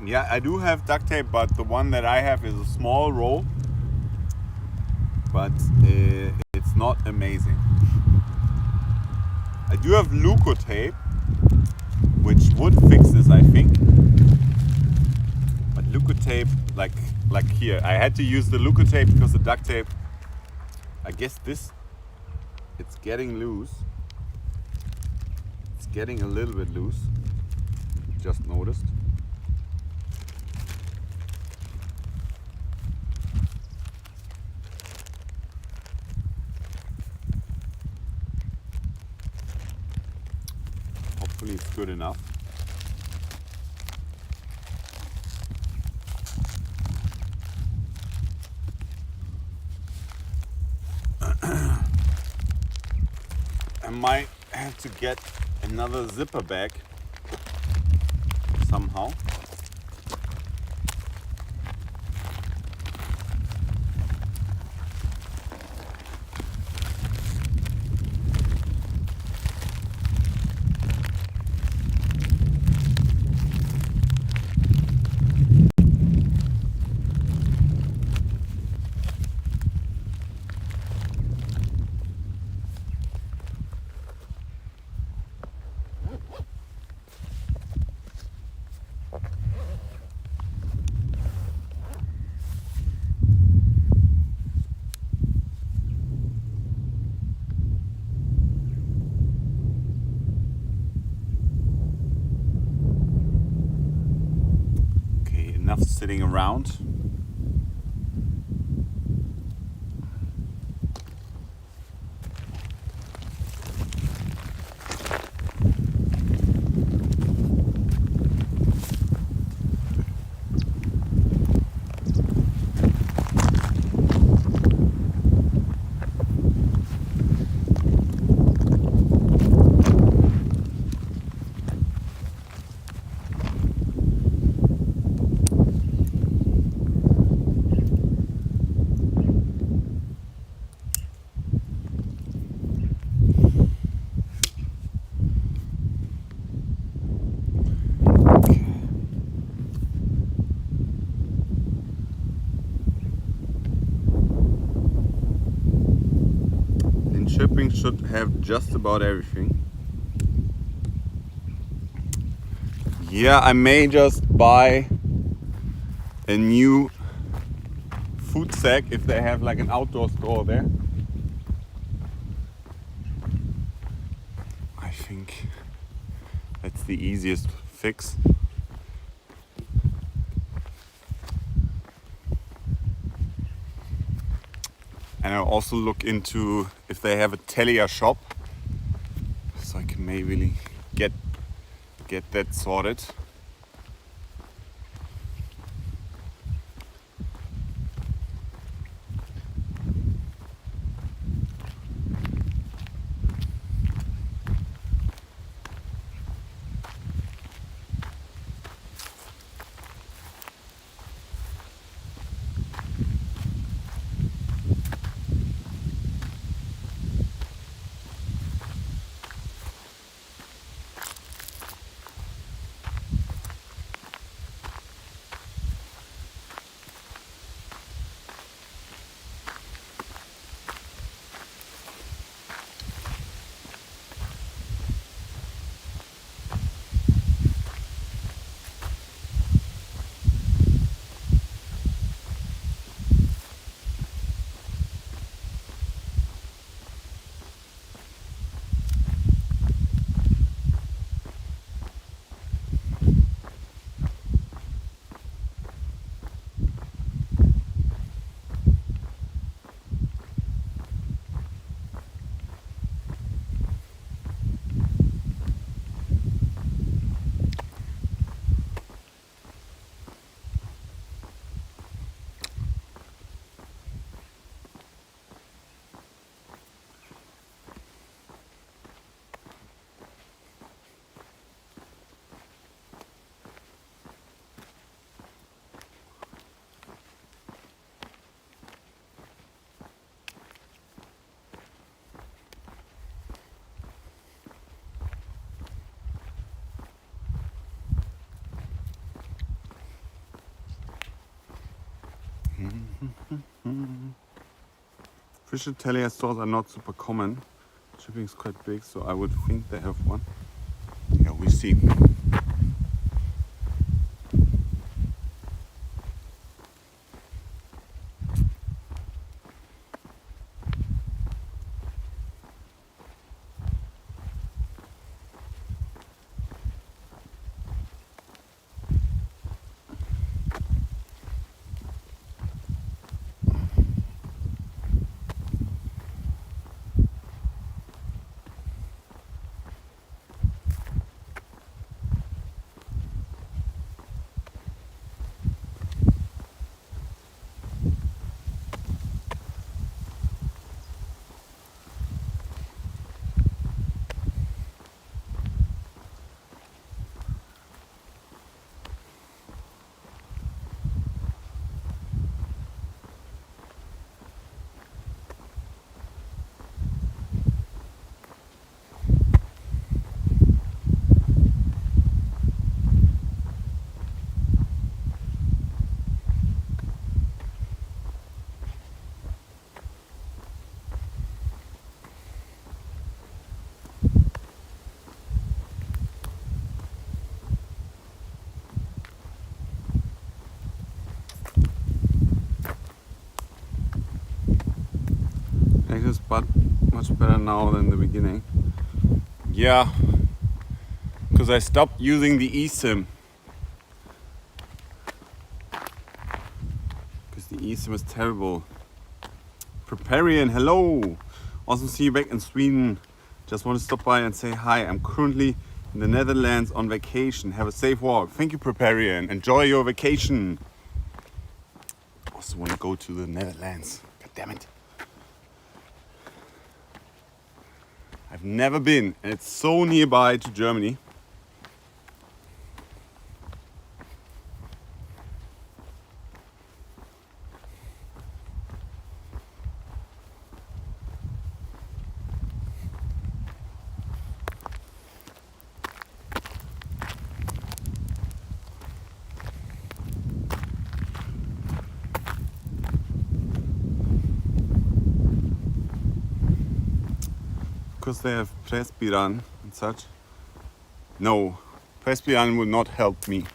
A: Yeah, I do have duct tape, but the one that I have is a small roll. But it's not amazing. I do have Luco tape, which would fix this, I think. But Luco tape, like here, I had to use the Luco tape because the duct tape, I guess it's getting loose. It's getting a little bit loose. Just noticed. Hopefully it's good enough. I might have to get another zipper bag somehow. Enough sitting around. Shipping should have just about everything. Yeah, I may just buy a new food sack if they have like an outdoor store there. I think that's the easiest fix. And I'll also look into if they have a Telia shop, so I can maybe get that sorted. Fish Italia stores are not super common. Shipping is quite big, so I would think they have one. Yeah, we see. But much better now than the beginning. Yeah, because I stopped using the eSIM. Because the eSIM is terrible. Preparian, hello! Awesome to see you back in Sweden. Just want to stop by and say hi. I'm currently in the Netherlands on vacation. Have a safe walk. Thank you, Preparian. Enjoy your vacation. Also want to go to the Netherlands. God damn it. I've never been, and it's so nearby to Germany. Because they have Pressbyrån and such. No, Pressbyrån will not help me.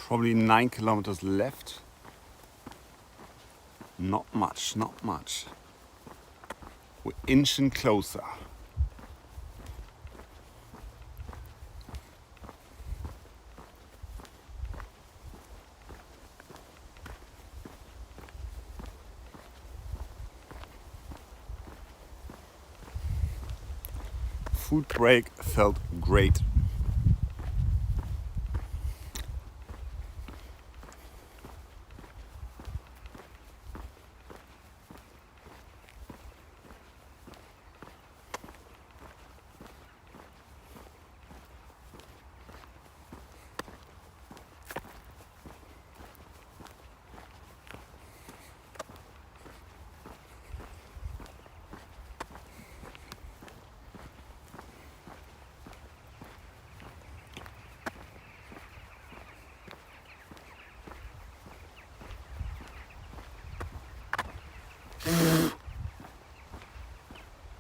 A: Probably 9 kilometers left. Not much, not much. We're inching closer. Food break felt great.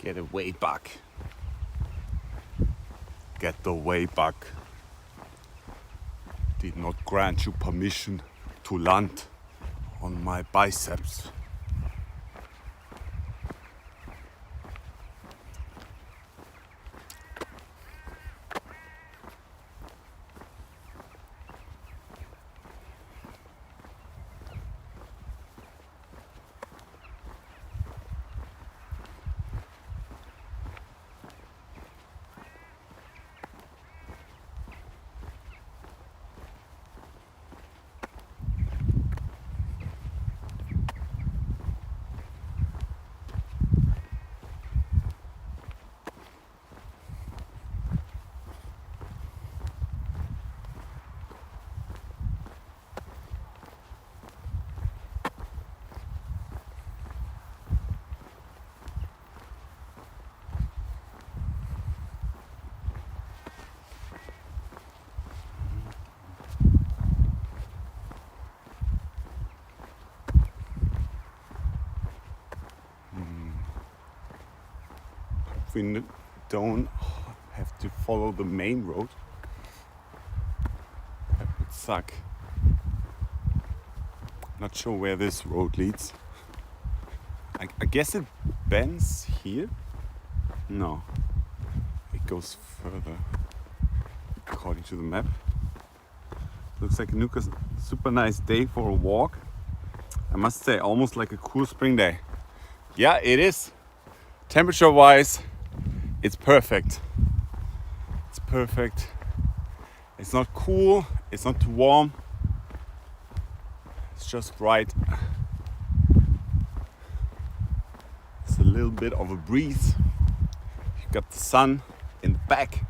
A: Get away, buck. Get away, buck. Did not grant you permission to land on my biceps. We don't have to follow the main road. That would suck. Not sure where this road leads. I guess it bends here? No. It goes further according to the map. Looks like a super nice day for a walk. I must say, almost like a cool spring day. Yeah, it is. Temperature wise, it's perfect. It's perfect. It's not cool, it's not too warm. It's just right. It's a little bit of a breeze. You got the sun in the back.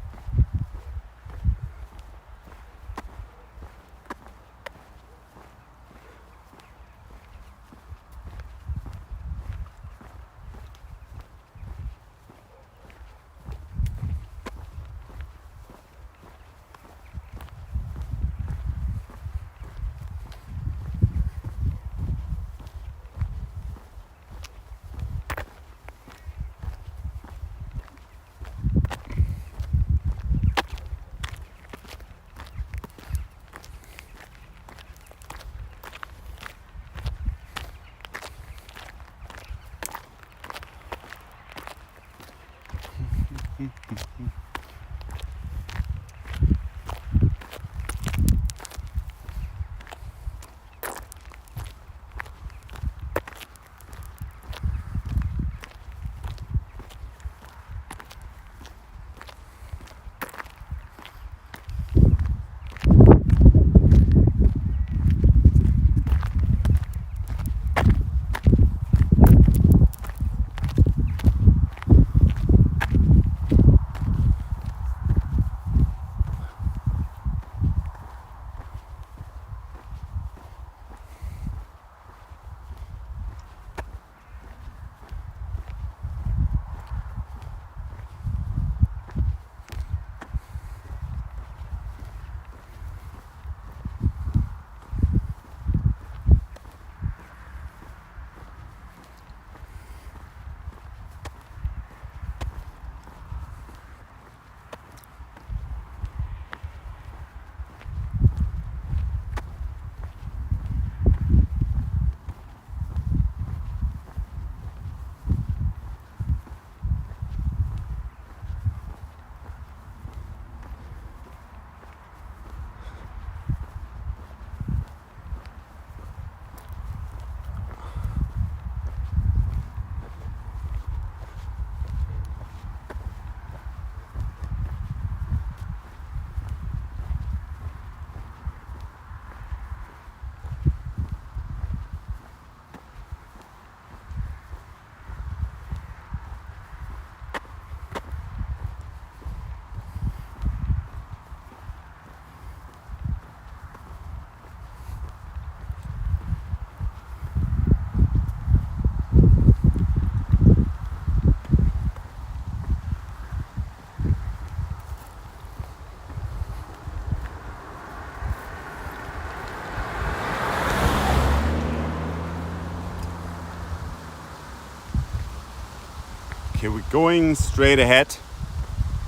A: Okay, we're going straight ahead.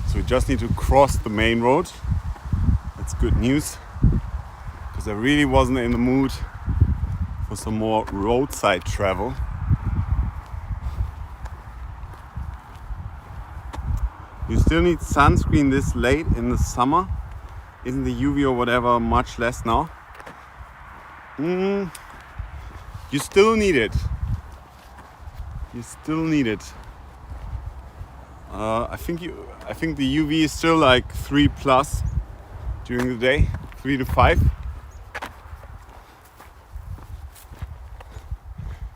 A: So we just need to cross the main road. That's good news, because I really wasn't in the mood for some more roadside travel. You still need sunscreen this late in the summer. Isn't the UV or whatever much less now? You still need it. You still need it. I think the UV is still like 3+ during the day, 3 to 5.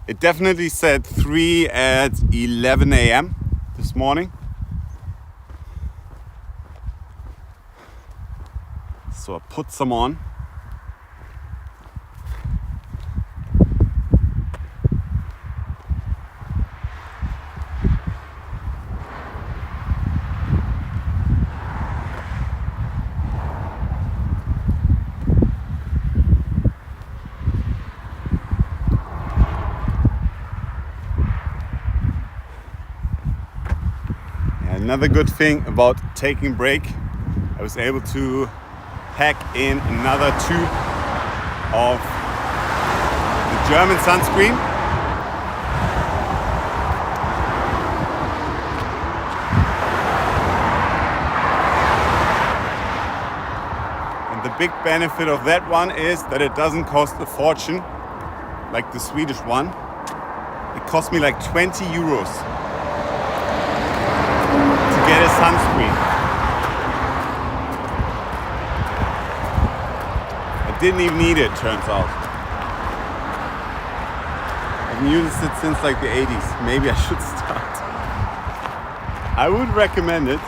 A: It definitely said 3 at 11 a.m. this morning. So I put some on. Another good thing about taking a break, I was able to pack in another tube of the German sunscreen. And the big benefit of that one is that it doesn't cost a fortune like the Swedish one. It cost me like 20 euros to get a sunscreen. Didn't even need it, turns out. I've used it since like the 80s. Maybe I should start. I would recommend it.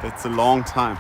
A: That's a long time.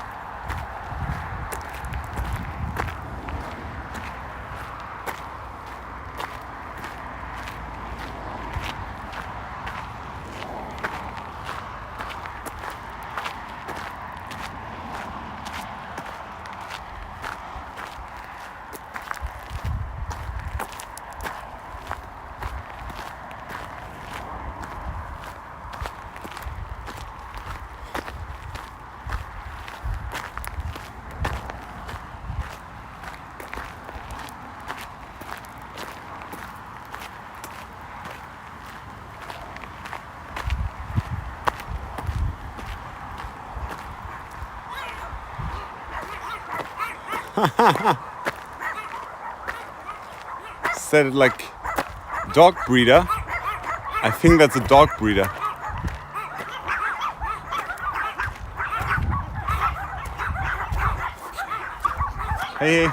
A: Said it like dog breeder. I think that's a dog breeder. Hey.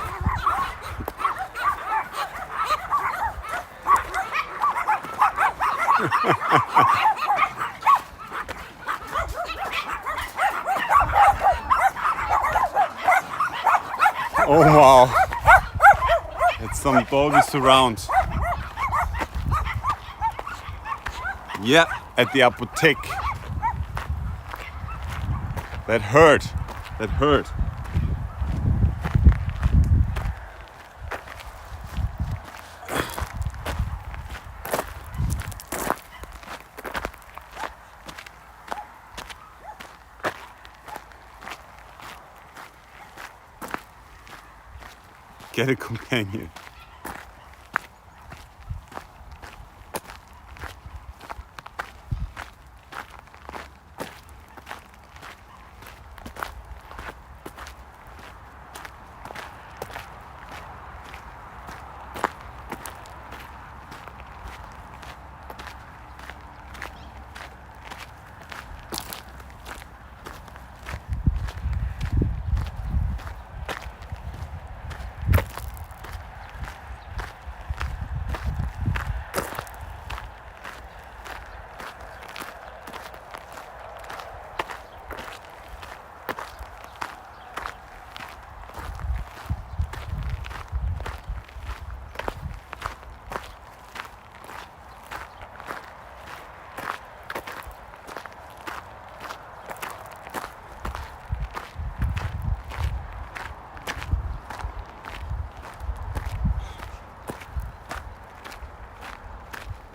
A: Oh wow. It's some doggy around. Yeah, at the apotheke. That hurt. That hurt. Get a companion.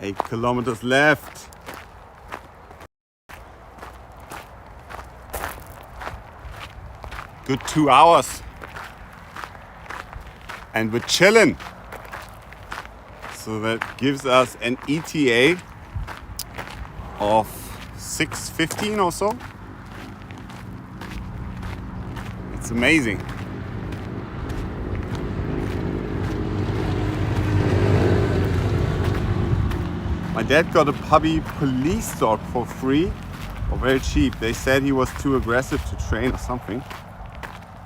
A: 8 kilometers left. Good 2 hours. And we're chilling. So that gives us an ETA of 6:15 or so. It's amazing. My dad got a puppy police dog for free or very cheap. They said he was too aggressive to train or something.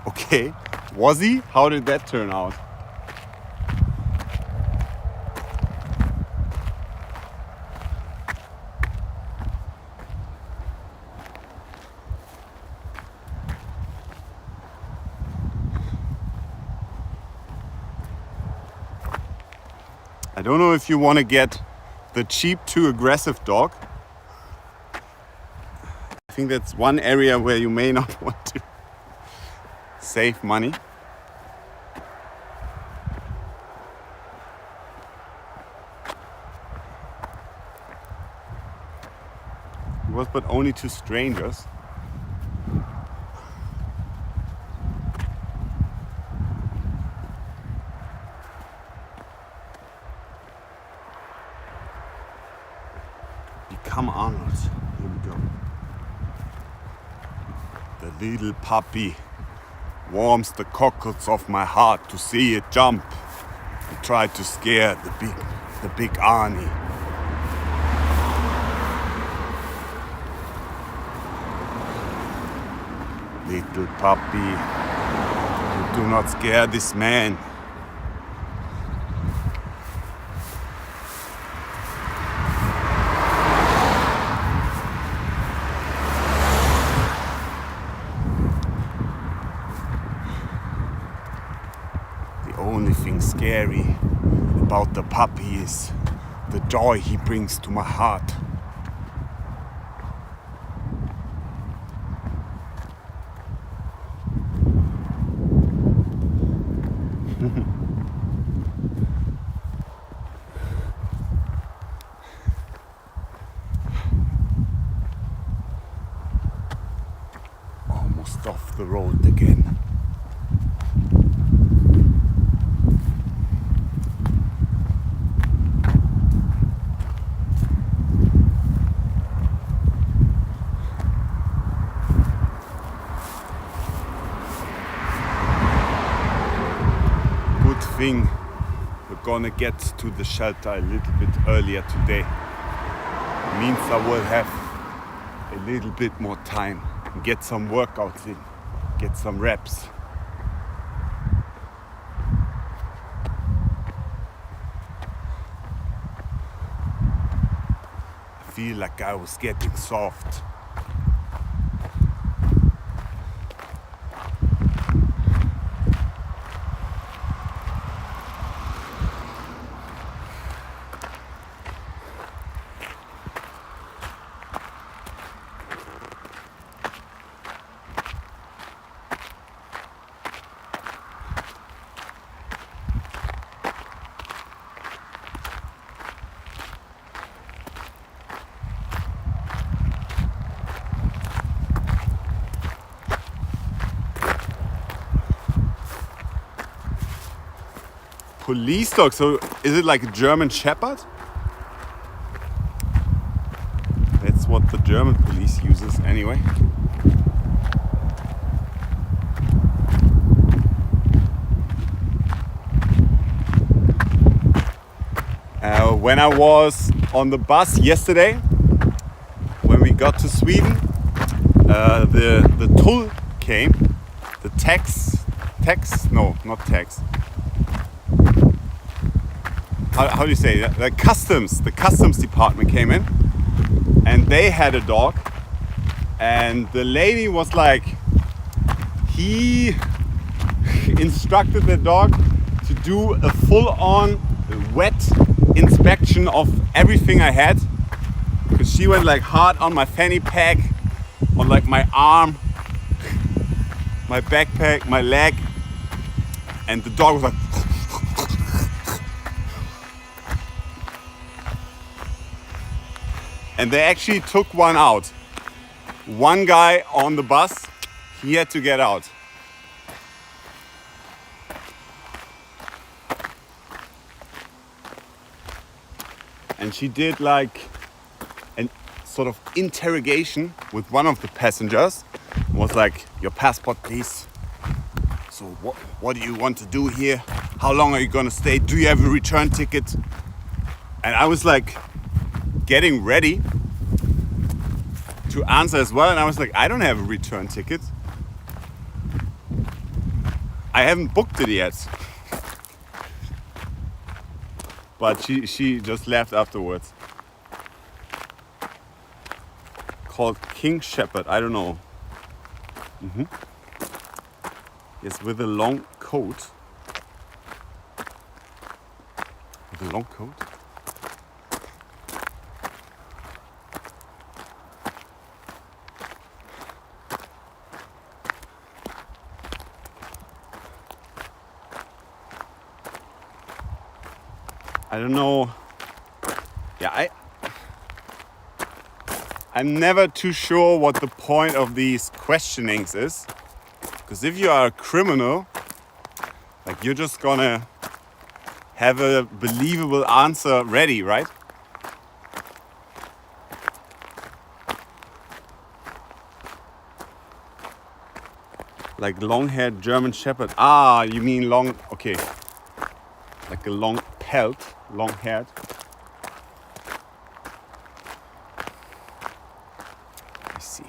A: Okay, was he? How did that turn out? I don't know if you want to get the cheap too aggressive dog. I think that's one area where you may not want to save money. It was but only 2 strangers. Become Arnold. Here we go. The little puppy warms the cockles of my heart to see it jump and try to scare the big Arnie. Little puppy, you do not scare this man. The only thing scary about the puppy is the joy he brings to my heart. Almost off the road again. Good thing we're gonna get to the shelter a little bit earlier today. Means I will have a little bit more time and get some workouts in, get some reps. I feel like I was getting soft. Police dog, so is it like a German Shepherd? That's what the German police uses anyway. When I was on the bus yesterday, when we got to Sweden, the toll came, the how do you say that? The customs department came in, and they had a dog, and the lady was like, he instructed the dog to do a full-on wet inspection of everything I had, because she went like hard on my fanny pack, on like my arm, my backpack, my leg, and the dog was like and they actually took one out. One guy on the bus, he had to get out. And she did like an sort of interrogation with one of the passengers. It was like, your passport please. So what do you want to do here? How long are you gonna stay? Do you have a return ticket? And I was like getting ready to answer as well. And I was like, I don't have a return ticket. I haven't booked it yet. But she just left afterwards. Called King Shepherd, I don't know. Yes, with a long coat. With a long coat? I don't know. Yeah, I'm never too sure what the point of these questionings is. Because if you are a criminal, like you're just gonna have a believable answer ready, right? Like long-haired German Shepherd. Ah, you mean long, okay. Like a long pelt, long-haired. I see.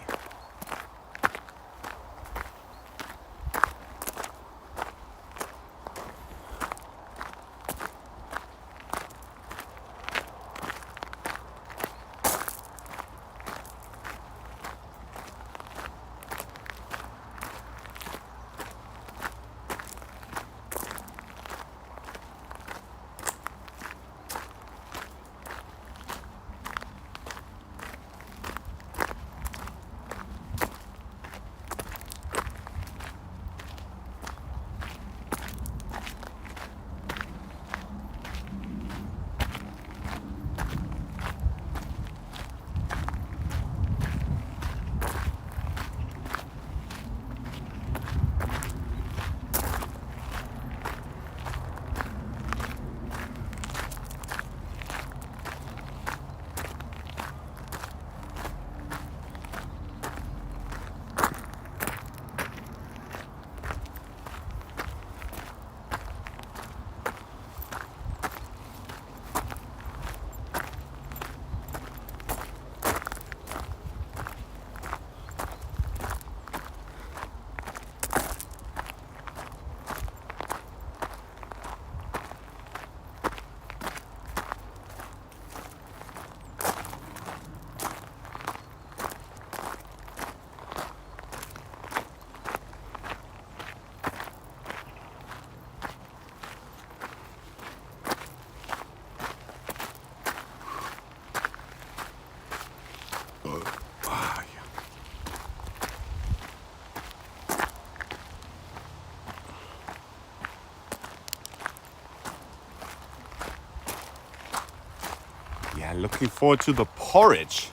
A: Yeah, looking forward to the porridge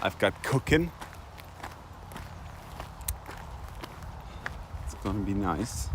A: I've got cooking. It's gonna be nice.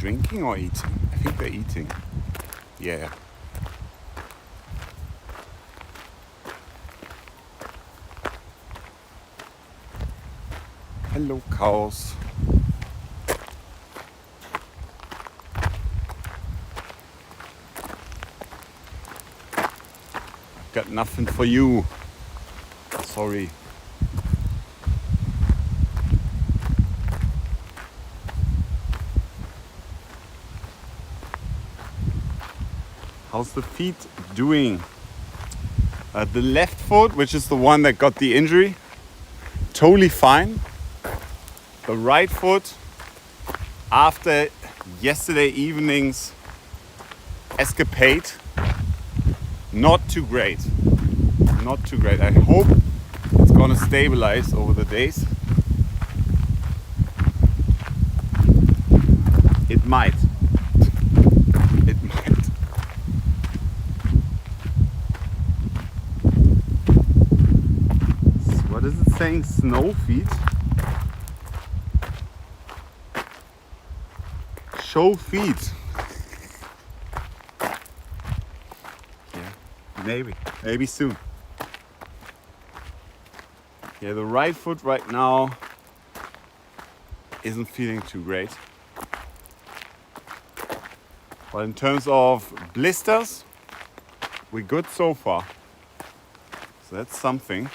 A: drinking or eating? I think they're eating. Yeah. Hello, cows. I've got nothing for you. Sorry. How's the feet doing? The left foot, which is the one that got the injury, totally fine. The right foot, after yesterday evening's escapade, not too great. Not too great. I hope it's gonna stabilize over the days. It might. It might. What is it saying? Snow feet? Show feet. Yeah, maybe soon. Yeah, the right foot right now isn't feeling too great. But in terms of blisters, we're good so far. So that's something.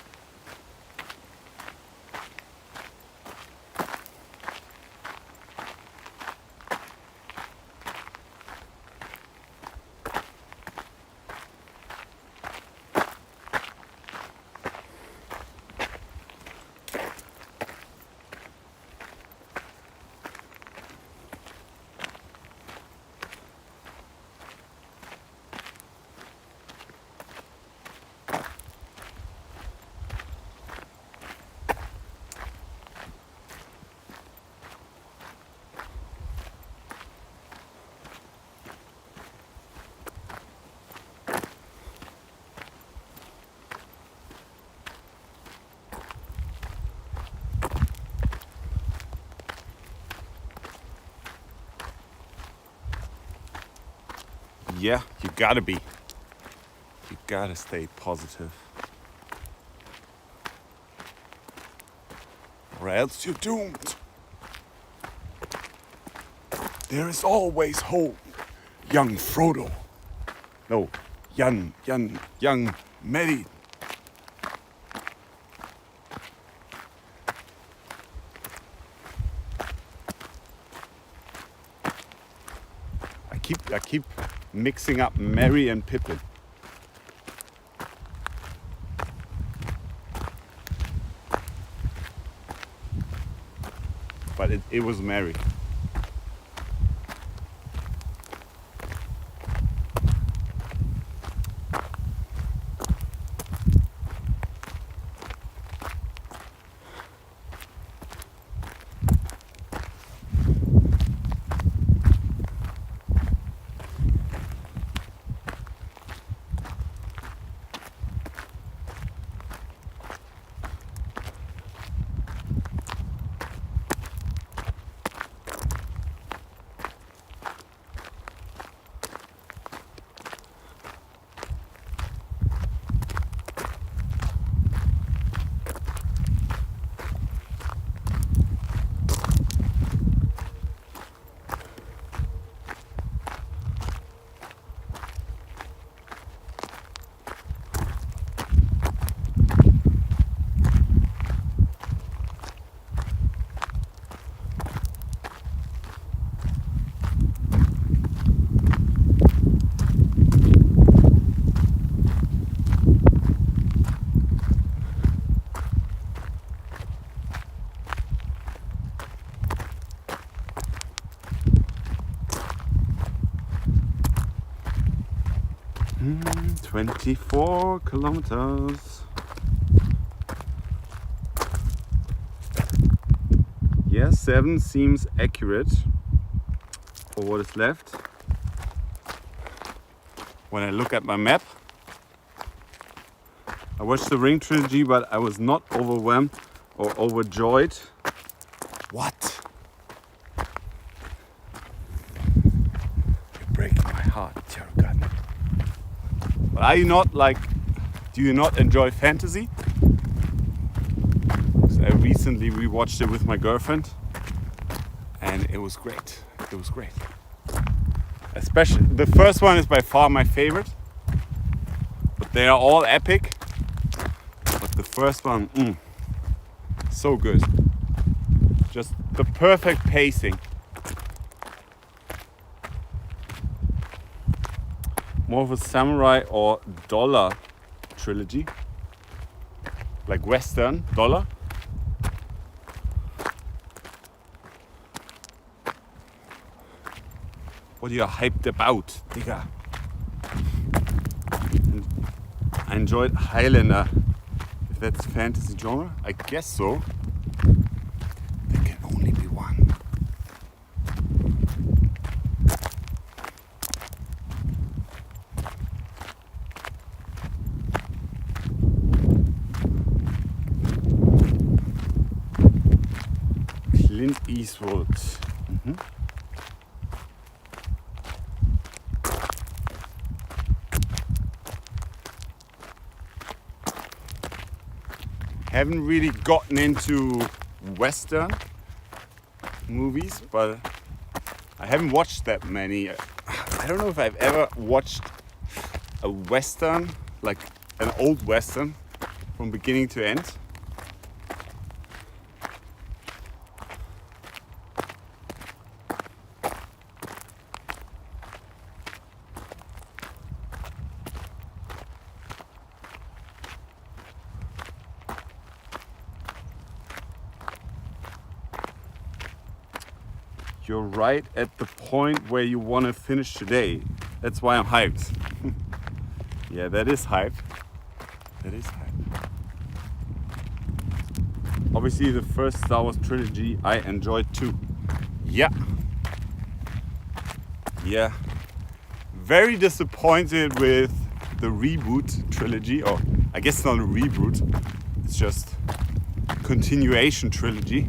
A: Yeah, you gotta be. You gotta stay positive. Or else you're doomed. There is always hope, young Frodo. No, young Merry. I keep mixing up Merry and Pippin. But it was Merry. Mm, 24 kilometers. Yeah, 7 seems accurate for what is left. When I look at my map, I watched the Ring Trilogy, but I was not overwhelmed or overjoyed. What? card, tarot card. But are you not like, do you not enjoy fantasy? Because I recently rewatched it with my girlfriend and it was great. It was great. Especially the first one is by far my favorite. But they are all epic. But the first one, so good. Just the perfect pacing. More of a samurai or dollar trilogy. Like Western, dollar. What are you hyped about, Digga? I enjoyed Highlander. If that's fantasy genre, I guess so. There can only be one. Clint Eastwood. Haven't really gotten into Western movies, but I haven't watched that many. I don't know if I've ever watched a Western, like an old Western, from beginning to end. You're right at the point where you want to finish today. That's why I'm hyped. Yeah, that is hype. That is hype. Obviously, the first Star Wars trilogy I enjoyed too. Yeah. Yeah. Very disappointed with the reboot trilogy, or I guess not a reboot. It's just continuation trilogy.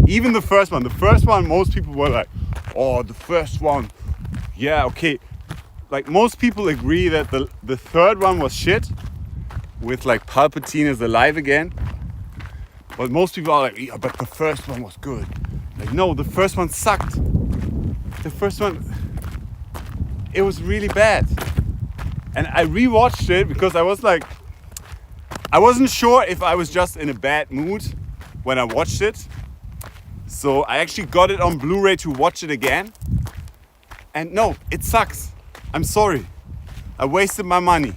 A: Even the first one, most people were like, oh, the first one, yeah, okay. Like, most people agree that the third one was shit, with like Palpatine is alive again. But most people are like, yeah, but the first one was good. Like, no, the first one sucked. The first one, it was really bad. And I rewatched it because I was like, I wasn't sure if I was just in a bad mood when I watched it. So I actually got it on Blu-ray to watch it again. And no, it sucks. I'm sorry. I wasted my money.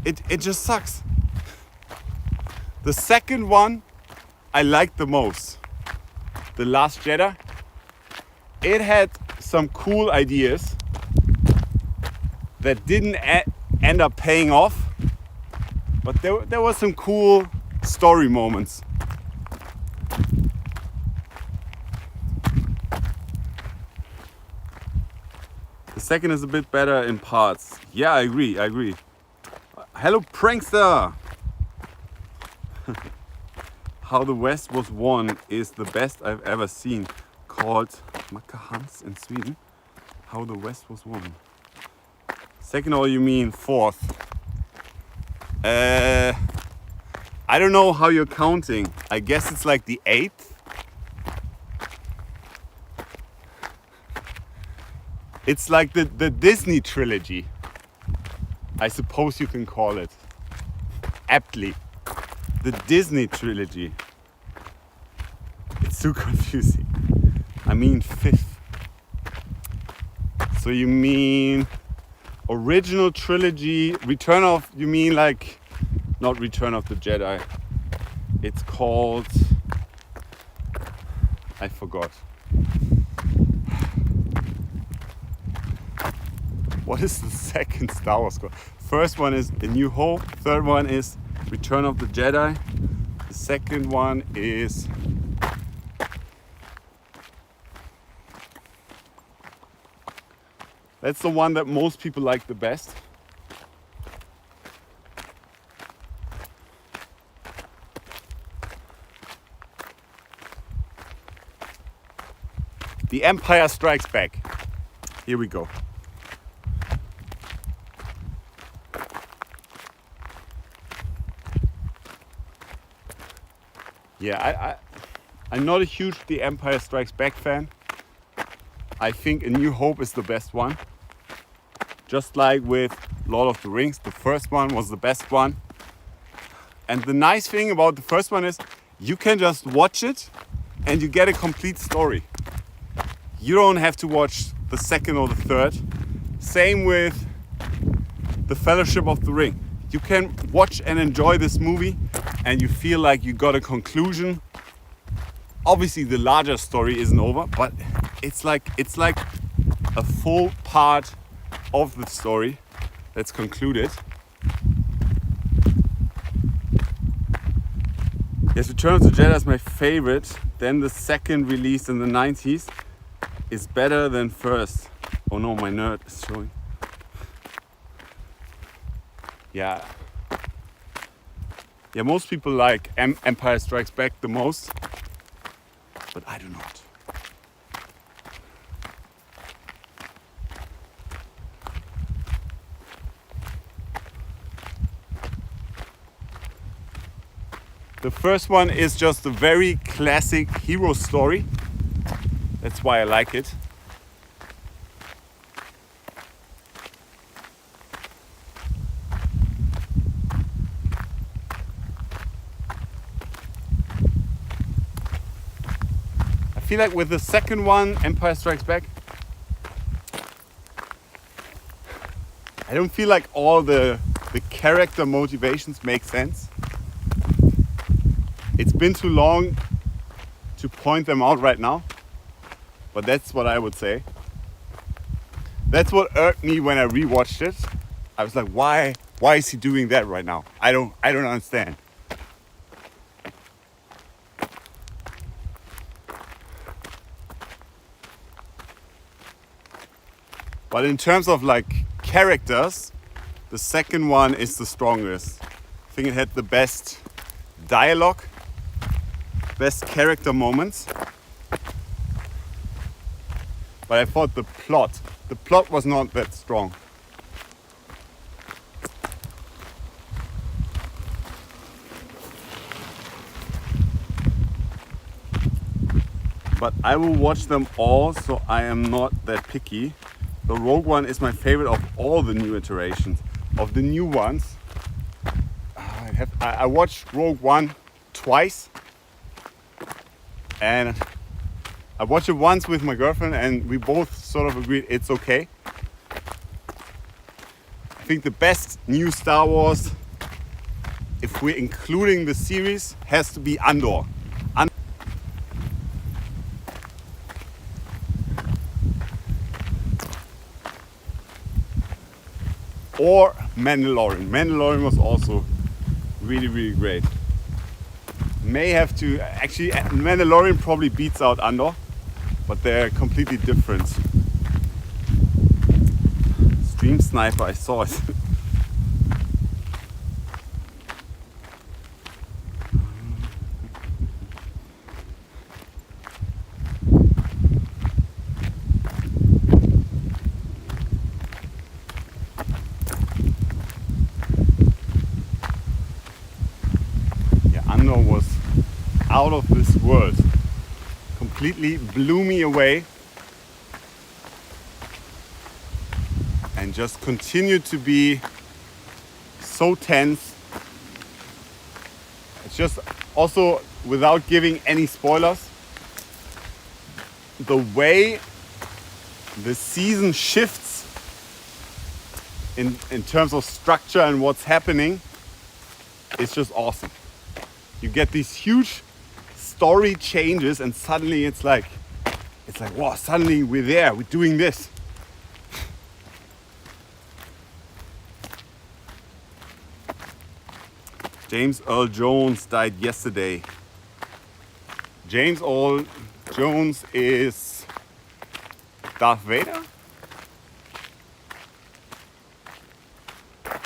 A: It just sucks. The second one I liked the most. The Last Jedi. It had some cool ideas that didn't end up paying off. But there were some cool story moments. The second is a bit better in parts. Yeah, I agree. Hello, prankster! How the West Was Won is the best I've ever seen. Called Macka Hans in Sweden. How the West Was Won. Second, or you mean fourth? I don't know how you're counting. I guess it's like the 8th. It's like the Disney trilogy. I suppose you can call it. Aptly. The Disney trilogy. It's too confusing. I mean 5th. So you mean original trilogy, you mean like, not Return of the Jedi. It's called, I forgot. What is the second Star Wars called? First one is A New Hope. Third one is Return of the Jedi. The second one is... That's the one that most people like the best. The Empire Strikes Back. Here we go. Yeah, I'm not a huge The Empire Strikes Back fan. I think A New Hope is the best one. Just like with Lord of the Rings, the first one was the best one. And the nice thing about the first one is you can just watch it and you get a complete story. You don't have to watch the second or the third. Same with The Fellowship of the Ring. You can watch and enjoy this movie and you feel like you got a conclusion. Obviously the larger story isn't over, but it's like a full part of the story that's concluded. Yes, Return of the Jedi is my favorite. Then the second release in the 90s is better than first. Oh no, my nerd is showing. Yeah, most people like Empire Strikes Back the most, but I do not. The first one is just a very classic hero story. That's why I like it. I feel like with the second one, Empire Strikes Back, I don't feel like all the character motivations make sense. It's been too long to point them out right now, but that's what I would say. That's what irked me when I rewatched it. I was like, why is he doing that right now? I don't understand. But in terms of like characters, the second one is the strongest. I think it had the best dialogue, best character moments. But I thought the plot was not that strong. But I will watch them all, so I am not that picky. The Rogue One is my favorite of all the new iterations. Of the new ones, I watched Rogue One twice, and I watched it once with my girlfriend and we both sort of agreed it's okay. I think the best new Star Wars, if we're including the series, has to be Andor. Or Mandalorian. Mandalorian was also really, really great. May have to, actually Mandalorian probably beats out Andor, but they're completely different. Stream Sniper, I saw it. Was out of this world, completely blew me away, and just continued to be so tense. It's just also, without giving any spoilers, the way the season shifts in terms of structure and what's happening is just awesome. You get these huge story changes and suddenly it's like, wow, suddenly we're there, we're doing this. James Earl Jones died yesterday. James Earl Jones is Darth Vader?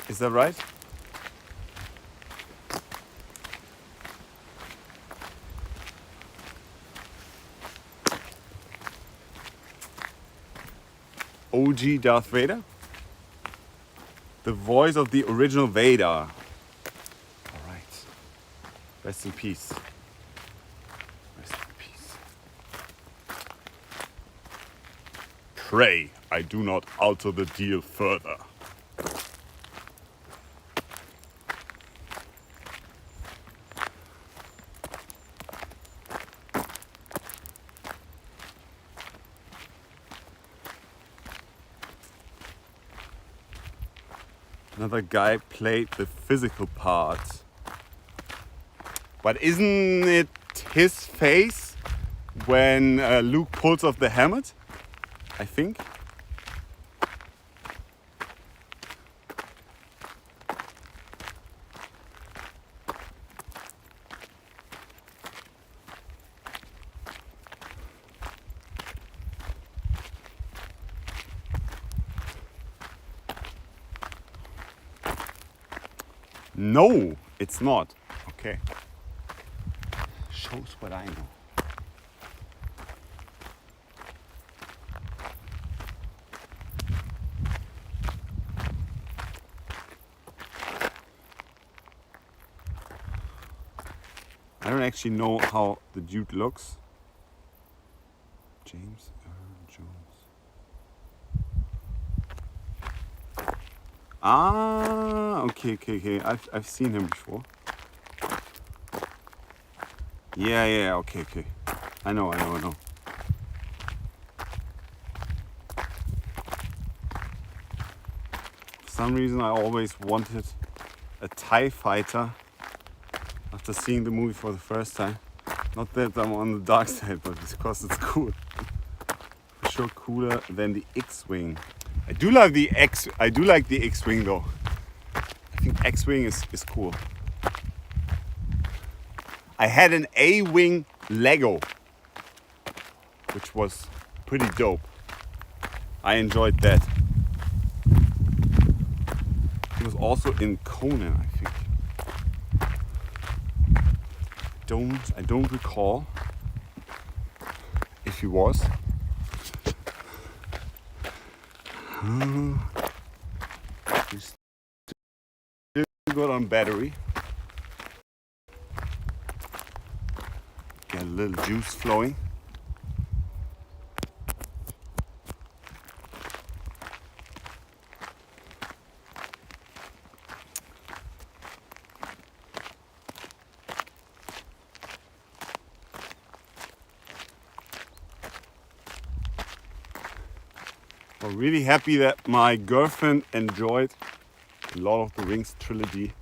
A: Is that right? OG Darth Vader. The voice of the original Vader. Alright. Rest in peace. Rest in peace. Pray I do not alter the deal further. Another guy played the physical part. But isn't it his face when Luke pulls off the helmet? I think. No, it's not. Okay. Shows what I know. I don't actually know how the dude looks. James Earl Jones. Ah, okay. I've seen him before. Yeah, okay. I know. For some reason I always wanted a TIE fighter after seeing the movie for the first time. Not that I'm on the dark side, but because it's cool. For sure cooler than the X-Wing. I do like the X-Wing though. I think X-Wing is cool. I had an A-Wing Lego, which was pretty dope. I enjoyed that. He was also in Conan, I think. I don't recall if he was. He's still good on battery. Get a little juice flowing. I'm really happy that my girlfriend enjoyed Lord of the Rings trilogy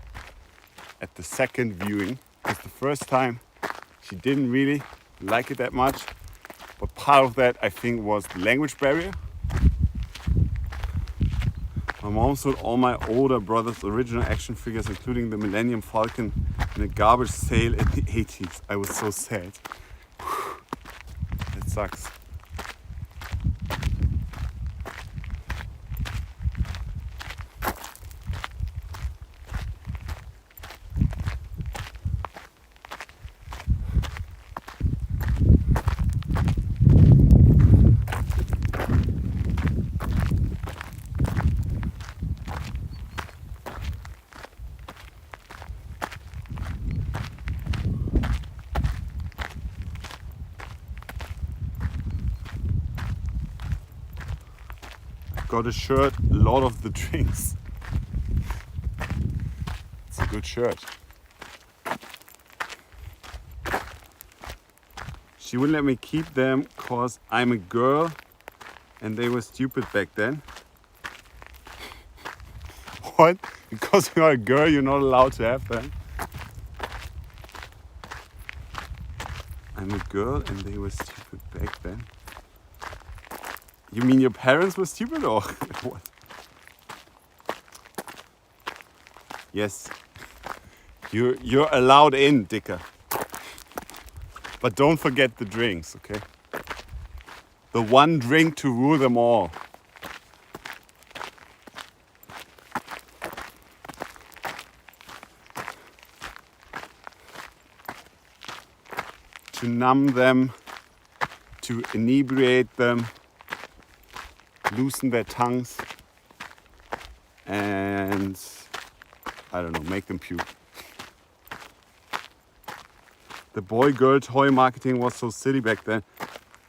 A: at the second viewing. Because the first time she didn't really like it that much. But part of that I think was the language barrier. My mom sold all my older brother's original action figures, including the Millennium Falcon, in a garbage sale in the 80s. I was so sad. That sucks. Got a shirt, Lord of the Drinks. It's a good shirt. She wouldn't let me keep them cause I'm a girl and they were stupid back then. What? Because you're a girl, you're not allowed to have them? I'm a girl and they were stupid back then. You mean your parents were stupid or what? Yes. You're allowed in, Dicker. But don't forget the drinks, okay? The one drink to rule them all. To numb them, to inebriate them, loosen their tongues, and I don't know, make them puke. The boy-girl toy marketing was so silly back then.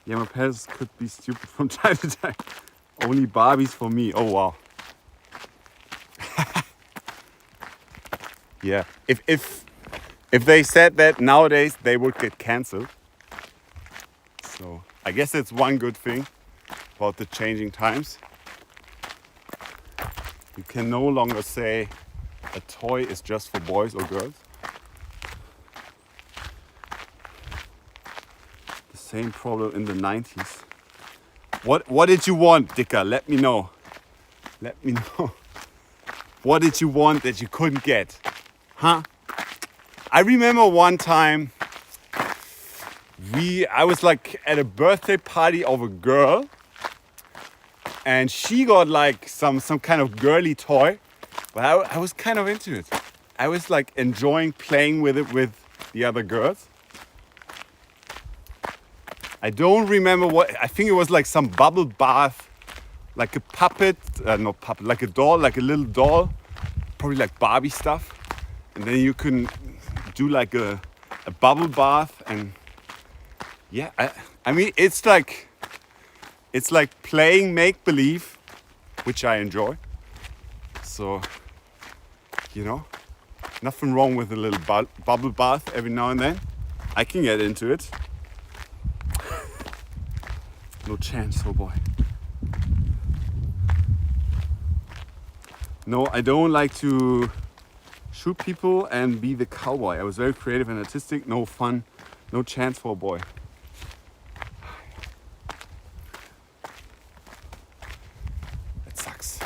A: Yeah, my parents could be stupid from time to time. Only Barbies for me. Oh wow. Yeah. If they said that nowadays, they would get cancelled. So I guess that's one good thing about the changing times. You can no longer say a toy is just for boys or girls. The same problem in the 90s. What did you want, Dicker? Let me know. Let me know. What did you want that you couldn't get? Huh? I remember one time I was like at a birthday party of a girl, and she got like some kind of girly toy, but I was kind of into it. I was like enjoying playing with it with the other girls. I don't remember what, I think it was like some bubble bath, like a puppet, not puppet, like a doll, like a little doll, probably like Barbie stuff. And then you can do like a bubble bath, and yeah, I mean, it's like playing make-believe, which I enjoy. So, you know, nothing wrong with a little bubble bath every now and then. I can get into it. No chance, oh boy. No, I don't like to shoot people and be the cowboy. I was very creative and artistic. No fun. No chance for a boy. That sucks.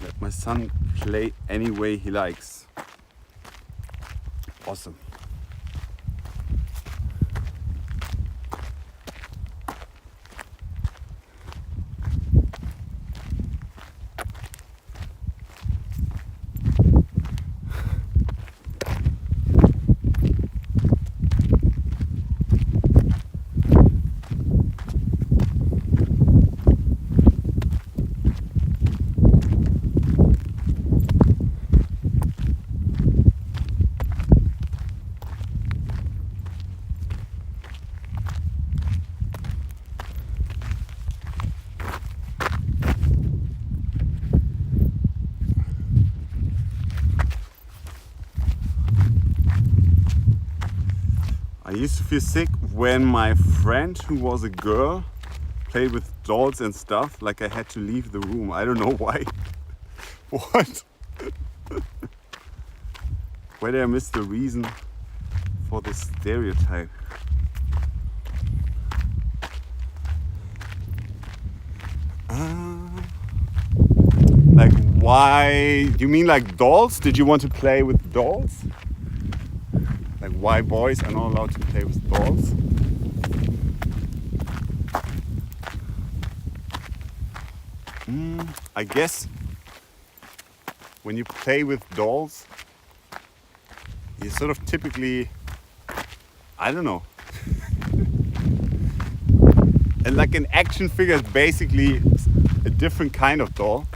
A: Let my son play any way he likes. Awesome. I used to feel sick when my friend, who was a girl, played with dolls and stuff, like I had to leave the room. I don't know why. What? Where did I miss the reason for this stereotype? Like why? You mean like dolls? Did you want to play with dolls? Like why boys are not allowed to play with dolls? I guess when you play with dolls, you sort of typically, I don't know. And like an action figure is basically a different kind of doll.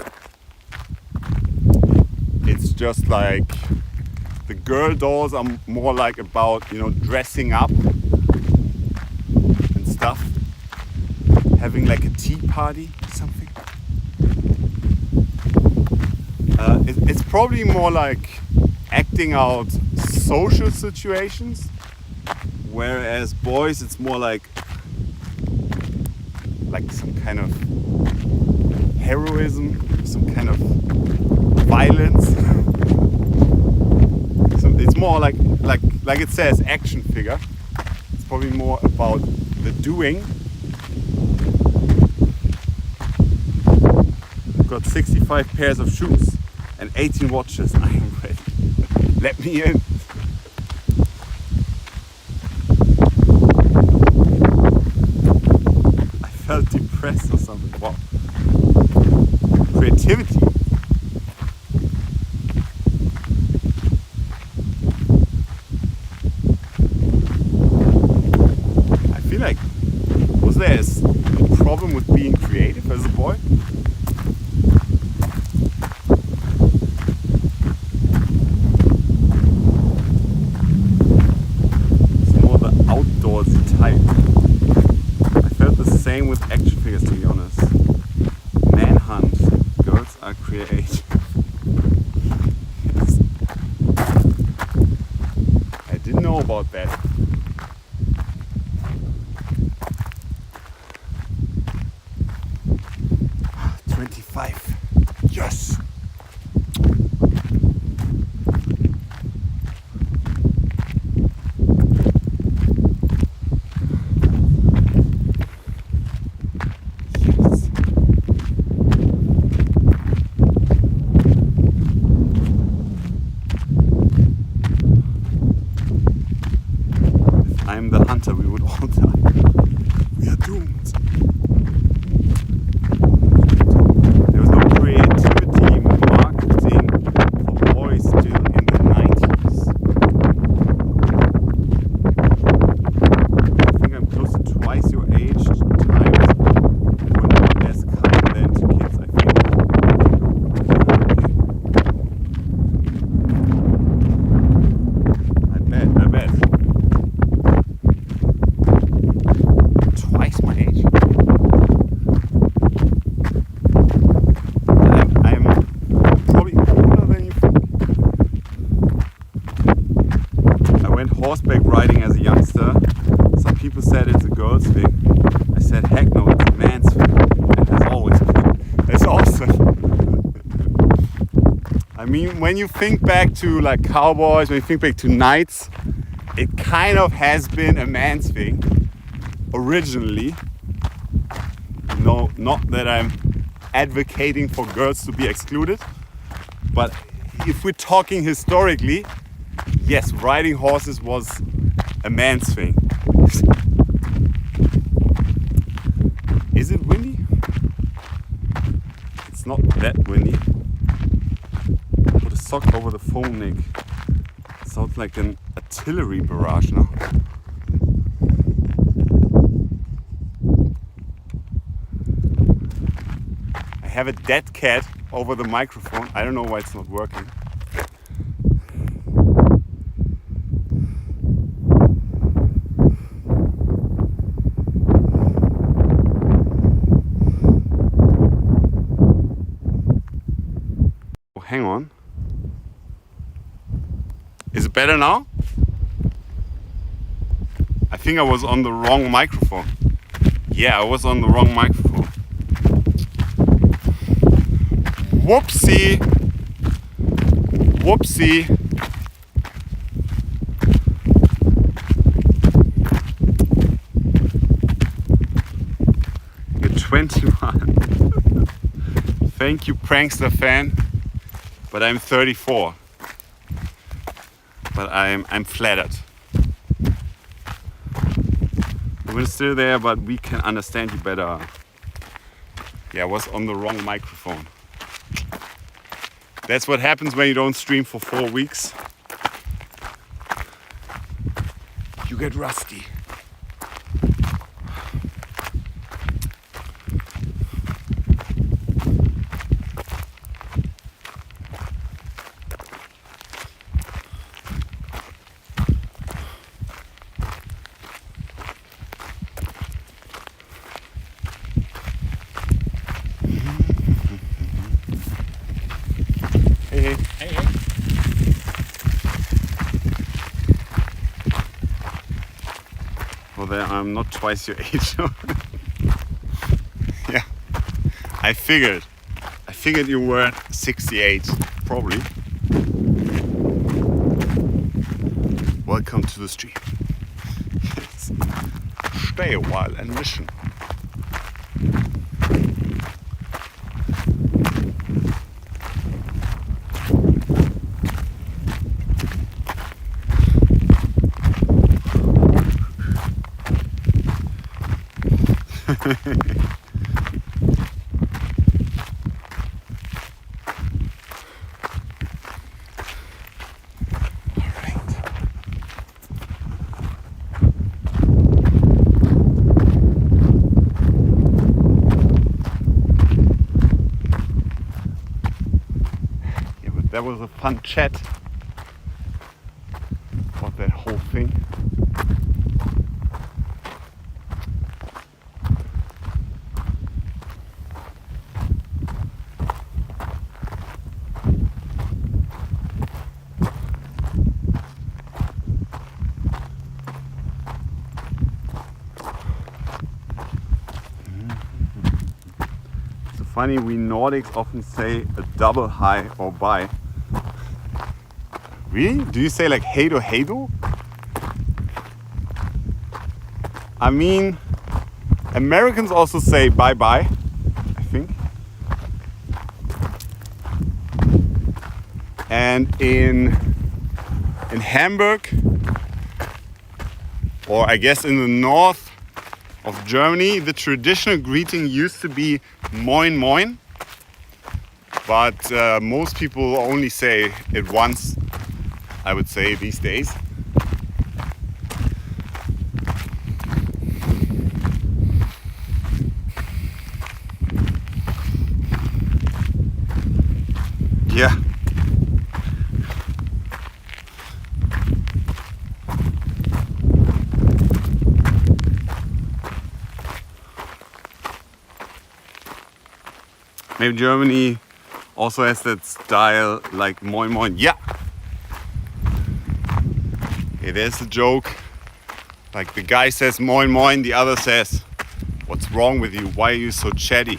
A: It's just like the girl dolls are more like about, you know, dressing up and stuff, having like a tea party or something. It's probably more like acting out social situations, whereas boys it's more like some kind of heroism, some kind of violence. So it's more like it says action figure. It's probably more about the doing. I've got 65 pairs of shoes and 18 watches. I am ready. Let me in. I felt depressed or something. Wow. Creativity. create. Yes. I didn't know about that. $25. Yes. I'm the hunter, we would all die. We are doomed. There was no creativity marketing for boys still in the 90s. I think I'm close to twice your age. Times were not as kind then to kids, I think. I bet. Twice my age. I'm probably older than you think. I went horseback riding as a youngster. Some people said it's a girl's thing. I said, heck no, it's a man's thing. It has always been. That's awesome. I mean, when you think back to like cowboys, when you think back to knights, it kind of has been a man's thing. Originally, no, not that I'm advocating for girls to be excluded, but if we're talking historically, yes, riding horses was a man's thing. Is it windy? It's not that windy. Put a sock over the phone, Nick. Sounds like an artillery barrage now. I have a dead cat over the microphone. I don't know why it's not working. Oh, hang on. Is it better now? I think I was on the wrong microphone. Yeah, I was on the wrong microphone. Whoopsie. Whoopsie. You're 21. Thank you, prankster fan. But I'm 34. But I'm flattered. We're still there, but we can understand you better. Yeah, I was on the wrong microphone. That's what happens when you don't stream for 4 weeks. You get rusty. Hey. Well, there I'm not twice your age. Yeah, I figured you were 68, probably. Welcome to the stream. Yes. Stay a while and listen. That was a fun chat about that whole thing. funny, we Nordics often say a double hi or bye. Really? Do you say like heido heido? I mean, Americans also say bye bye, I think. And in Hamburg, or I guess in the north of Germany, the traditional greeting used to be moin moin, but most people only say it once, I would say, these days. Yeah. Maybe Germany also has that style like moin moin. Yeah. It is a joke. Like the guy says moin moin, the other says, what's wrong with you? Why are you so chatty?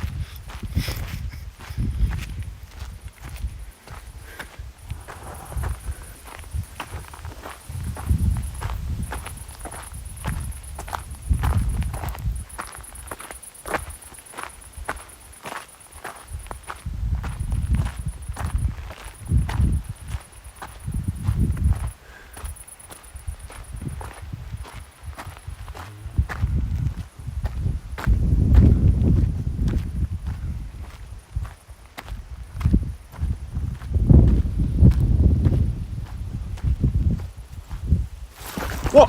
A: Whoa!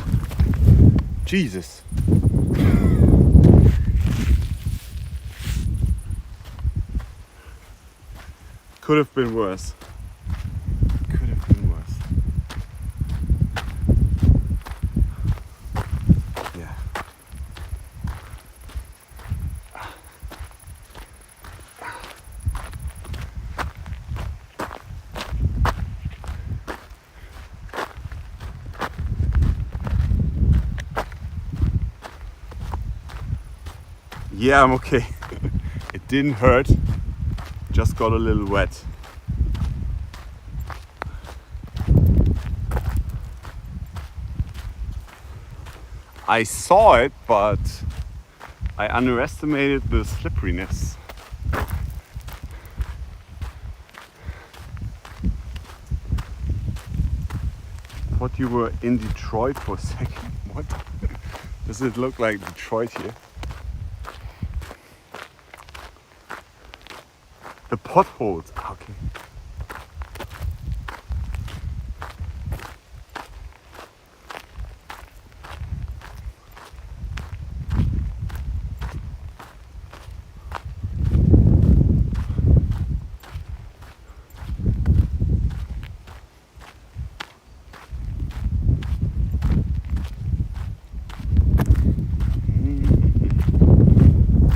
A: Jesus. Could have been worse. Could have been worse. Yeah. Yeah, I'm okay. It didn't hurt, just got a little wet. I saw it, but I underestimated the slipperiness. Thought you were in Detroit for a second. What? Does it look like Detroit here? The potholes. Okay.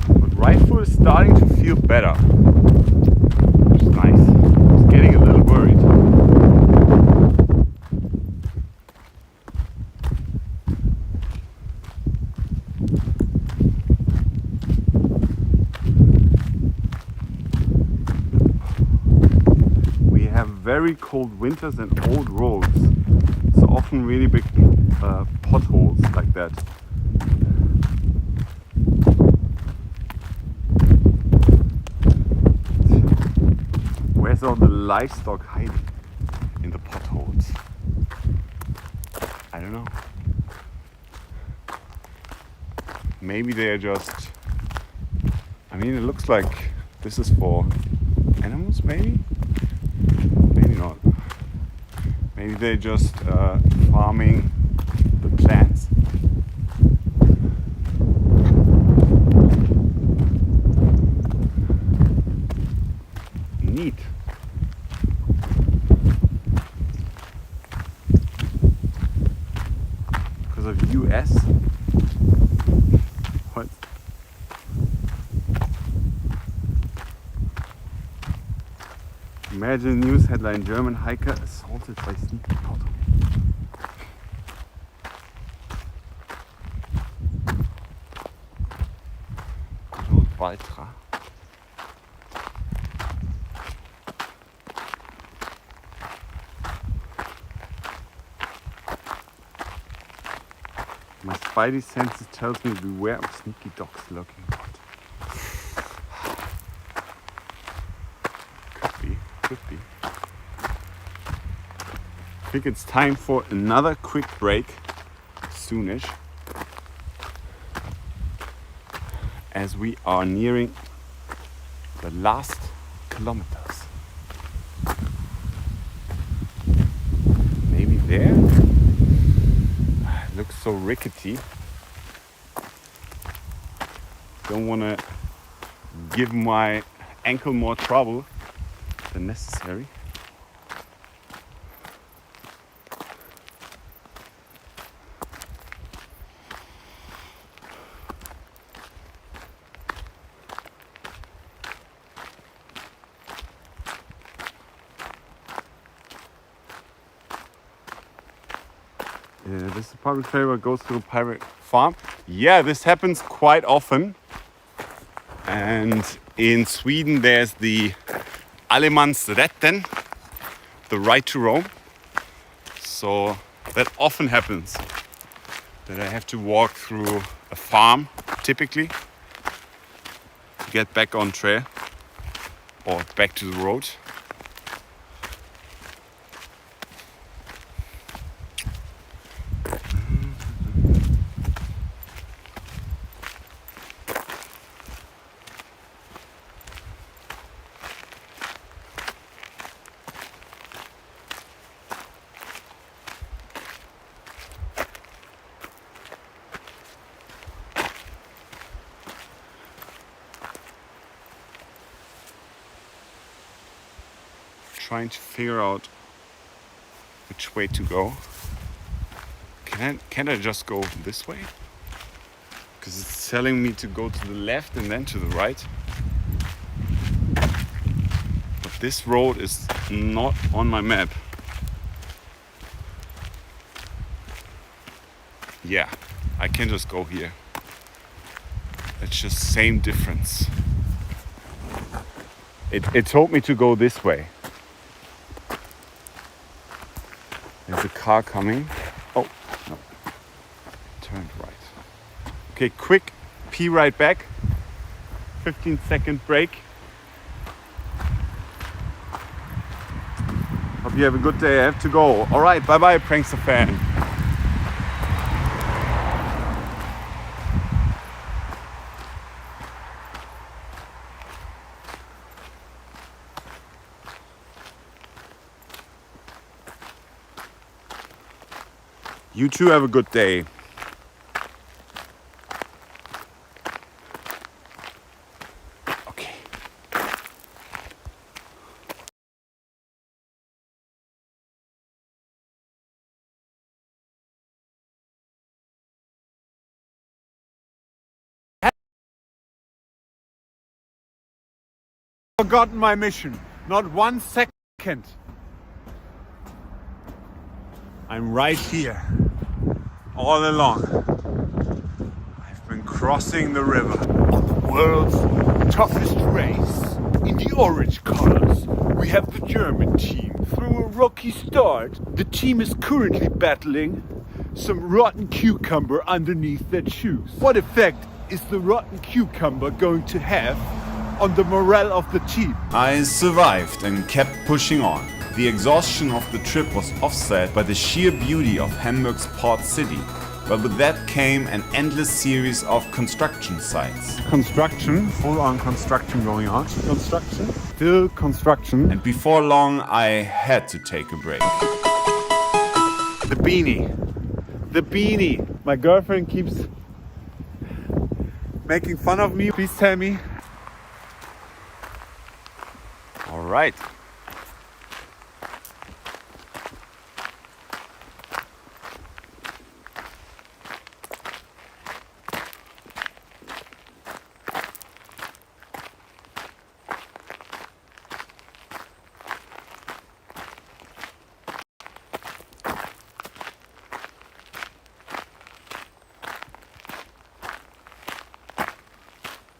A: But right foot is starting to feel better. Which is nice. I was getting a little worried. We have very cold winters and old roads. So often really big potholes like that. Where's all the livestock hiding? In the potholes. I don't know. Maybe they're just... I mean, it looks like this is for animals, maybe? Maybe not. Maybe they're just farming the plants. Neat. Because of US? What? Imagine news headline: German hiker assaulted by sneaking out. Waltra. spidey senses tells me beware of sneaky dogs lurking about. Could be. I think it's time for another quick break soonish, as we are nearing the last kilometers. Maybe there? It looks so rickety. Don't want to give my ankle more trouble than necessary. This is a public trail that goes to a private farm. Yeah, this happens quite often. And in Sweden there's the allemansrätten, the right to roam. So that often happens, that I have to walk through a farm typically to get back on trail or back to the road. Trying to figure out which way to go. Can I just go this way? Because it's telling me to go to the left and then to the right. But this road is not on my map. Yeah, I can just go here. It's just same difference. It told me to go this way. There's a car coming. Oh, no. Turned right. Okay, quick pee right back. 15-second break. Hope you have a good day. I have to go. All right, bye-bye, Prankster fan. You too have a good day. Okay. Forgotten my mission. Not 1 second. I'm right here. All along. I've been crossing the river.
C: On the world's toughest race, in the orange colors, we have the German team. Through a rocky start, the team is currently battling some rotten cucumber underneath their shoes. What effect is the rotten cucumber going to have on the morale of the team?
A: I survived and kept pushing on. The exhaustion of the trip was offset by the sheer beauty of Hamburg's port city. But with that came an endless series of construction sites.
D: Construction, full-on construction going on. Construction, still construction.
A: And before long, I had to take a break.
D: The beanie. The beanie. My girlfriend keeps making fun of me. Please tell me.
A: All right.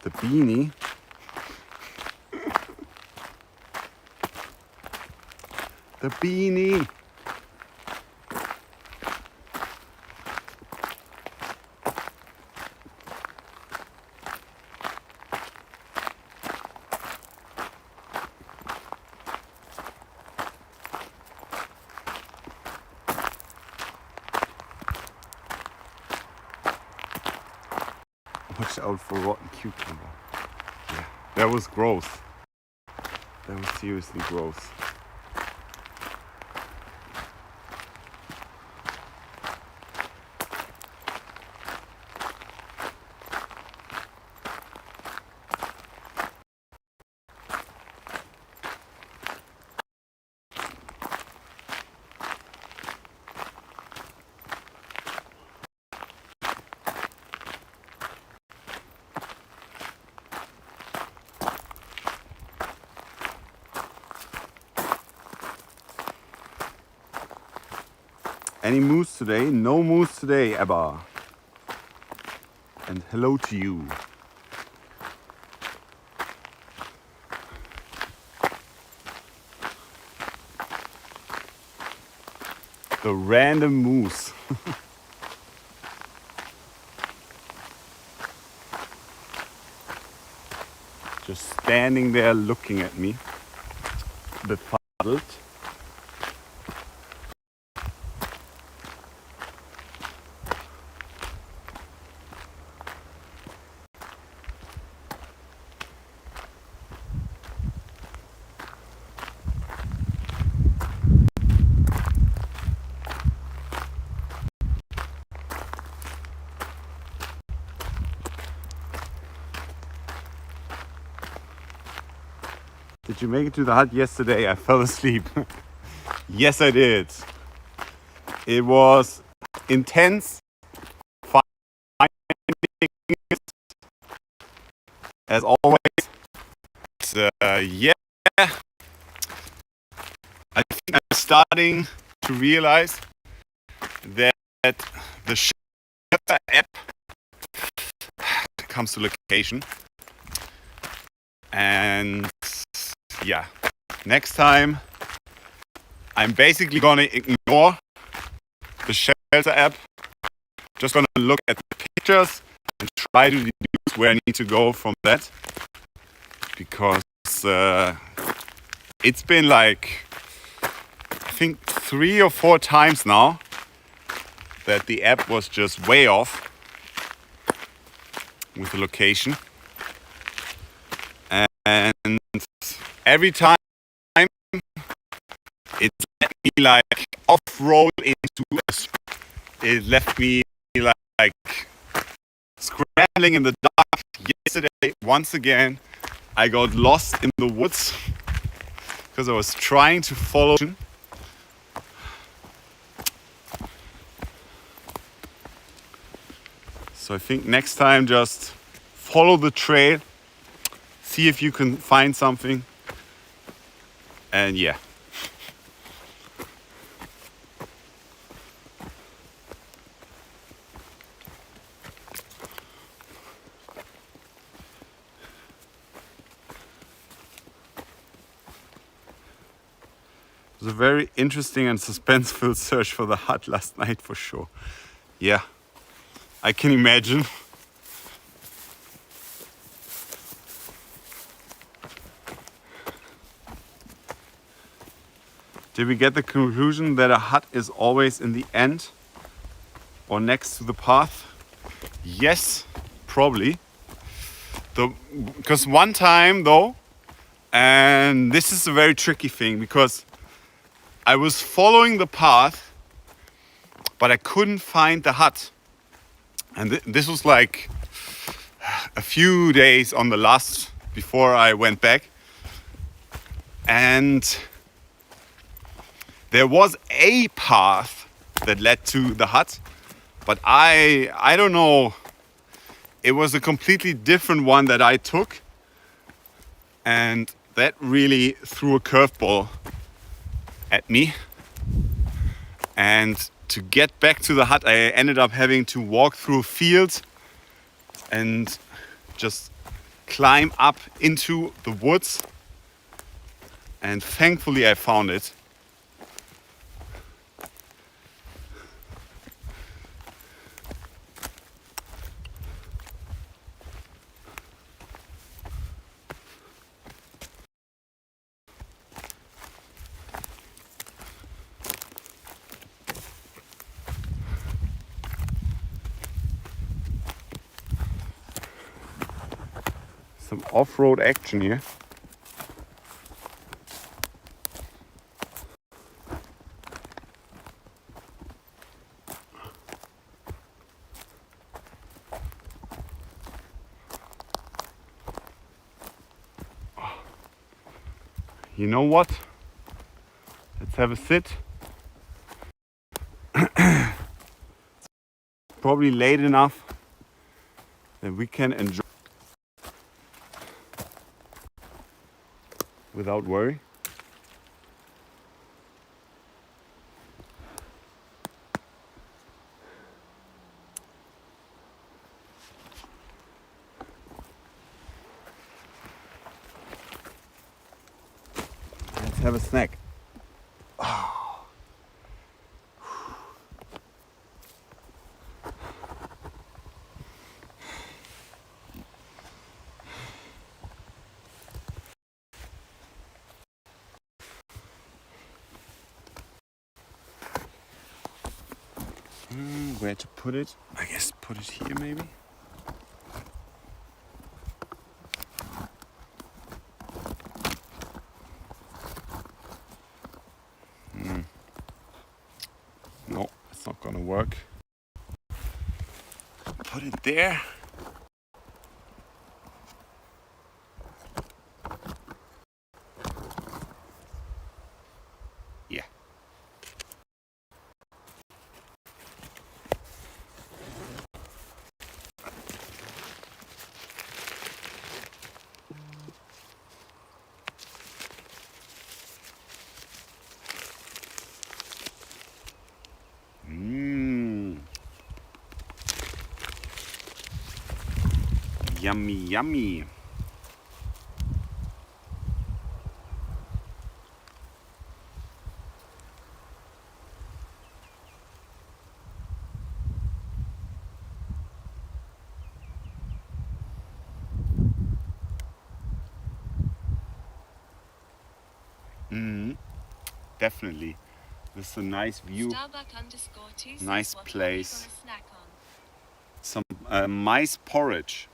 A: The beanie. The beanie. watch out for rotten cucumber. Yeah, that was gross. That was seriously gross. Any moose today? No moose today, Ebba. And hello to you. The random moose. Just standing there looking at me. Befuddled. Did you make it to the hut yesterday? I fell asleep. Yes, I did. It was intense, finding it, as always. Yeah, I think I'm starting to realize that the shelter app comes to location. And yeah, next time I'm basically gonna ignore the shelter app, just gonna look at the pictures and try to deduce where I need to go from that, because it's been like, I think 3 or 4 times now that the app was just way off with the location, and every time it let me like off-road into it left me like scrambling in the dark. Yesterday, once again, I got lost in the woods because I was trying to follow. So I think next time just follow the trail, see if you can find something, and yeah. It was a very interesting and suspenseful search for the hut last night, for sure. Yeah, I can imagine. Did we get the conclusion that a hut is always in the end or next to the path? Yes, probably. Because one time though, and this is a very tricky thing, because I was following the path, but I couldn't find the hut. And this was like a few days on the last, before I went back. And there was a path that led to the hut, but I don't know, it was a completely different one that I took. And that really threw a curveball at me. And to get back to the hut, I ended up having to walk through a field and just climb up into the woods. And thankfully I found it. Some off-road action here. You know what? Let's have a sit. Probably late enough that we can enjoy without worry. Let's have a snack. Where to put it? I guess put it here maybe. No, it's not gonna work. Put it there. Yeah. Yummy, yummy. Definitely. This is a nice view.
B: Starbuck_2
A: Nice
B: says,
A: place.
B: What are we gonna snack on?
A: Some mice porridge.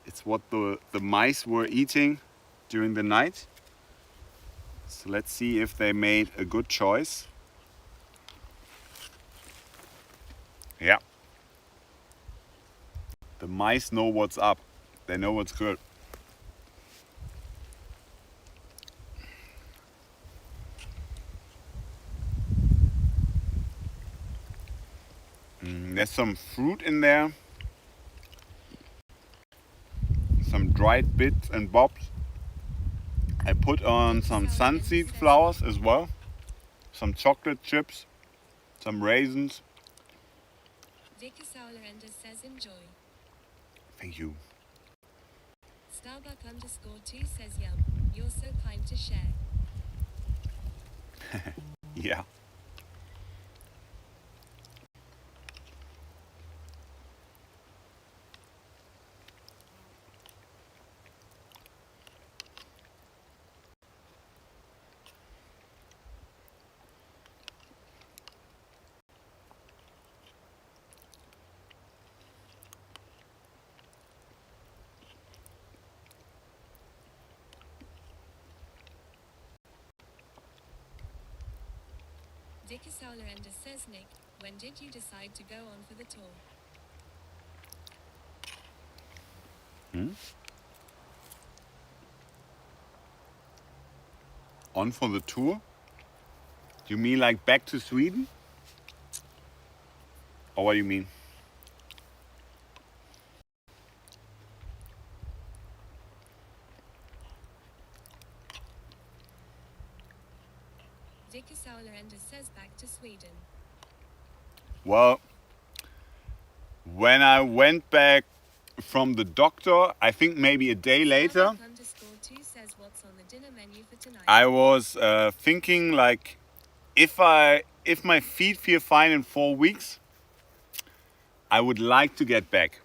A: It's what the mice were eating during the night. So let's see if they made a good choice. Yeah. The mice know what's up. They know what's good. There's some fruit in there. Some dried bits and bobs. I put on some sunseed flowers as well. Some chocolate chips. Some raisins.
B: Dicker Sauerender says enjoy.
A: Thank you.
B: Starbuck_2 says yum. You're so kind to share.
A: Yeah.
B: Dicker Sauerender says Nick, when did you decide to go on for the tour?
A: On for the tour? You mean like back to Sweden? Or what do you mean?
B: Dicker Sauerender says back to Sweden.
A: Well, when I went back from the doctor, I think maybe a day later,
B: Starbuck_2 says what's on the dinner menu for tonight.
A: I was thinking like, if my feet feel fine in 4 weeks, I would like to get back.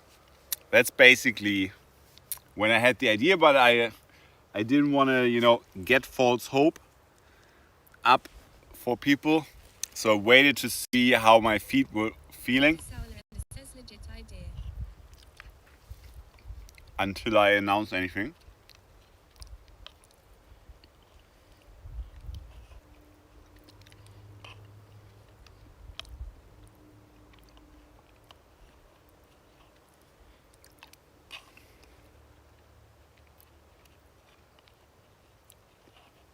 A: That's basically when I had the idea, but I didn't want to, get false hope up for people. So I waited to see how my feet were feeling.
B: Sauerender says legit idea.
A: until I announce anything.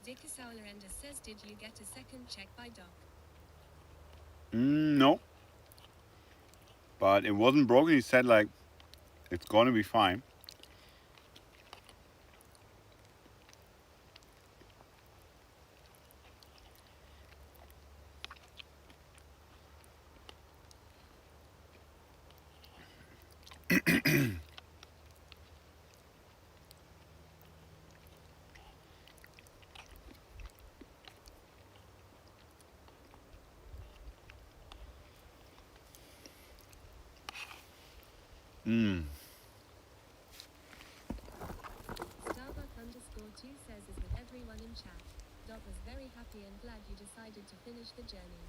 B: Dicke Sauerender says, did you get a second check by Doc?
A: No. But it wasn't broken. He said like, it's gonna be fine.
B: Starbuck_2 says, is with everyone in chat. Doc was very happy and glad you decided to finish the journey.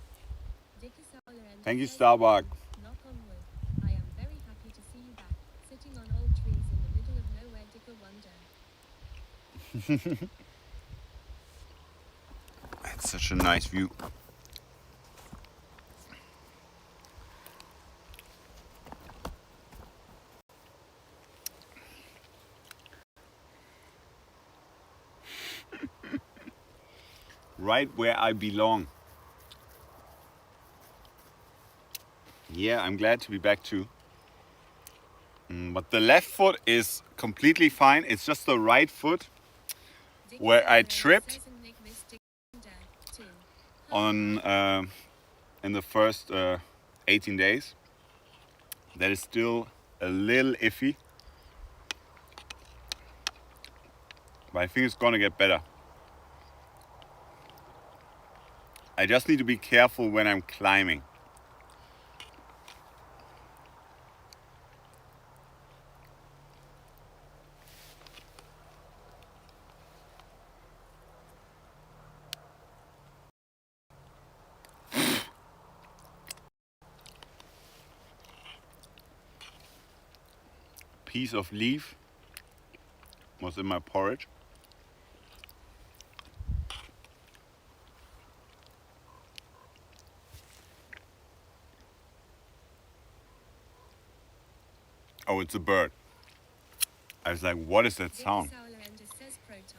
B: Dicke Sauerender
A: Thank you,
B: says,
A: Starbuck.
B: knock on wood. I am very happy to see you back, sitting on old trees in the middle of nowhere. Dicke wonder.
A: It's such a nice view. Right where I belong. Yeah, I'm glad to be back too. But the left foot is completely fine. It's just the right foot
B: Dicke
A: where I
B: Sauerender
A: tripped
B: says, and Nick missed Dicke Wonder too.
A: on in the first 18 days. That is still a little iffy. But I think it's gonna get better. I just need to be careful when I'm climbing. Piece of leaf was in my porridge. Oh, it's a bird. I was like, what is that
B: Dicke
A: sound?
B: Sauerender says pro times.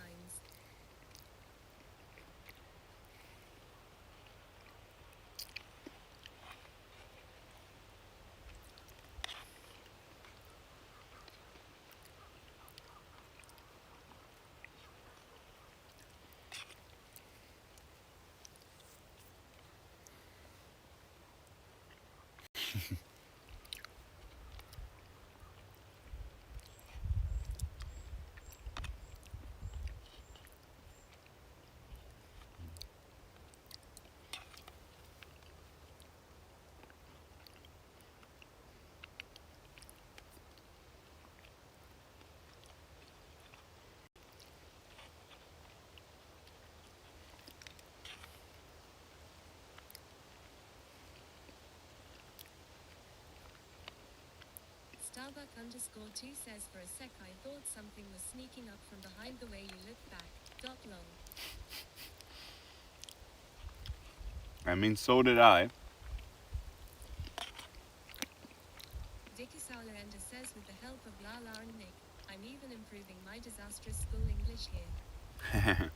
B: Starbuck_2 says, for a sec I thought something was sneaking up from behind the way you looked back. Dot lol.
A: I mean, so did I.
B: Dicke Sauerender says, with the help of Lala and Nick, I'm even improving my disastrous school English here.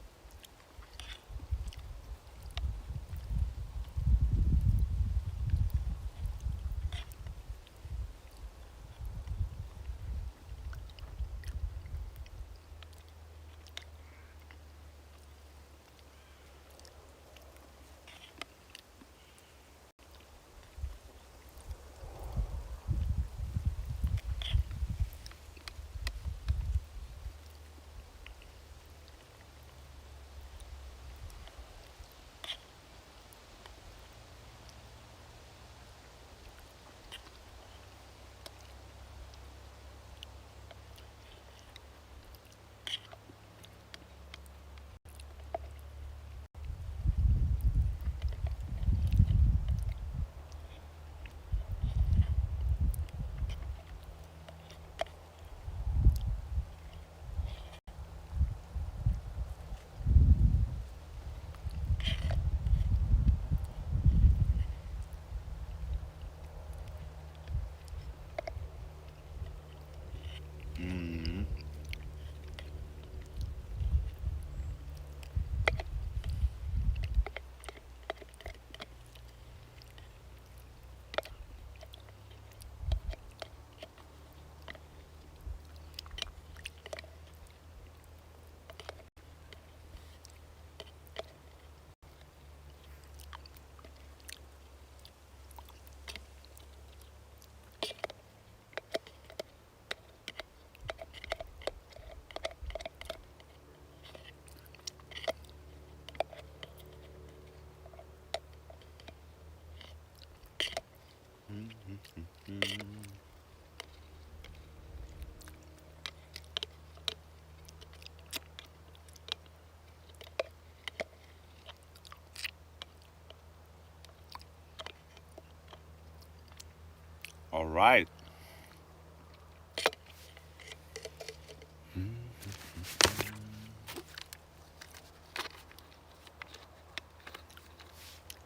A: All right.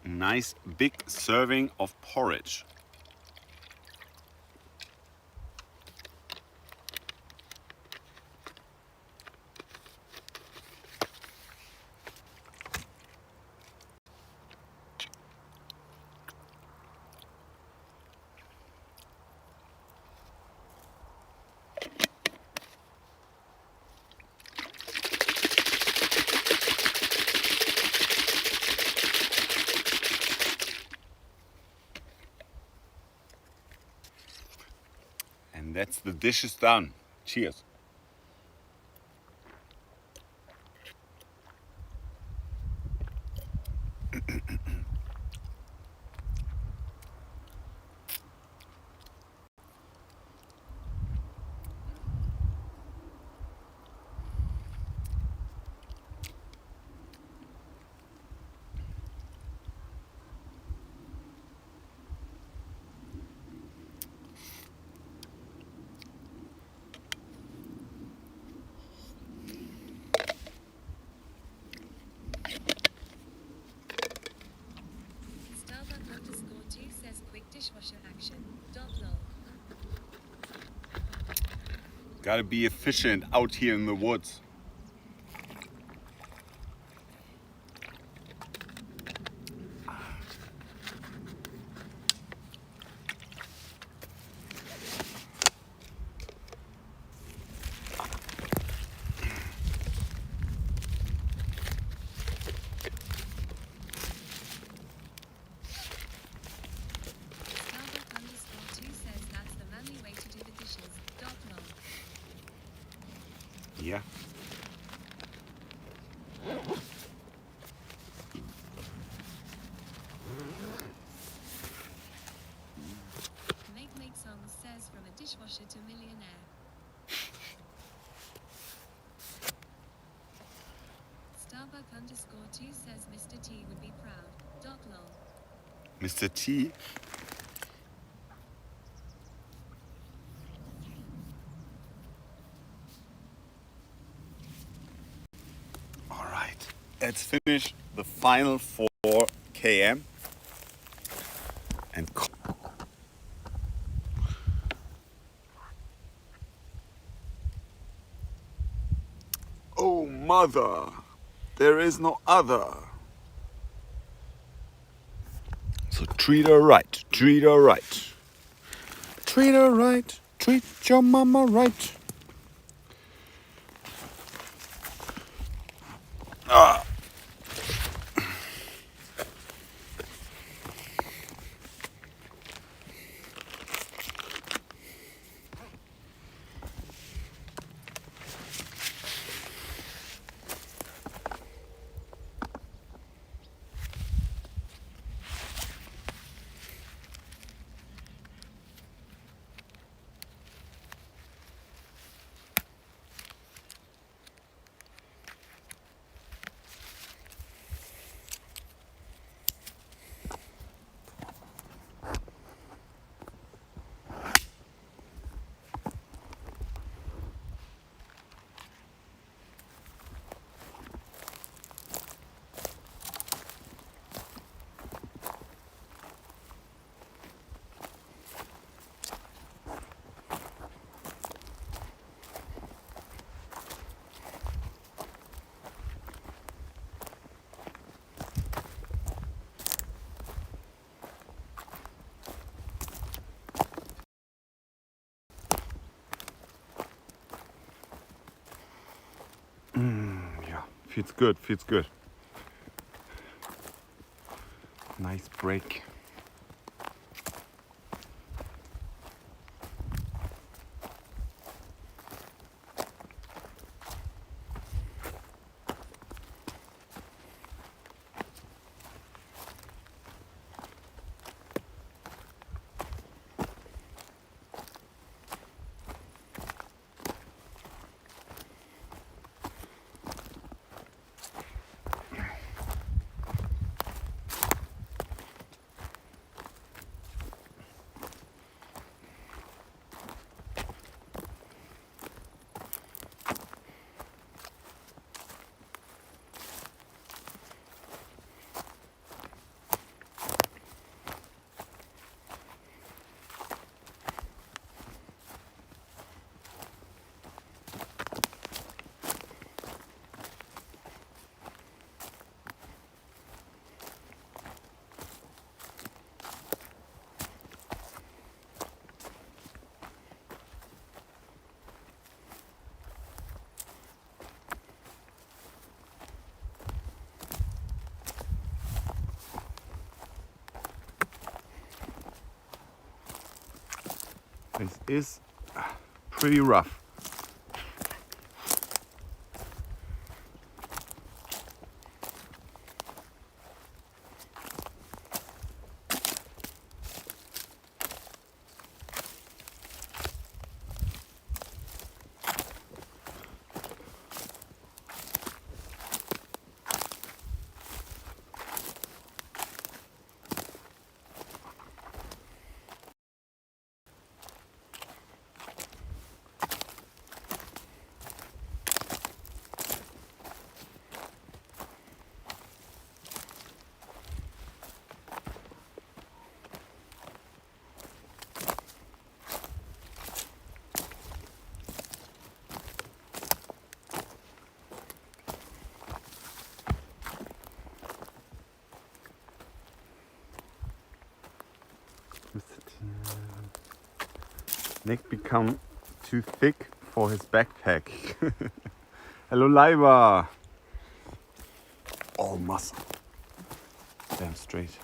A: Nice big serving of porridge. And that's the dishes done. Cheers.
B: Starbuck_2 says quick dishwasher action. Lol.
A: Gotta be efficient out here in the woods.
B: Starbuck_2 says that's the manly way to do the dishes. Lol.
A: Yeah.
B: Make songs says from a dishwasher to millionaire. Starbuck_2 says Mr. T would be proud. Lol.
A: Mr. T. All right. Let's finish the final 4 km. And oh, mother, there is no other. So treat her right, treat her right. Treat her right, treat your mama right. Ah. Yeah, feels good, feels good. Nice break. This is pretty rough. Nick become too thick for his backpack. Hello, Leiber. All muscle. Damn straight.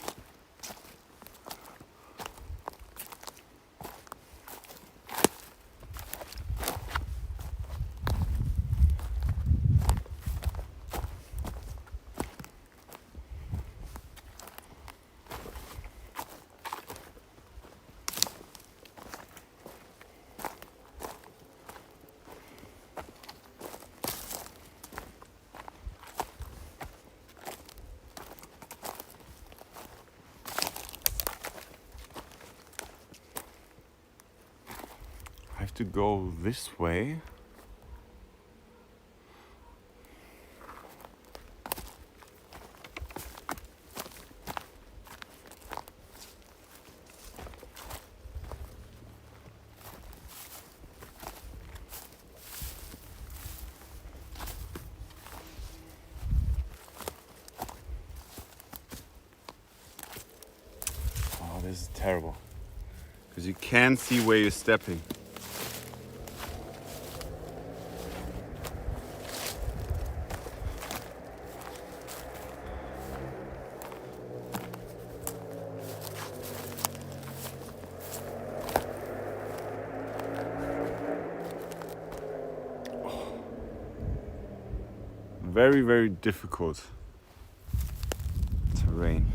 A: I have to go this way. Oh, this is terrible. Because you can't see where you're stepping. Very, very difficult terrain.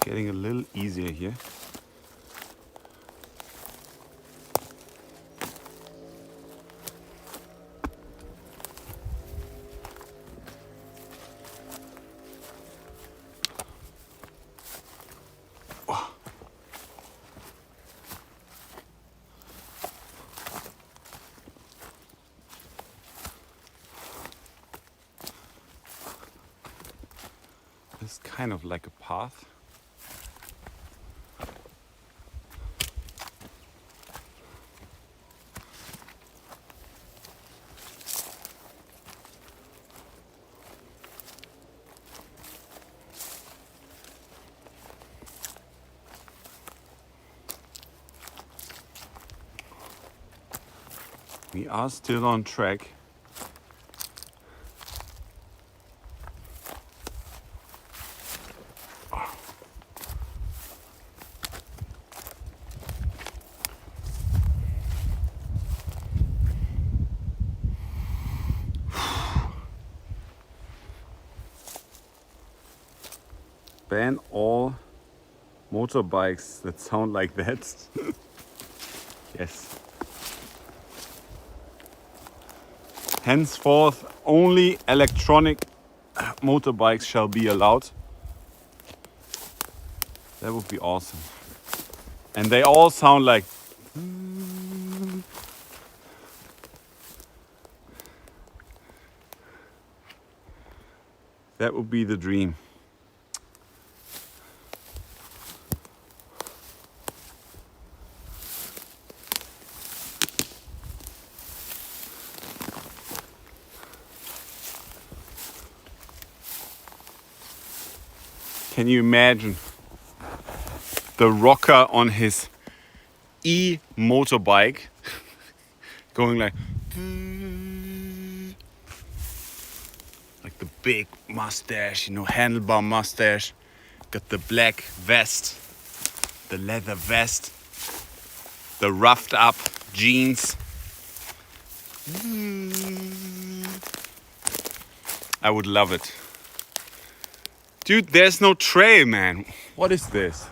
A: Getting a little easier here. It's kind of like a path. We are still on track. Ban all motorbikes that sound like that. Yes. Henceforth, only electronic motorbikes shall be allowed. That would be awesome. And they all sound like. That would be the dream. Can you imagine the rocker on his e-motorbike going like the big mustache, you know, handlebar mustache, got the black vest, the leather vest, the roughed up jeans. I would love it. Dude, there's no trail, man. What is this?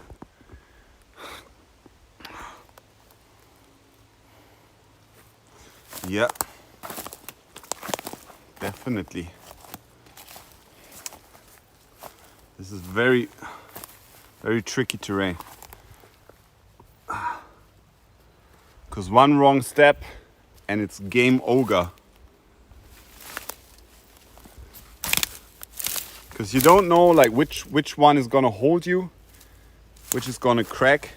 A: Yeah. Definitely. This is very, very tricky terrain. Because one wrong step and it's game over. Because you don't know like which one is gonna hold you, which is gonna crack.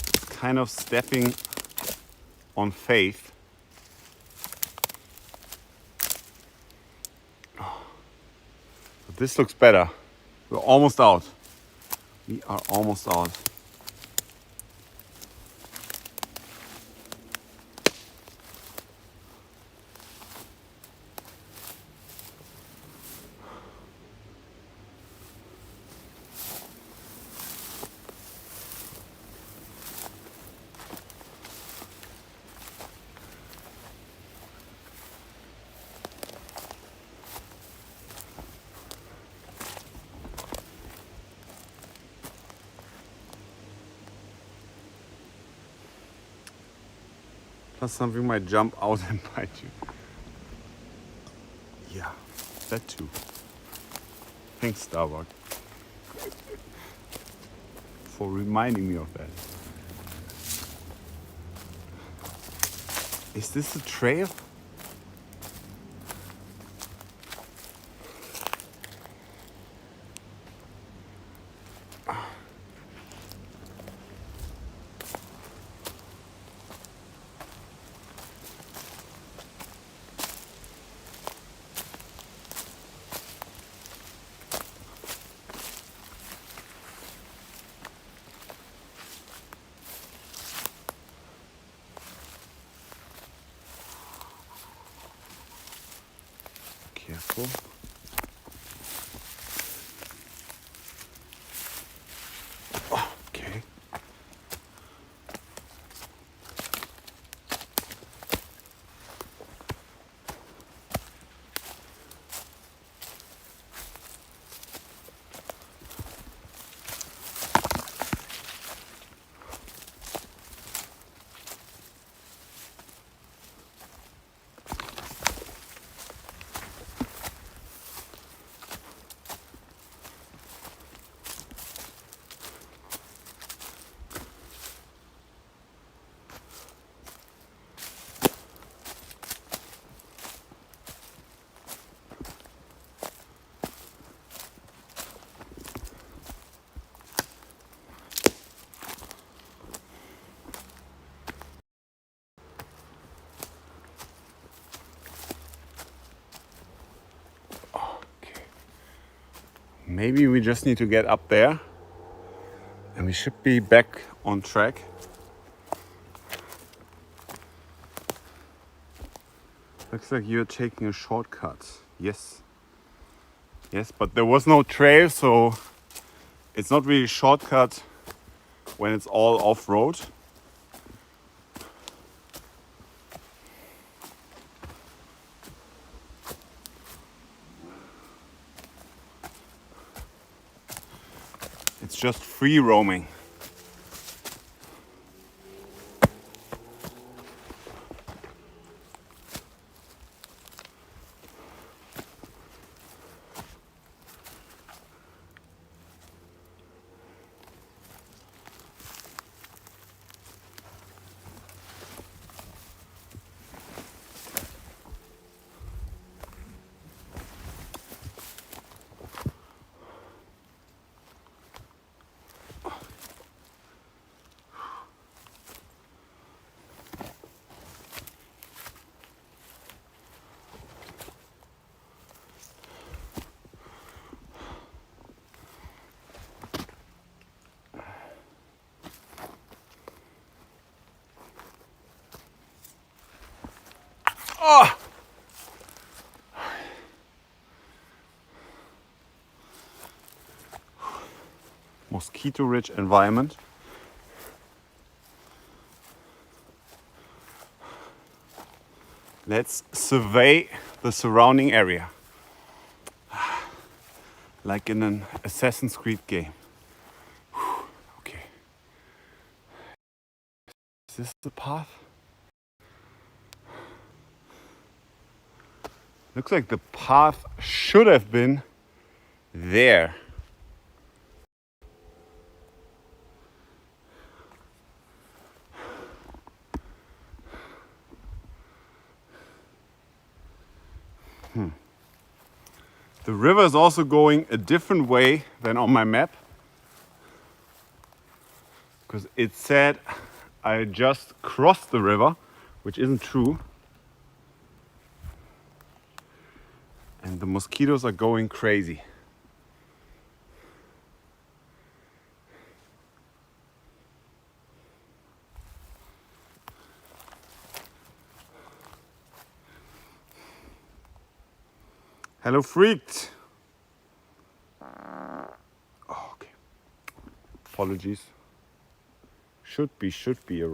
A: It's kind of stepping on faith. But this looks better. We're almost out. We are almost out. Plus something might jump out and bite you. Yeah, that too. Thanks, Starbuck, for reminding me of that. Is this a trail? Careful. Okay. Maybe we just need to get up there and we should be back on track. Looks like you're taking a shortcut. Yes. Yes, but there was no trail, so it's not really a shortcut when it's all off-road. it's just free roaming. Oh! Mosquito-rich environment. Let's survey the surrounding area. Like in an Assassin's Creed game. Okay. Is this the path? Looks like the path should have been there. The river is also going a different way than on my map, because it said I just crossed the river, which isn't true. And the mosquitoes are going crazy. Hello, freaked. Oh, okay. Apologies. Should be a.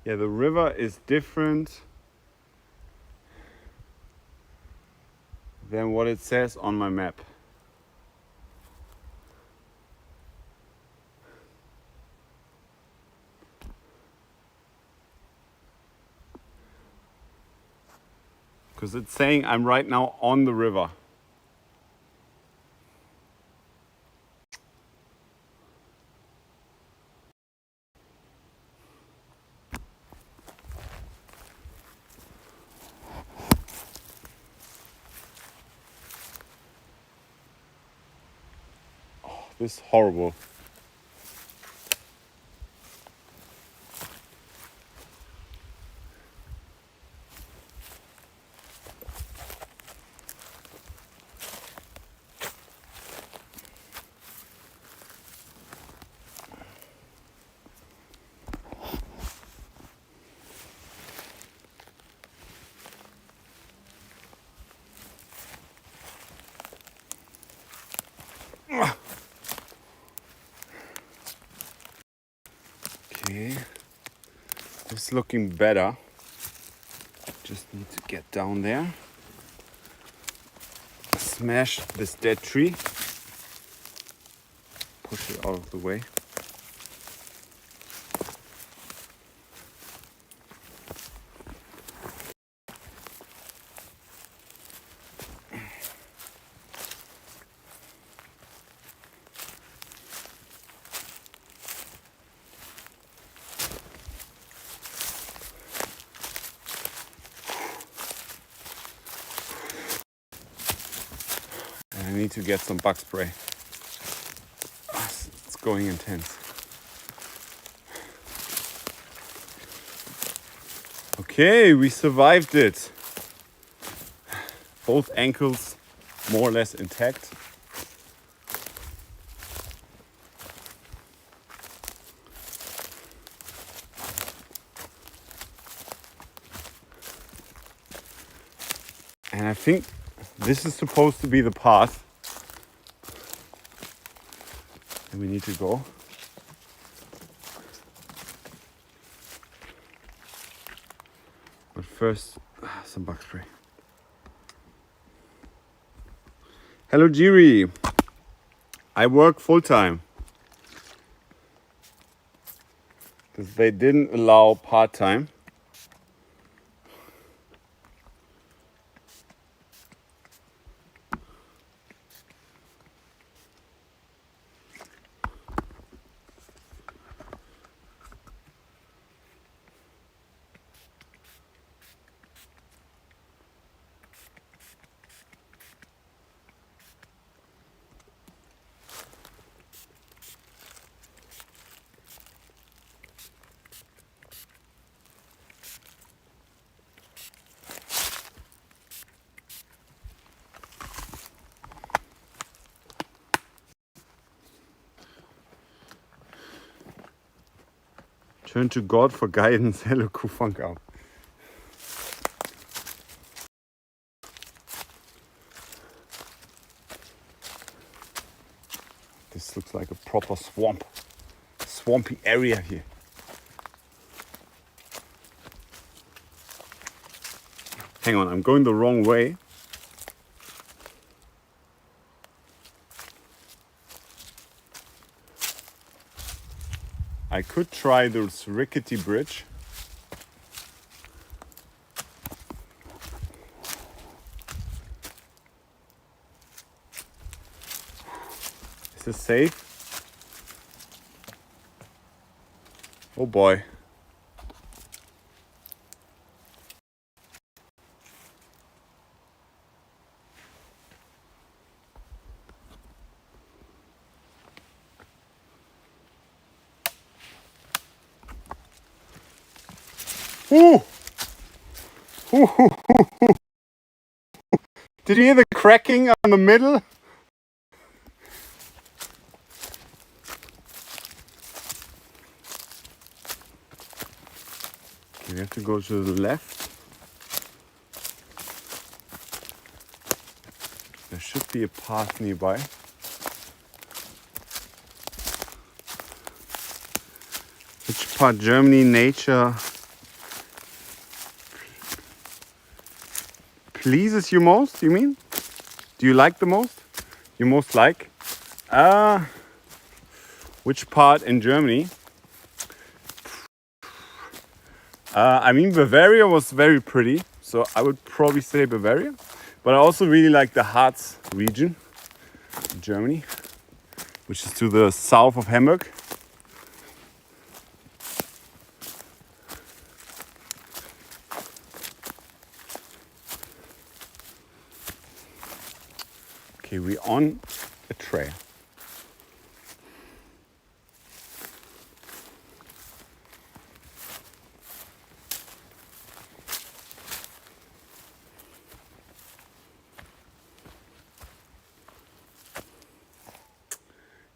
A: Yeah, the river is different than what it says on my map. Because it's saying I'm right now on the river. Oh, this is horrible. Okay, it's looking better. Just need to get down there. Smash this dead tree. Push it out of the way. I need to get some bug spray. It's going intense. Okay, we survived it. Both ankles more or less intact. And I think this is supposed to be the path. And we need to go. But first, some bug spray. Hello, Jiri. I work full time. Because they didn't allow part time. Turn to God for guidance. Hello, Kufankau. This looks like a proper swamp. Swampy area here. Hang on, I'm going the wrong way. I could try this rickety bridge. Is this safe? Oh boy. Ooh. Ooh. Did you hear the cracking on the middle? Okay, we have to go to the left. There should be a path nearby. Which part Germany nature pleases you most, you mean? Do you like the most? You most like? Which part in Germany? I mean, Bavaria was very pretty, so I would probably say Bavaria. But I also really like the Harz region of Germany, which is to the south of Hamburg. Okay, we're on a trail.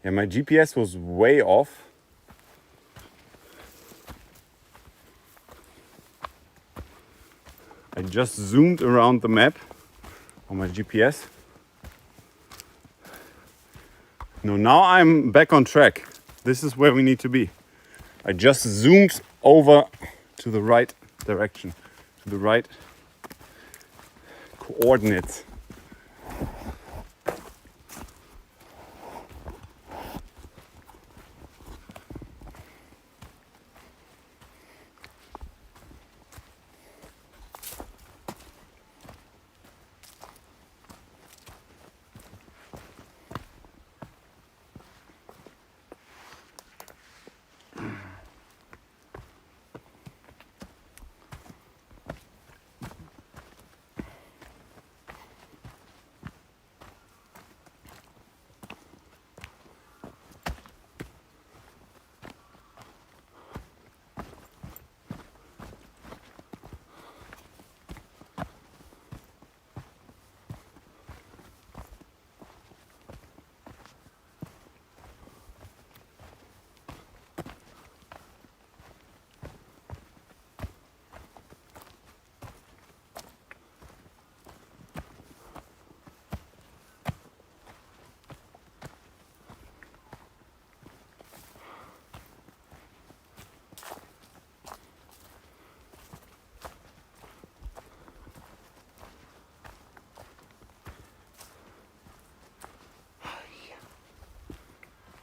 A: Yeah, my GPS was way off. I just zoomed around the map on my GPS. No, now I'm back on track. This is where we need to be. I just zoomed over to the right direction, to the right coordinates.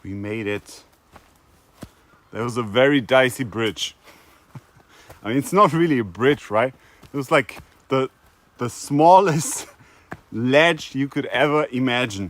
A: We made it. There was a very dicey bridge. I mean, it's not really a bridge, right? It was like the smallest ledge you could ever imagine.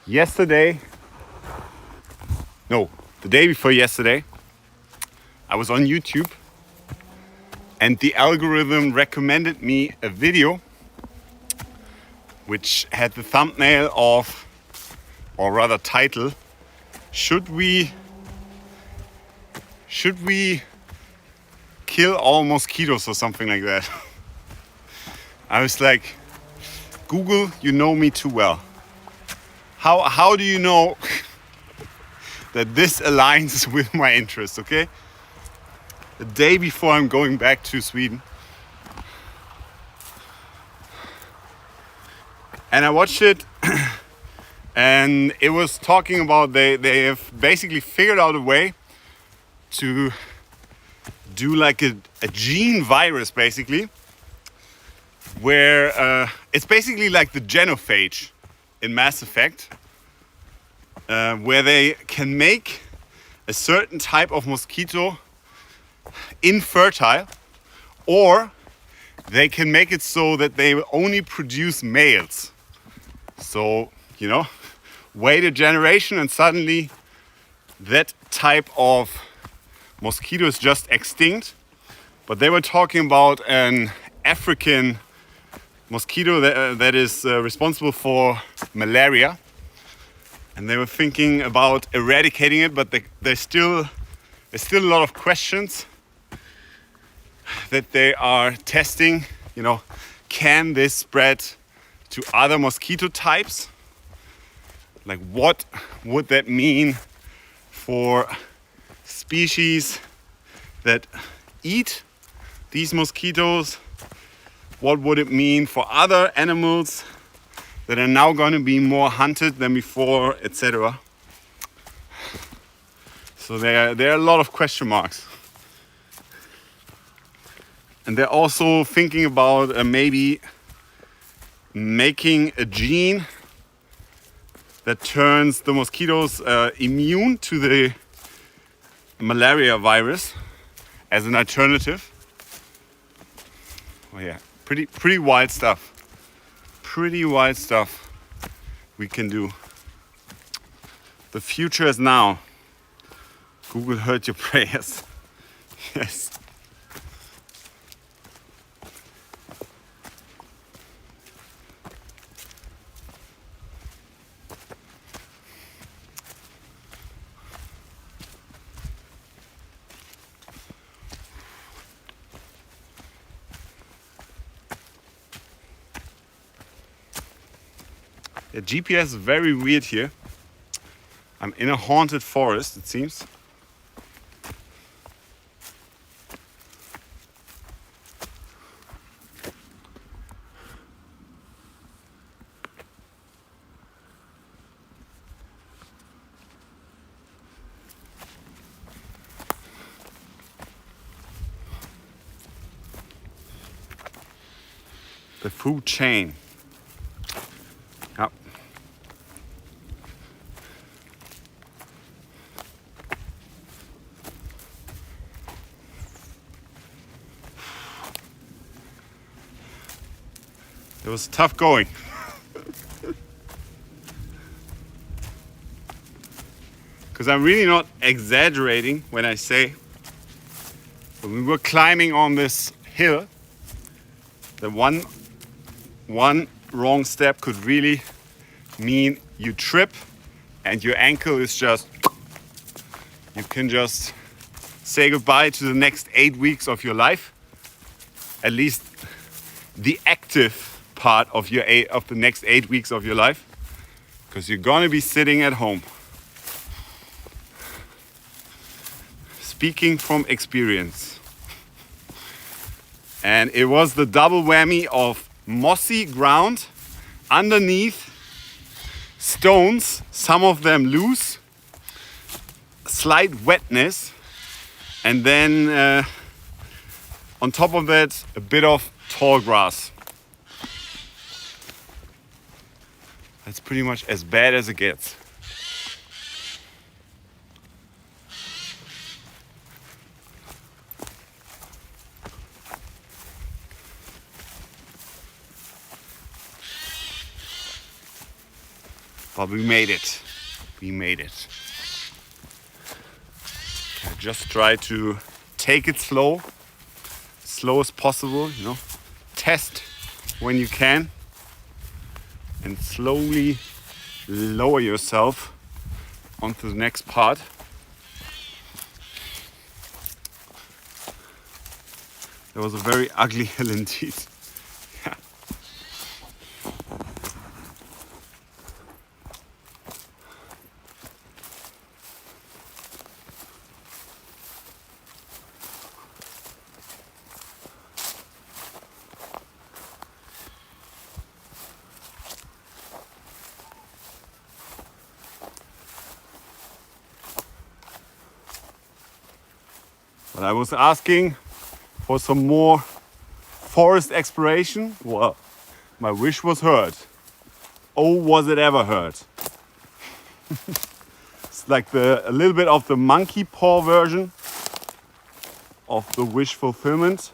A: The day before yesterday, I was on YouTube and the algorithm recommended me a video which had the thumbnail of, or rather title, should we kill all mosquitoes or something like that. I was like, Google, you know me too well. How do you know that this aligns with my interests, okay? The day before I'm going back to Sweden. And I watched it and it was talking about they have basically figured out a way to do like a gene virus basically, where it's basically like the genophage in Mass Effect, where they can make a certain type of mosquito infertile, or they can make it so that they only produce males. So, you know, wait a generation and suddenly that type of mosquito is just extinct. But they were talking about an African mosquito that is responsible for malaria. And they were thinking about eradicating it, but there's still a lot of questions that they are testing. You know, can this spread to other mosquito types? Like, what would that mean for species that eat these mosquitoes? What would it mean for other animals that are now going to be more hunted than before, etc.? So there are a lot of question marks. And they're also thinking about maybe making a gene that turns the mosquitoes immune to the malaria virus as an alternative. Oh yeah, pretty wild stuff. Pretty wild stuff we can do. The future is now. Google heard your prayers. Yes. The GPS is very weird here. I'm in a haunted forest, it seems. The food chain. It was tough going. Because I'm really not exaggerating when I say when we were climbing on this hill, that one wrong step could really mean you trip and your ankle is just, you can just say goodbye to the next 8 weeks of your life. At least the active part of the next 8 weeks of your life, because you're gonna be sitting at home. Speaking from experience. And it was the double whammy of mossy ground underneath, stones, some of them loose, slight wetness, and then on top of that a bit of tall grass. That's pretty much as bad as it gets. But we made it. We made it. I just try to take it slow as possible, you know. Test when you can and slowly lower yourself onto the next part. It was a very ugly hill indeed. Yeah. But I was asking for some more forest exploration. Well, my wish was heard. Oh, was it ever heard? It's like a little bit of the monkey paw version of the wish fulfillment.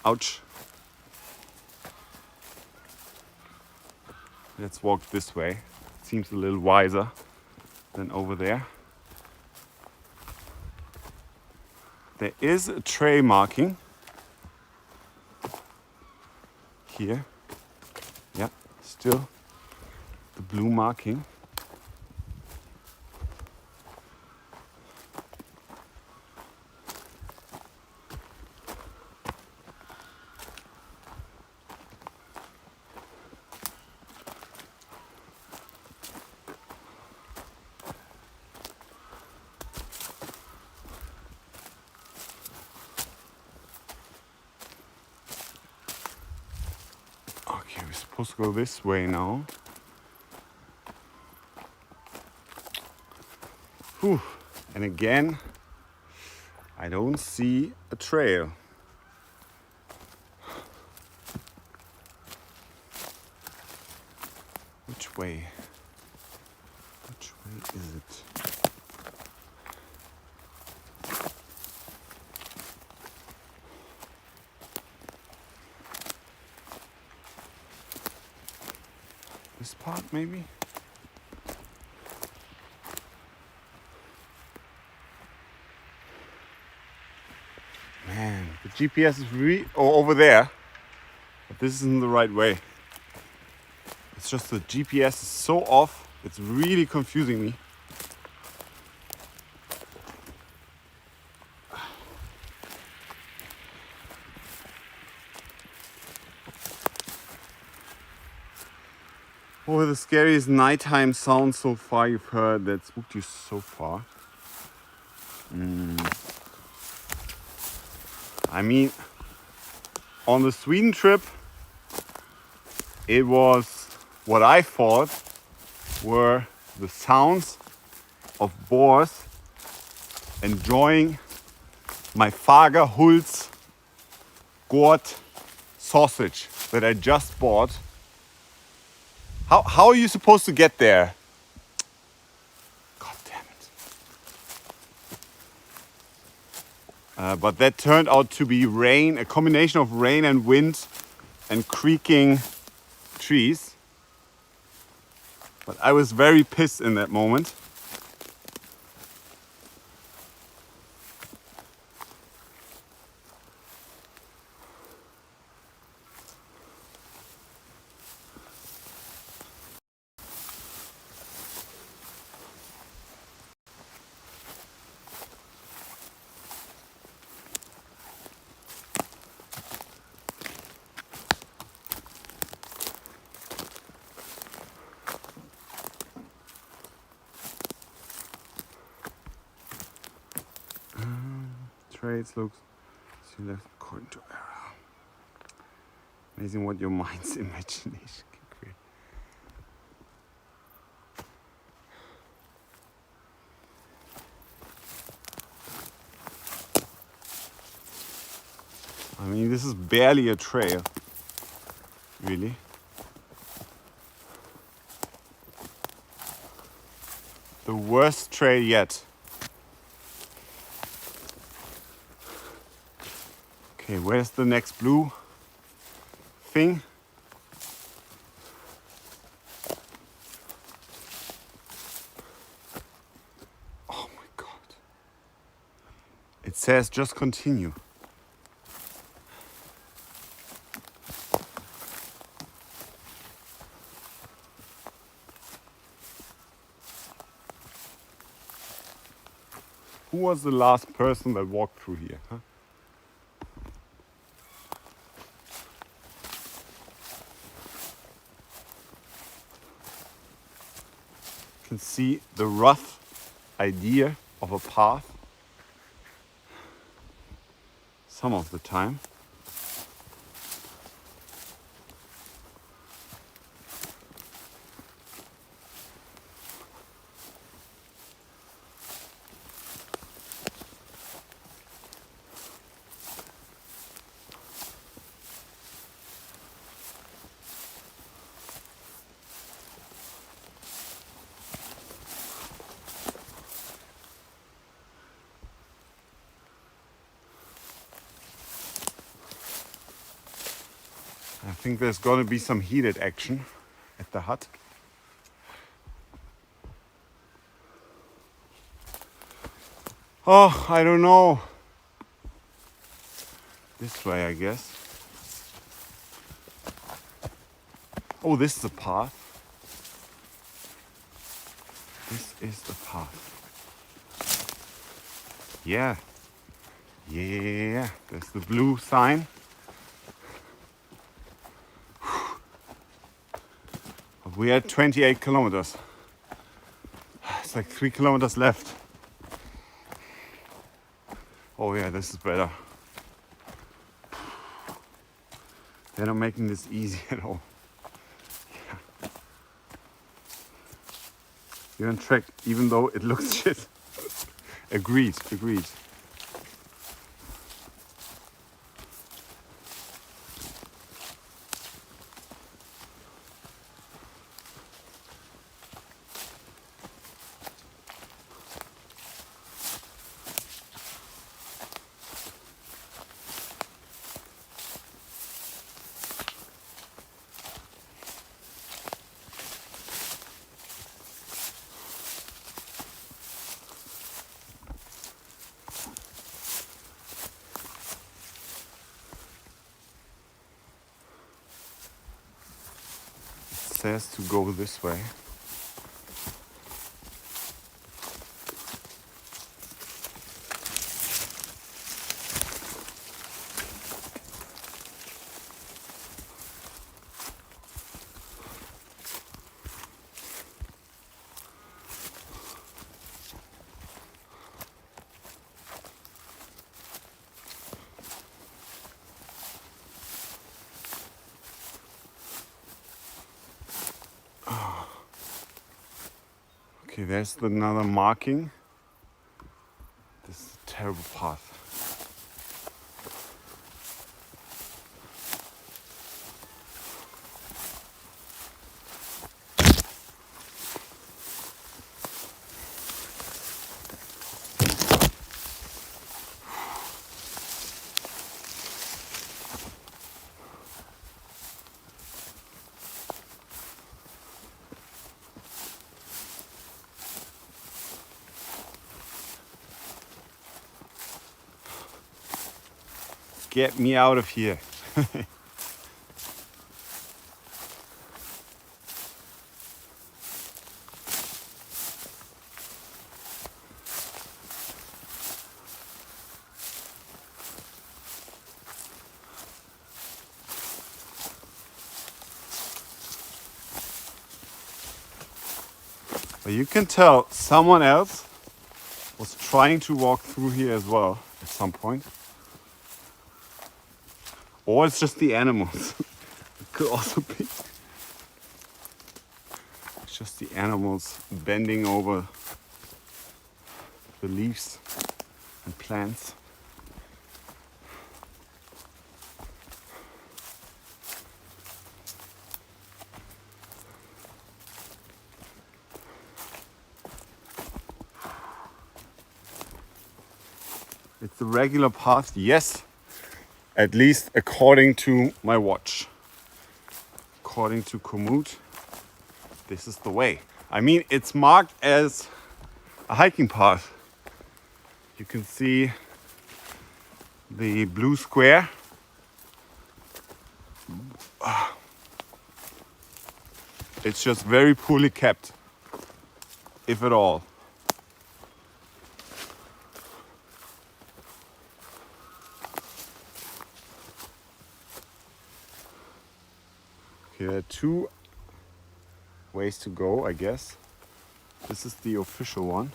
A: Ouch. Let's walk this way. It seems a little wiser than over there. There is a trail marking here. Yeah, still the blue marking. Okay, we're supposed to go this way now. Whew. And again, I don't see a trail. Which way? Which way is it? This part, maybe? Man, the GPS is really over there, but this isn't the right way. It's just the GPS is so off, it's really confusing me. What were the scariest nighttime sounds so far you've heard that spooked you so far? I mean, on the Sweden trip, it was what I thought were the sounds of boars enjoying my Fagerhults gourd sausage that I just bought. How are you supposed to get there? God damn it. But that turned out to be rain, a combination of rain and wind and creaking trees. But I was very pissed in that moment. Trades looks so left according to error. Amazing what your mind's imagination can create. I mean, this is barely a trail, really. The worst trail yet. Okay, where's the next blue thing? Oh my God. It says just continue. Who was the last person that walked through here? Huh? You can see the rough idea of a path some of the time. I think there's gonna be some heated action at the hut. Oh, I don't know. This way, I guess. Oh, this is a path. This is the path. Yeah. Yeah. There's the blue sign. We are 28 kilometers. It's like 3 kilometers left. Oh yeah, this is better. They're not making this easy at all. Yeah. You're on track, even though it looks shit. Agreed. Says to go this way. Okay, there's another marking. This is a terrible path. Get me out of here. But you can tell someone else was trying to walk through here as well at some point. Or it's just the animals. It could also be. It's just the animals bending over the leaves and plants. It's the regular path, yes, at least according to my watch. According to Komoot, this is the way. I mean, it's marked as a hiking path. You can see the blue square. It's just very poorly kept, if at all. Okay, there are two ways to go, I guess. This is the official one.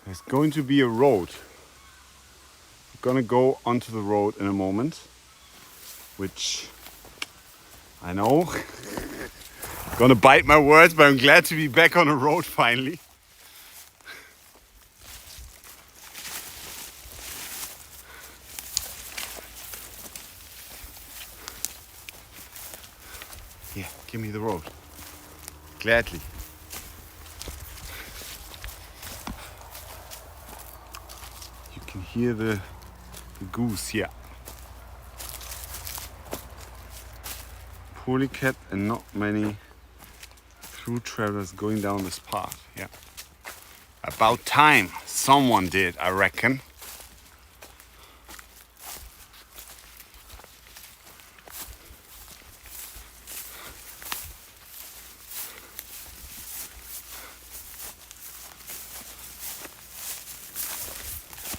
A: There's going to be a road. I'm gonna go onto the road in a moment, which I know, gonna bite my words, but I'm glad to be back on the road finally. Yeah, give me the road. Gladly. You can hear the goose here. Poorly kept and not many through travelers going down this path. Yeah. About time someone did, I reckon.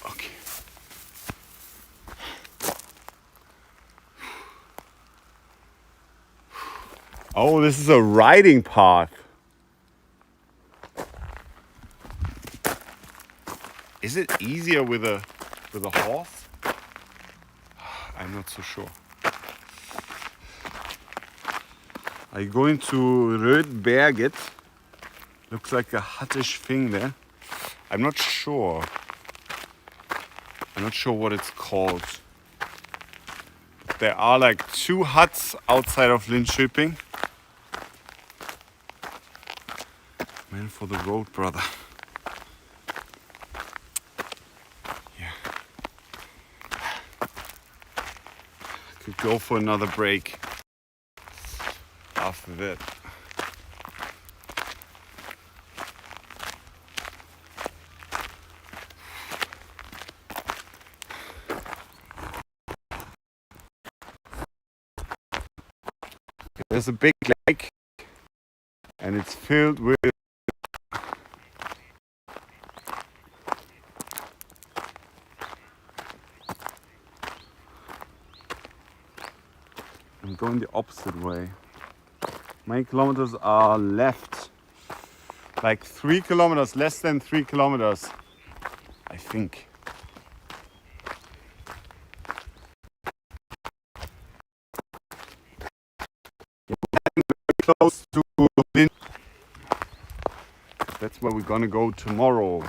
A: Okay. Oh, this is a riding path. Is it easier with a horse? I'm not so sure. Are you going to Rödberget? Looks like a huttish thing there. I'm not sure. I'm not sure what it's called. There are like 2 huts outside of Linköping. Man for the road, brother. Yeah. Could go for another break after that. There's a big lake and it's filled with I'm going the opposite way. Many kilometers are left. Like 3 kilometers, less than 3 kilometers, I think. Close to Lin. That's where we're gonna go tomorrow.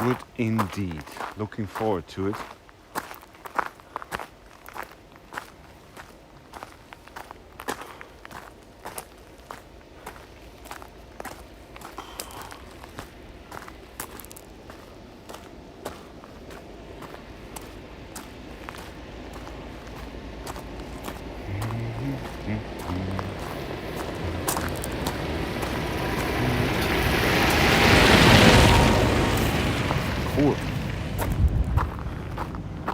A: good indeed. Looking forward to it. Cool.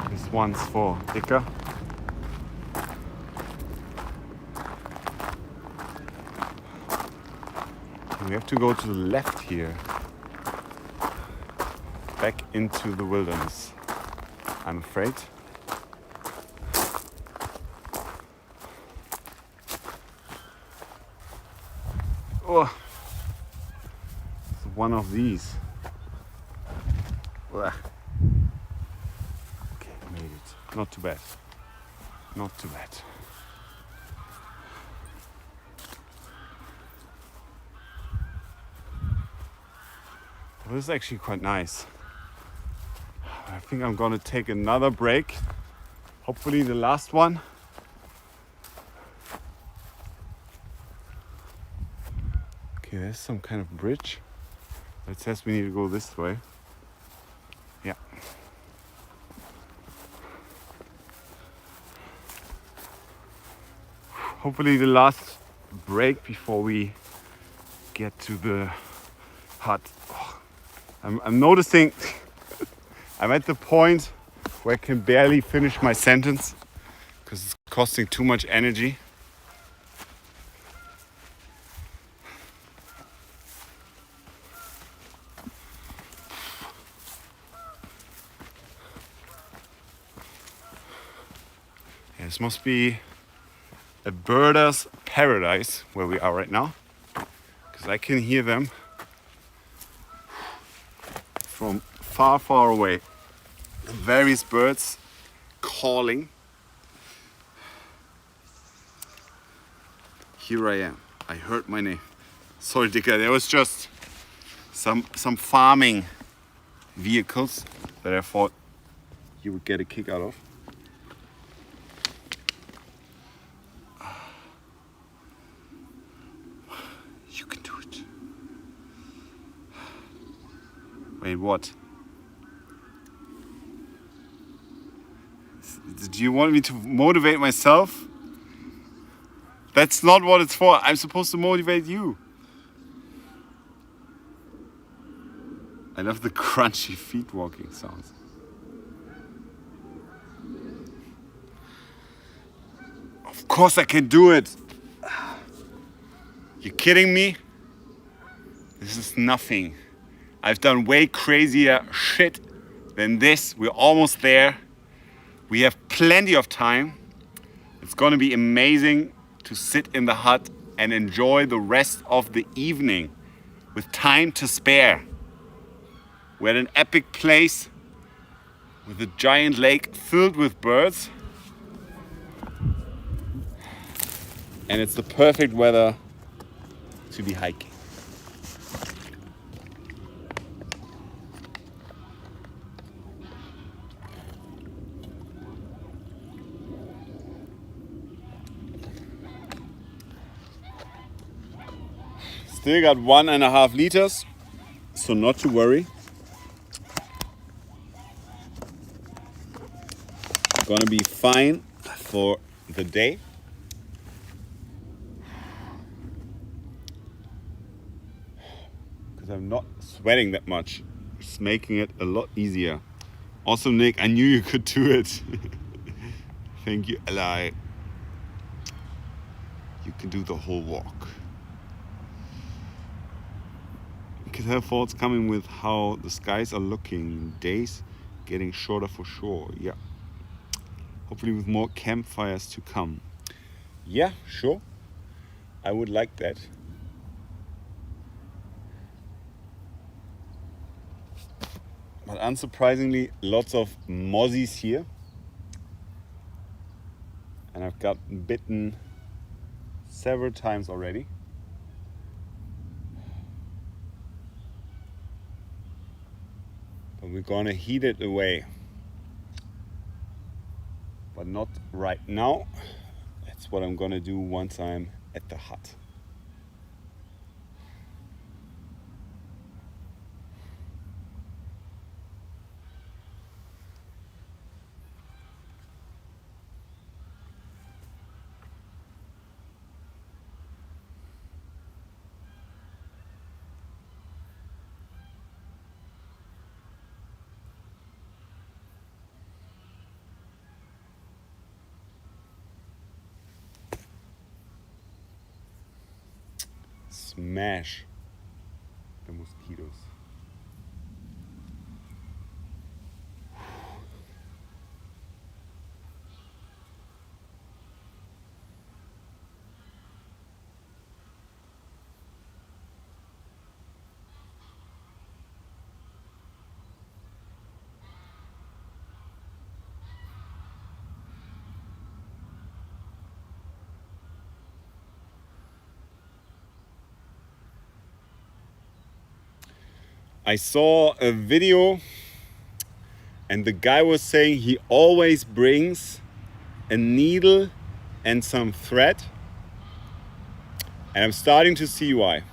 A: This one's for Dicker. We have to go to the left here. Back into the wilderness, I'm afraid. Oh, it's one of these. Ugh. Okay, made it. Not too bad. Not too bad. Well, this is actually quite nice. I think I'm gonna take another break. Hopefully the last one. Okay, there's some kind of bridge. It says we need to go this way. Yeah. Hopefully the last break before we get to the hut. Oh, I'm noticing I'm at the point where I can barely finish my sentence because it's costing too much energy. Yeah, this must be a birder's paradise where we are right now, because I can hear them from far, far away. The various birds calling. Here I am. I heard my name. Sorry, Dicker. There was just some farming vehicles that I thought you would get a kick out of. You can do it. Wait, what? Do you want me to motivate myself? That's not what it's for. I'm supposed to motivate you. I love the crunchy feet walking sounds. Of course I can do it. You kidding me? This is nothing. I've done way crazier shit than this. We're almost there. We have plenty of time. It's gonna be amazing to sit in the hut and enjoy the rest of the evening with time to spare. We're at an epic place with a giant lake filled with birds. And it's the perfect weather to be hiking. Still got 1.5 liters, so not to worry. Gonna be fine for the day. Because I'm not sweating that much. It's making it a lot easier. Also, Nick, I knew you could do it. Thank you, Eli. You can do the whole walk. You can have thoughts coming with how the skies are looking. Days getting shorter for sure. Yeah. Hopefully with more campfires to come. Yeah, sure. I would like that. But unsurprisingly, lots of mozzies here. And I've gotten bitten several times already. But and we're gonna heat it away. But not right now. That's what I'm gonna do once I'm at the hut. Smash the mosquitoes. I saw a video and the guy was saying he always brings a needle and some thread, and I'm starting to see why.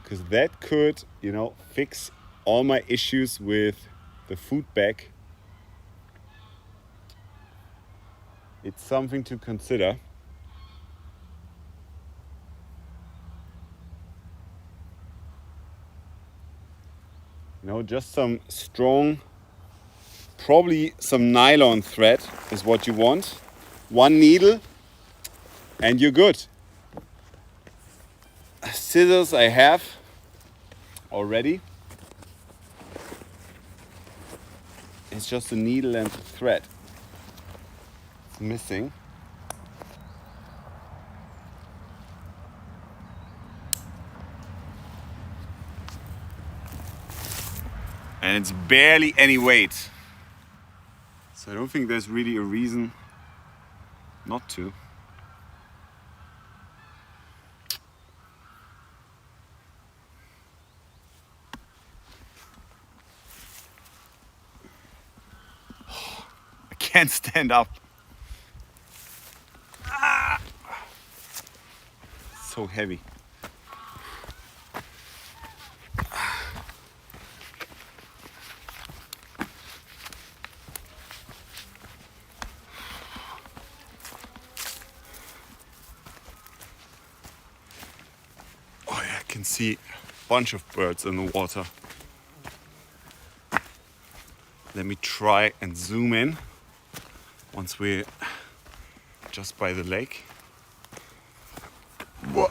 A: Because that could, fix all my issues with the food bag. It's something to consider. Just some strong, probably some nylon thread is what you want. One needle and you're good. Scissors I have already. It's just a needle and thread. It's missing. And it's barely any weight. So I don't think there's really a reason not to. I can't stand up. So heavy. Can see a bunch of birds in the water. Let me try and zoom in once we're just by the lake. Whoa.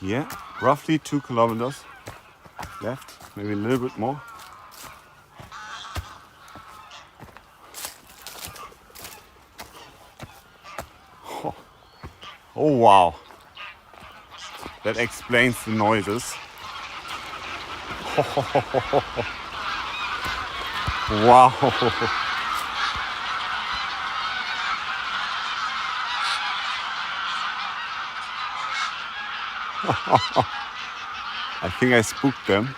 A: Yeah, roughly 2 kilometers left, maybe a little bit more. Oh wow, that explains the noises. Wow. I think I spooked them.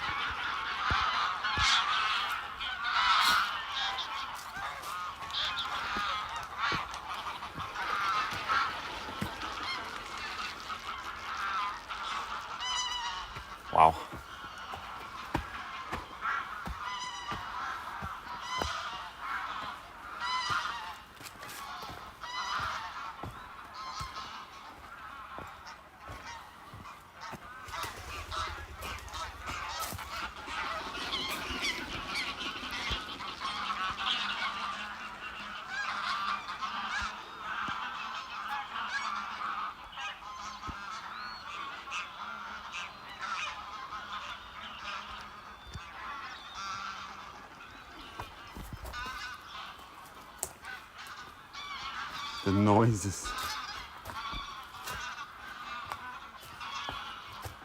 A: The noises.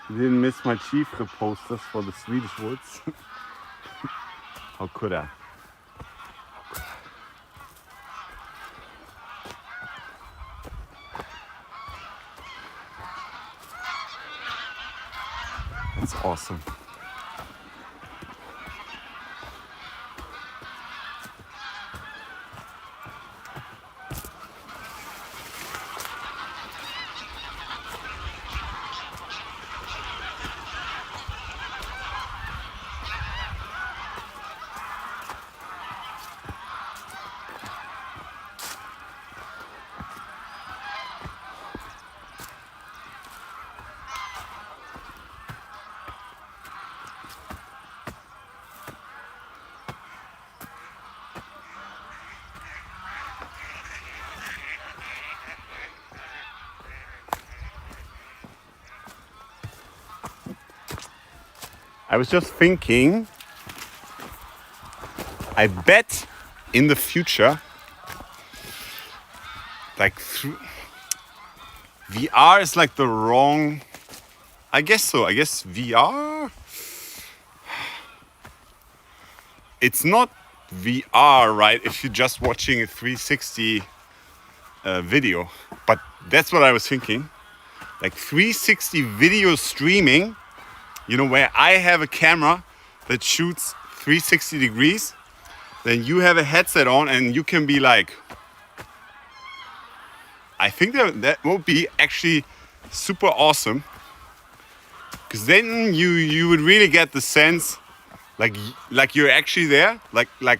A: You didn't miss my chiefre posters for the Swedish woods. How could I? That's awesome. I was just thinking, I bet in the future, like VR is like the wrong, I guess so. I guess VR, it's not VR, right? If you're just watching a 360 video, but that's what I was thinking. Like 360 video streaming, you know, where I have a camera that shoots 360 degrees, then you have a headset on and you can be like, I think that will be actually super awesome. Because then you would really get the sense like you're actually there. Like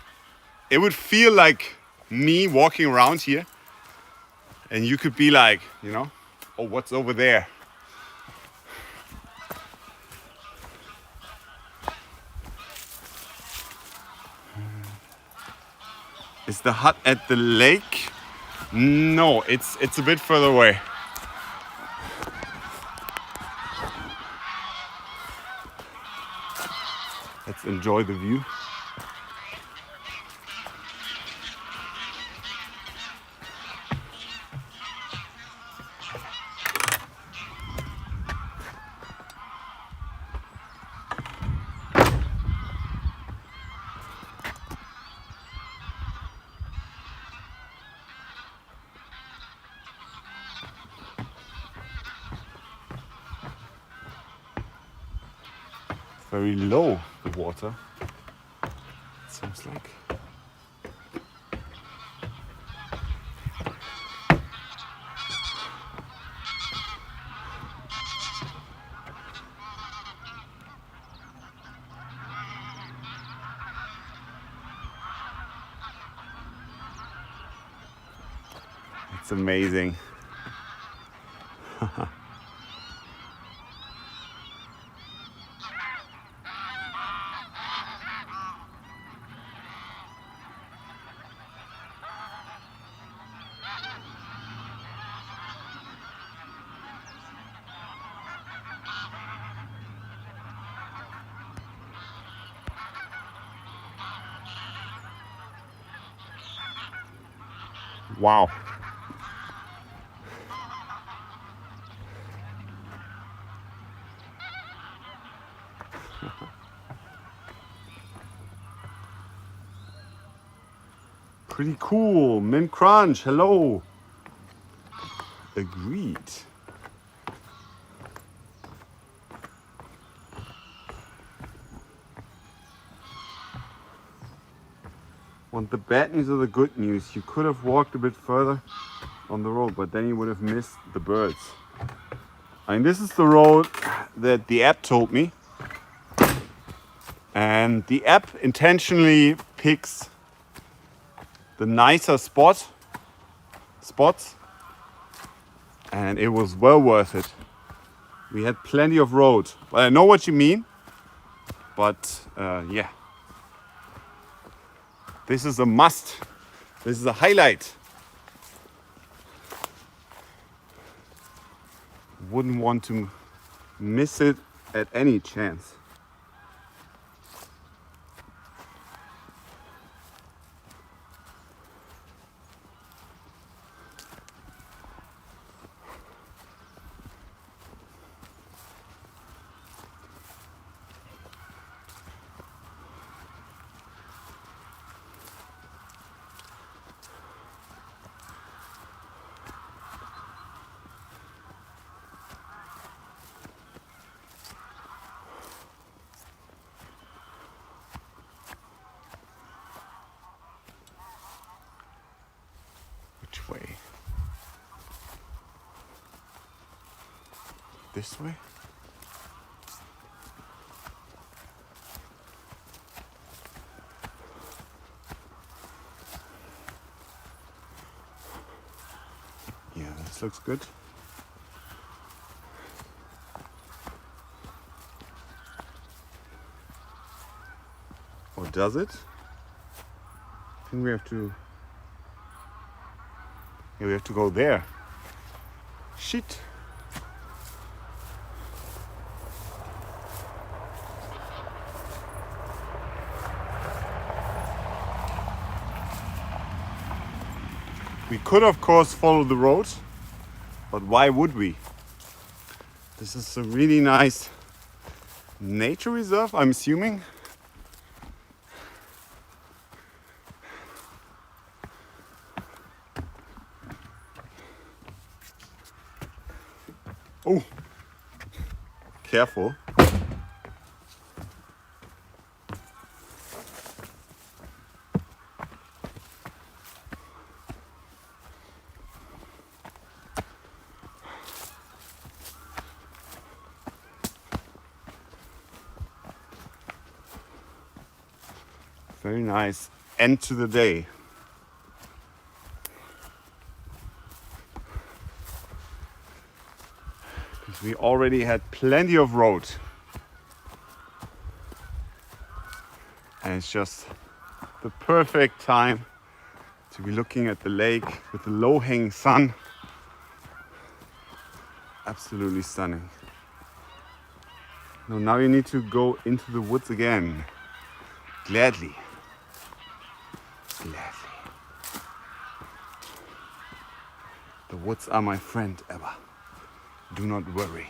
A: it would feel like me walking around here. And you could be like, you know, oh, what's over there? Is the hut at the lake? No, it's a bit further away. Let's enjoy the view. Very low, the water. It seems like. It's amazing. Wow. Pretty cool. Mint Crunch, hello. Agreed. Want the bad news or the good news? You could have walked a bit further on the road, but then you would have missed the birds. I mean, this is the road that the app told me. And the app intentionally picks the nicer spots. And it was well worth it. We had plenty of road. Well, I know what you mean, but yeah. This is a must. This is a highlight. Wouldn't want to miss it at any chance. this way. Yeah, this looks good. Or does it? I think we have to... Yeah, we have to go there. Shit. We could, of course, follow the road, but why would we? This is a really nice nature reserve, I'm assuming. Oh, careful. Very nice end to the day. Because we already had plenty of road. And it's just the perfect time to be looking at the lake with the low-hanging sun. Absolutely stunning. No, now you need to go into the woods again. Gladly. Gladly. The woods are my friend, Eva. Do not worry.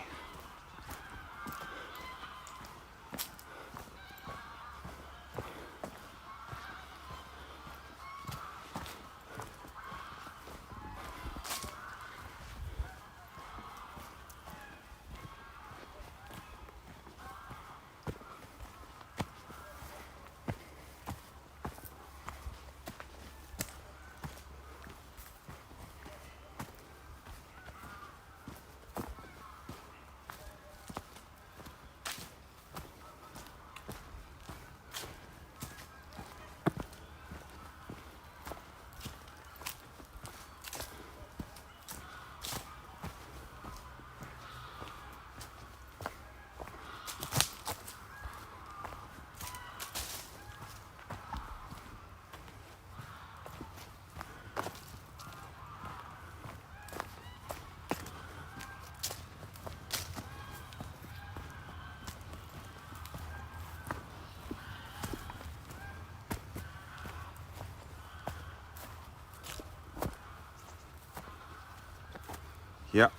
A: Yeah.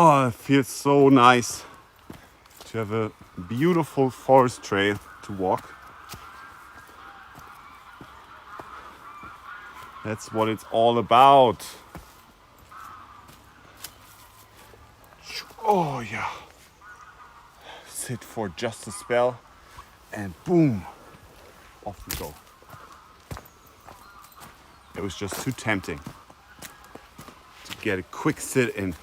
A: Oh, it feels so nice to have a beautiful forest trail to walk. That's what it's all about. Oh yeah. Sit for just a spell and boom, off we go. It was just too tempting to get a quick sit in.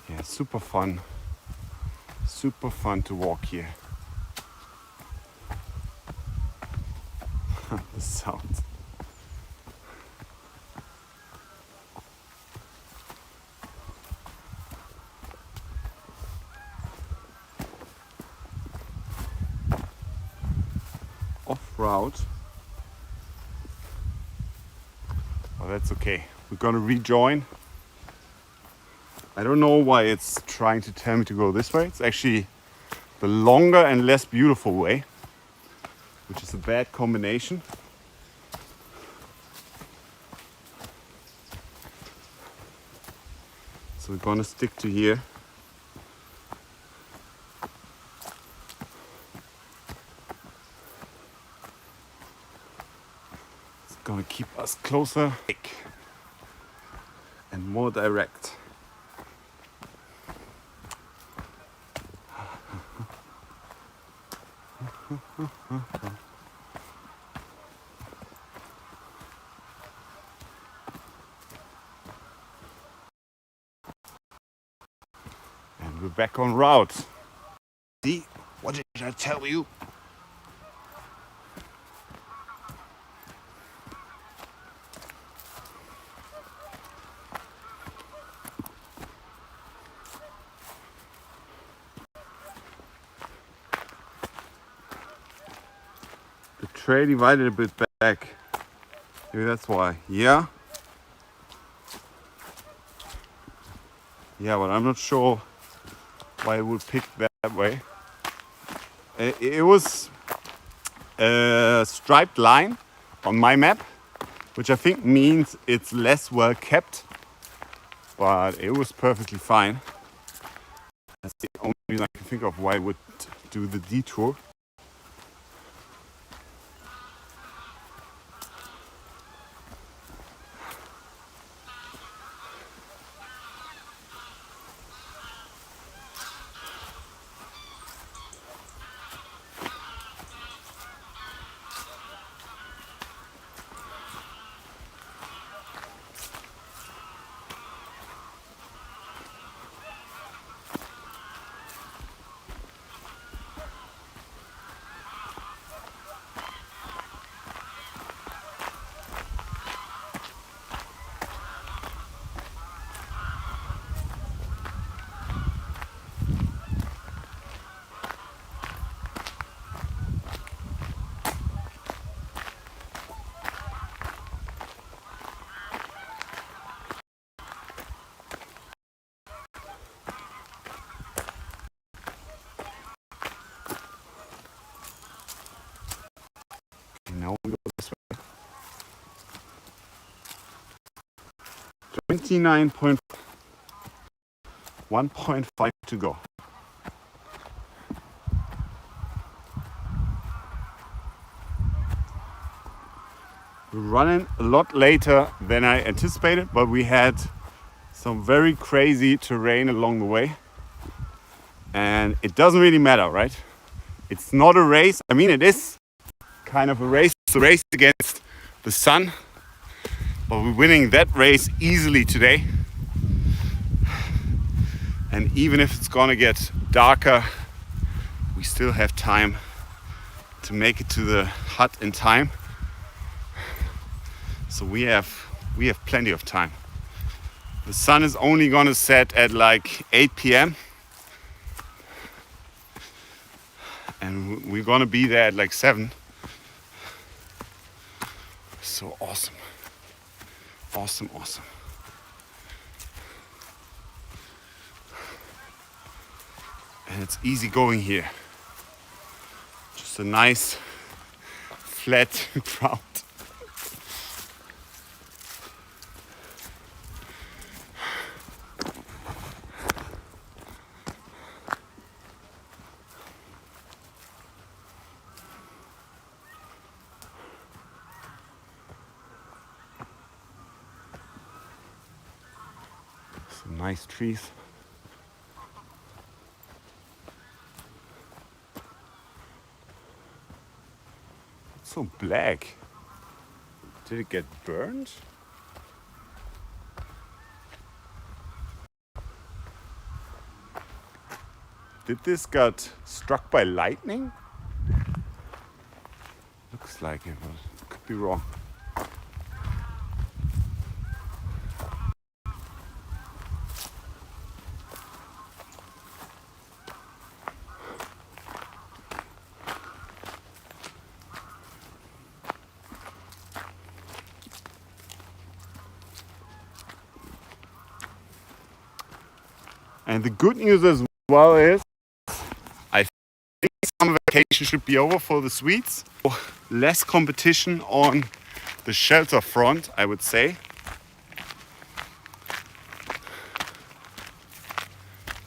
A: Yeah, super fun to walk here. The sound. off route. Oh, that's okay. We're gonna rejoin. I don't know why it's trying to tell me to go this way. It's actually the longer and less beautiful way, which is a bad combination. So we're gonna stick to here. It's gonna keep us closer and more direct. And we're back on route. See, what did I tell you? The trail divided a bit back. Maybe that's why. Yeah. Yeah, but I'm not sure why it would pick that way. It was a striped line on my map, which I think means it's less well kept, but it was perfectly fine. That's the only reason I can think of why I would do the detour. Now we go this way. 29.1.5 to go. We're running a lot later than I anticipated, but we had some very crazy terrain along the way. And it doesn't really matter, right? It's not a race. I mean, it is kind of a race. It's a race against the sun. But we're winning that race easily today. And even if it's gonna get darker, we still have time to make it to the hut in time. So we have plenty of time. The sun is only gonna set at like 8 p.m. and we're gonna be there at like 7. So awesome. Awesome, awesome. And it's easy going here. Just a nice flat ground. Some nice trees. It's so black. Did it get burned? Did this got struck by lightning? Looks like it, but could be wrong. And the good news as well is I think summer vacation should be over for the Swedes. Less competition on the shelter front, I would say.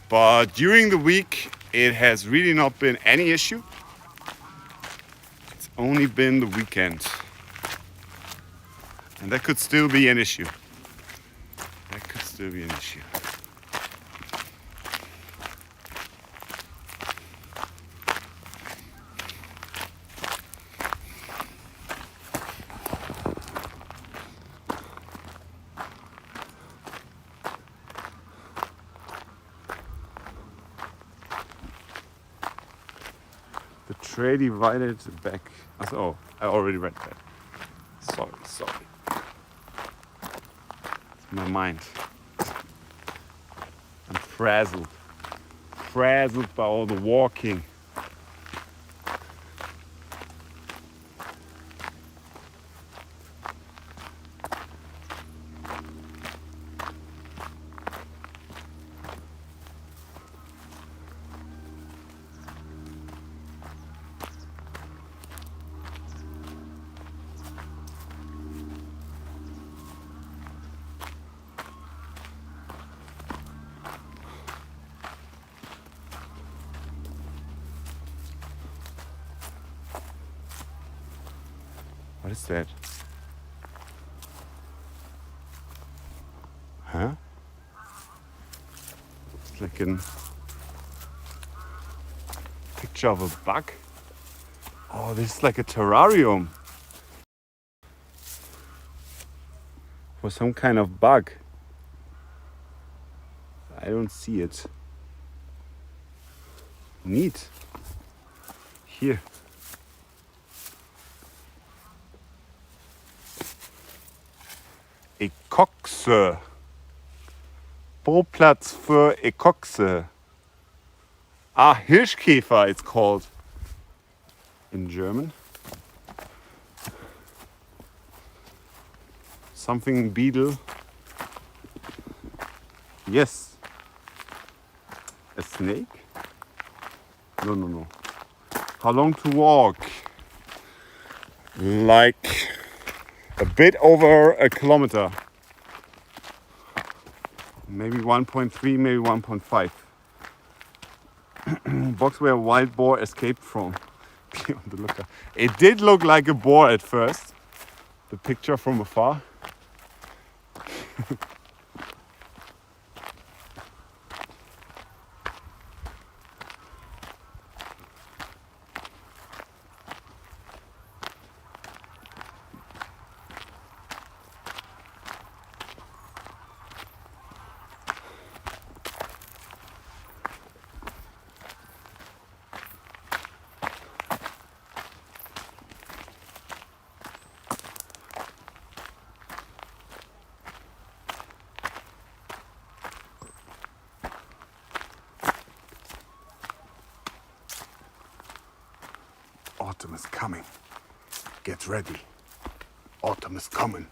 A: But during the week, it has really not been any issue. It's only been the weekend. And that could still be an issue. That could still be an issue. The tray divided back. Oh, I already read that. Sorry. It's my mind. I'm frazzled. Frazzled by all the walking. What is that? Huh? It's like a picture of a bug. Oh, this is like a terrarium for some kind of bug. I don't see it. Neat. Hier. Ecoxe. Bauplatz für Ecoxe. Ah, Hirschkäfer it's called in German. Something beetle. Yes. A snake? No. How long to walk? Like a bit over a kilometer. Maybe 1.3, maybe 1.5. Box where a wild boar escaped from. Beyond the looker. It did look like a boar at first. The picture from afar. Autumn is coming. Get ready. Autumn is coming.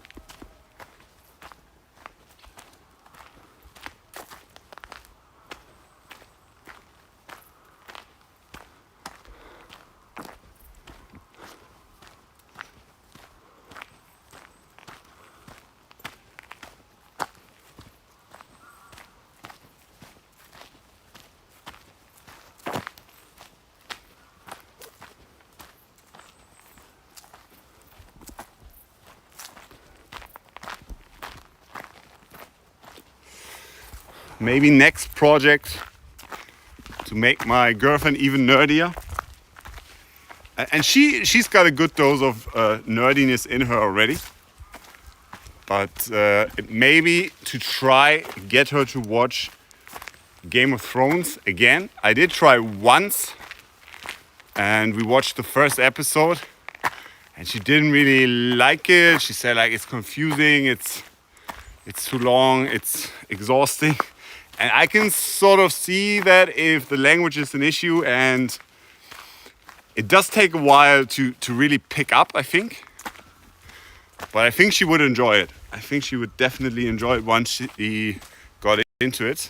A: Maybe next project to make my girlfriend even nerdier. And she's got a good dose of nerdiness in her already. But maybe to try get her to watch Game of Thrones again. I did try once and we watched the first episode and she didn't really like it. She said like it's confusing, it's too long, it's exhausting. And I can sort of see that if the language is an issue and it does take a while to really pick up, I think. But I think she would enjoy it. I think she would definitely enjoy it once she got into it.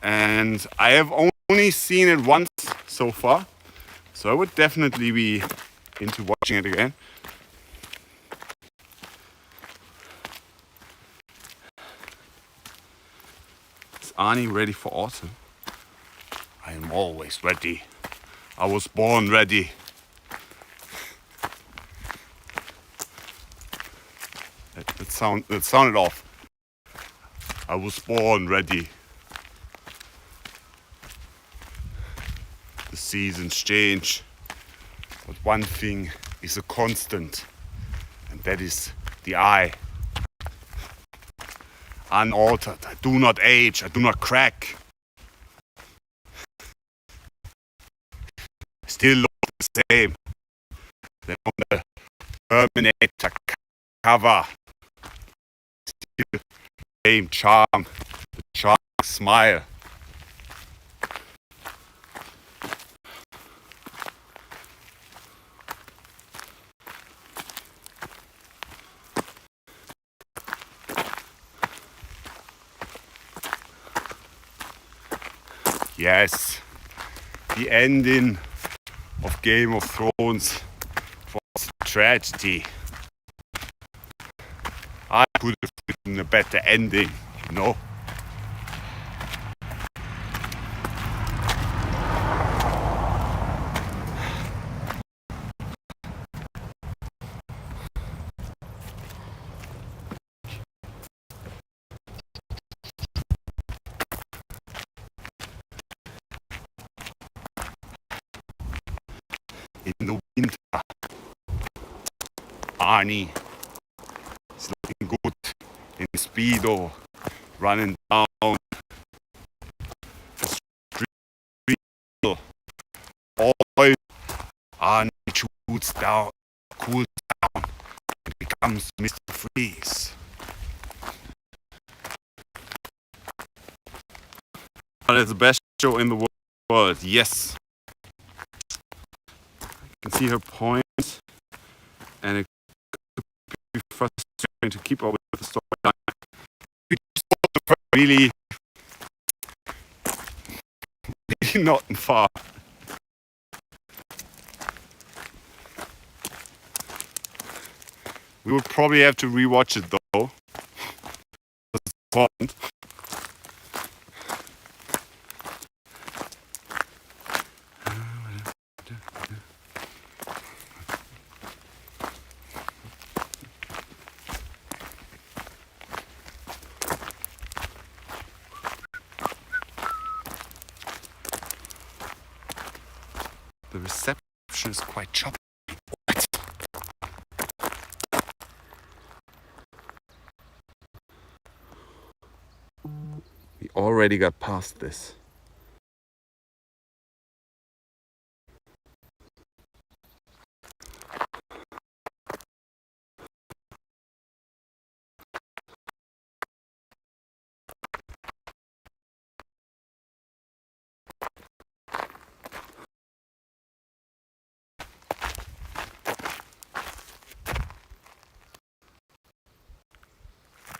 A: and I have only seen it once so far, so I would definitely be into watching it again. Is Arnie ready for autumn? I am always ready. I was born ready. Let's sound it off. I was born ready. The seasons change, but one thing is a constant, and that is the eye. Unaltered. I do not age. I do not crack. Still look the same. Than on the Terminator cover. Still the same charm. The charming smile. Yes, the ending of Game of Thrones was a tragedy. I could have written a better ending, you know. In the winter, Arnie is looking good in Speedo, running down the street. All Arnie shoots down, cools down, and becomes Mr. Freeze. It's the best show in the world, yes. You can see her point, and it could be frustrating to keep up with the storyline. Really not far. We would probably have to rewatch it though. It's important. The reception is quite choppy. What? We already got past this.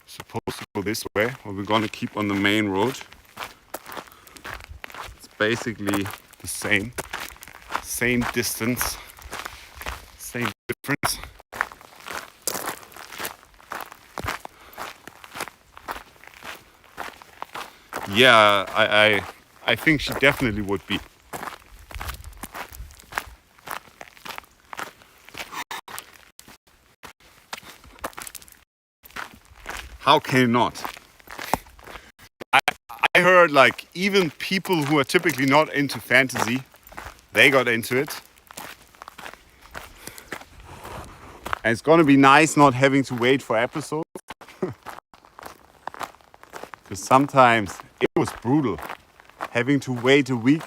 A: Supposed to go this way, or we're gonna keep on the main road. It's basically the same distance, same difference. Yeah, I think she definitely would be. How can you not? I heard like even people who are typically not into fantasy, they got into it. And it's gonna be nice not having to wait for episodes. Because sometimes it was brutal having to wait a week.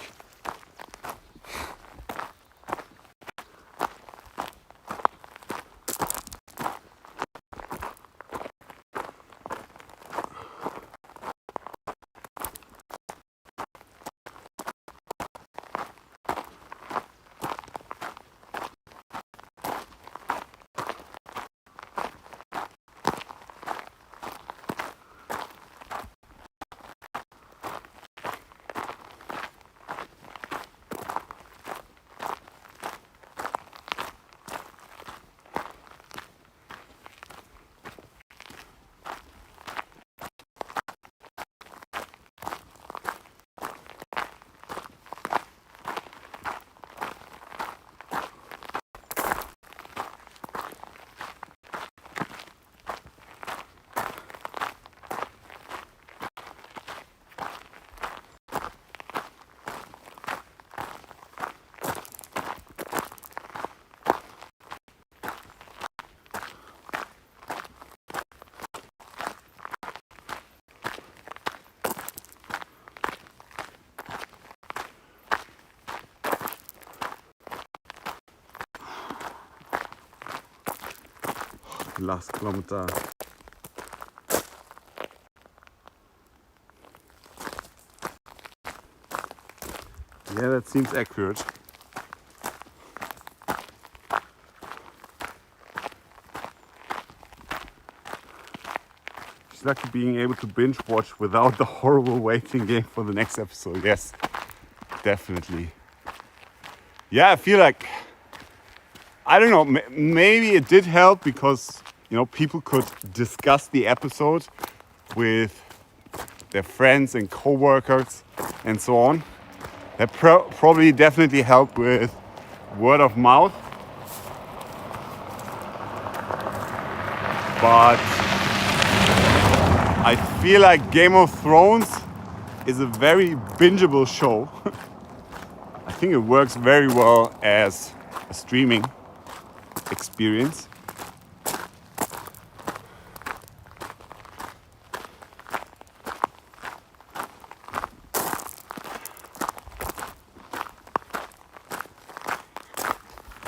A: last kilometer. Yeah, that seems accurate. Just lucky being able to binge watch without the horrible waiting game for the next episode. Yes, definitely. Yeah, I feel like, I don't know, maybe it did help because, you know, people could discuss the episode with their friends and co-workers and so on. That probably definitely helped with word of mouth. But I feel like Game of Thrones is a very bingeable show. I think it works very well as a streaming experience.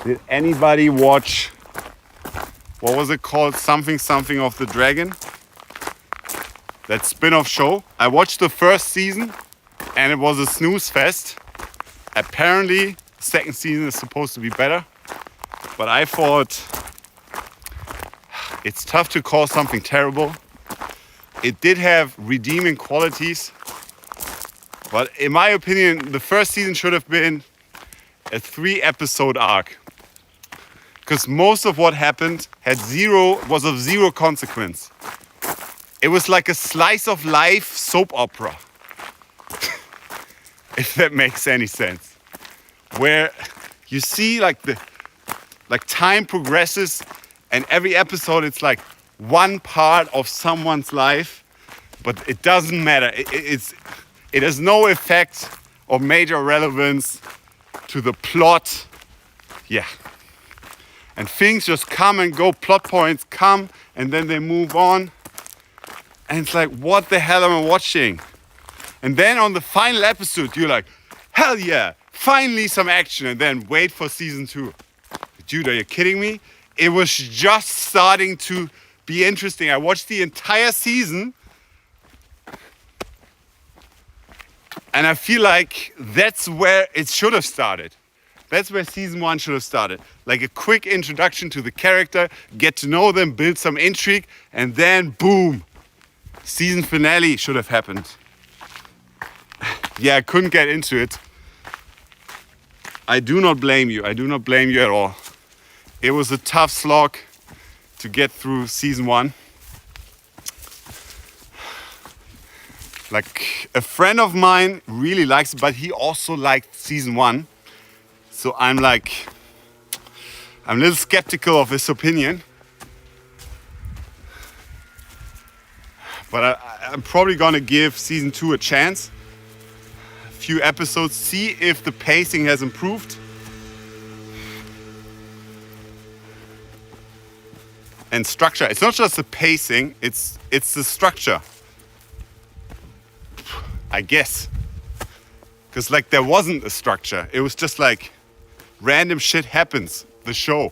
A: Did anybody watch, what was it called? Something of the Dragon? That spin-off show. I watched the first season and it was a snooze fest. Apparently, the second season is supposed to be better. But I thought it's tough to call something terrible. It did have redeeming qualities. But in my opinion, the first season should have been a 3-episode arc. Because most of what happened was of zero consequence. It was like a slice of life soap opera. If that makes any sense. Where you see like time progresses and every episode it's like one part of someone's life, but it doesn't matter. It has no effect or major relevance to the plot. Yeah. And things just come and go, plot points come and then they move on. And it's like, what the hell am I watching? And then on the final episode, you're like, hell yeah, finally some action. And then wait for season 2. Dude, are you kidding me? It was just starting to be interesting. I watched the entire season. And I feel like that's where it should have started. That's where season 1 should have started. Like a quick introduction to the character, get to know them, build some intrigue, and then boom, season finale should have happened. Yeah, I couldn't get into it. I do not blame you. I do not blame you at all. It was a tough slog to get through season 1. Like a friend of mine really likes it, but he also liked season 1. So I'm a little skeptical of his opinion. But I'm probably gonna give season 2 a chance. A few episodes, see if the pacing has improved. And structure. It's not just the pacing, it's the structure. I guess. Because like there wasn't a structure. It was just like random shit happens. The show.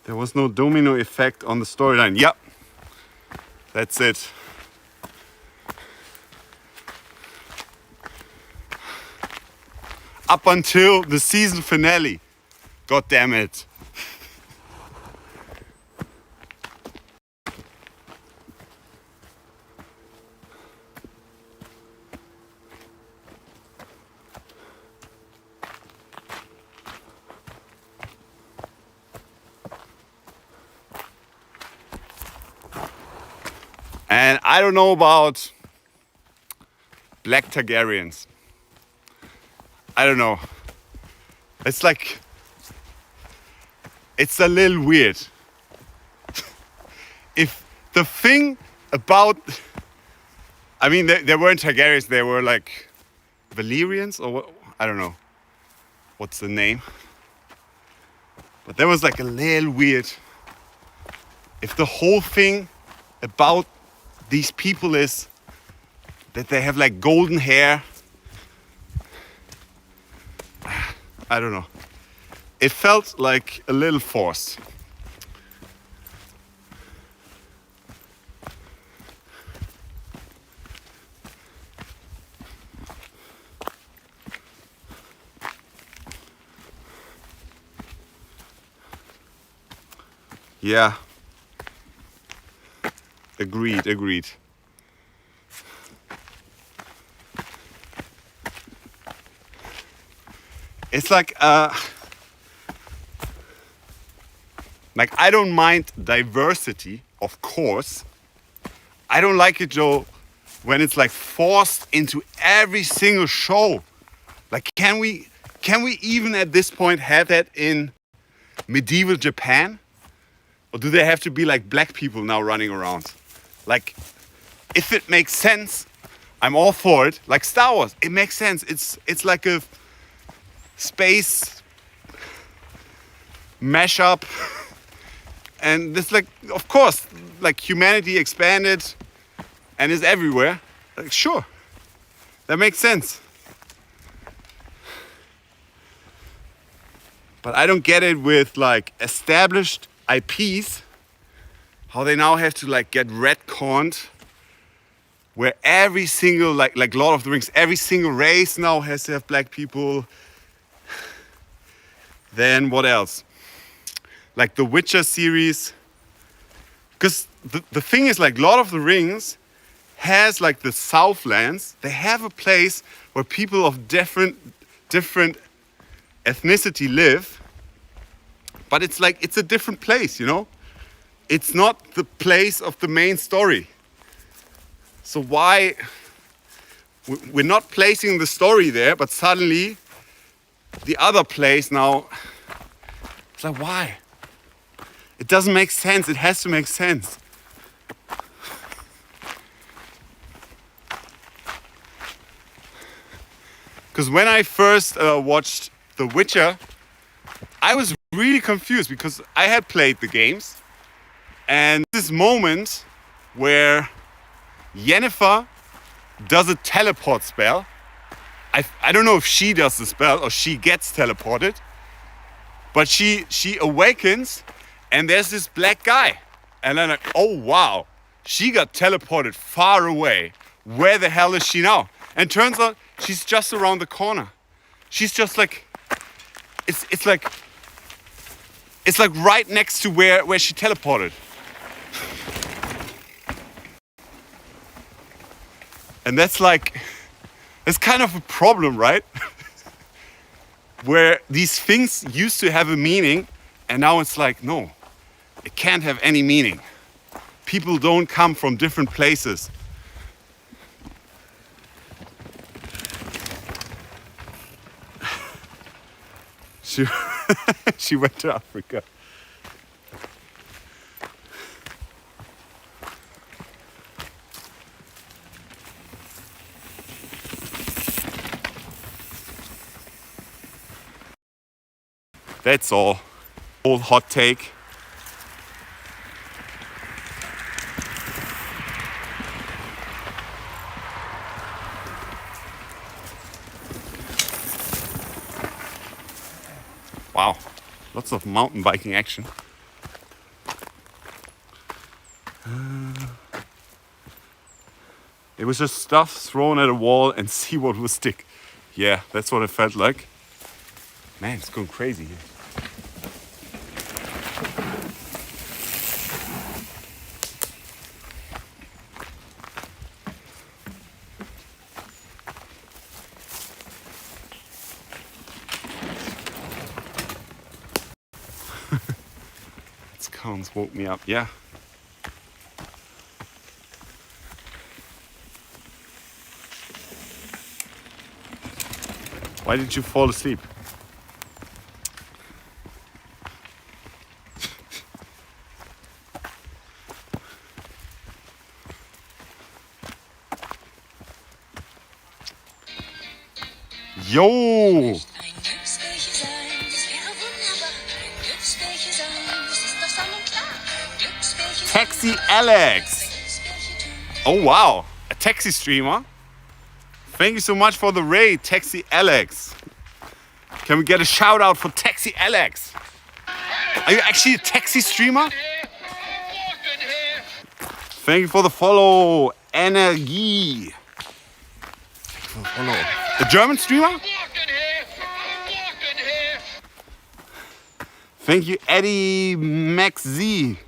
A: There was no domino effect on the storyline. Yep. That's it. Up until the season finale. God damn it. And I don't know about black Targaryens. I don't know. It's like, it's a little weird. If the thing about, I mean, they weren't Targaryens, they were like Valyrians or what, I don't know. What's the name? But that was like a little weird. If the whole thing about these people is that they have like golden hair, I don't know. It felt like a little forced. Yeah. Agreed. It's like I don't mind diversity, of course. I don't like it, Joe, when it's like forced into every single show. Like, can we even at this point have that in medieval Japan? Or do they have to be like black people now running around? Like, if it makes sense, I'm all for it. Like Star Wars, it makes sense. It's like a space mashup. And this, like, of course, like humanity expanded and is everywhere. Like, sure, that makes sense. But I don't get it with like established IPs, how they now have to like get retconned, where every single like Lord of the Rings, every single race now has to have black people. Then what else? Like the Witcher series. Because the thing is, like, Lord of the Rings has like the Southlands. They have a place where people of different ethnicity live. But it's like, it's a different place, you know? It's not the place of the main story. So why, we're not placing the story there, but suddenly the other place now, it's like, why? It doesn't make sense. It has to make sense. Because when I first watched The Witcher, I was really confused because I had played the games. And this moment where Yennefer does a teleport spell. I don't know if she does the spell or she gets teleported. But she awakens and there's this black guy. And I'm like, oh wow, she got teleported far away. Where the hell is she now? And turns out she's just around the corner. She's just like, it's like right next to where she teleported. And that's kind of a problem, right? Where these things used to have a meaning and now it's like, no, it can't have any meaning. People don't come from different places. She went to Africa. That's all. Old hot take. Wow, lots of mountain biking action. It was just stuff thrown at a wall and see what would stick. Yeah, that's what it felt like. Man, it's going crazy here. Cones woke me up, yeah. Why did you fall asleep? Yo! Taxi Alex. Oh wow, a taxi streamer. Thank you so much for the raid, Taxi Alex. Can we get a shout out for Taxi Alex? Are you actually a taxi streamer? Thank you for the follow, Energie. Follow. A German streamer? Thank you, Eddie Max Z.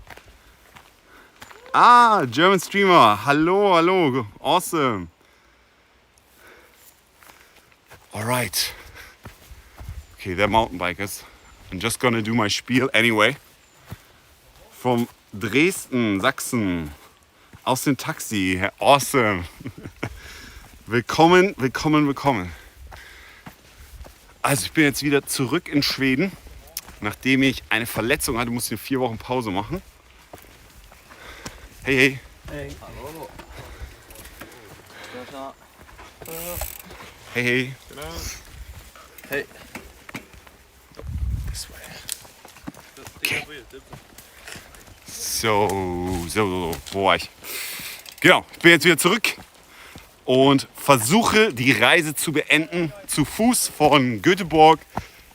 A: Ah, German streamer. Hello, hello. Awesome. All right. Okay, they're mountain bikers. I'm just gonna do my spiel anyway. From Dresden, Sachsen. Aus dem Taxi. Awesome. Willkommen, willkommen, willkommen. Also ich bin jetzt wieder zurück in Schweden. Nachdem ich eine Verletzung hatte, musste ich 4 Wochen Pause machen. Hey, hey.
E: Hey. Hallo.
A: Hey, hey.
E: Hey.
A: This way. Okay. So, wo war ich? Genau, ich bin jetzt wieder zurück und versuche die Reise zu beenden, zu Fuß von Gothenburg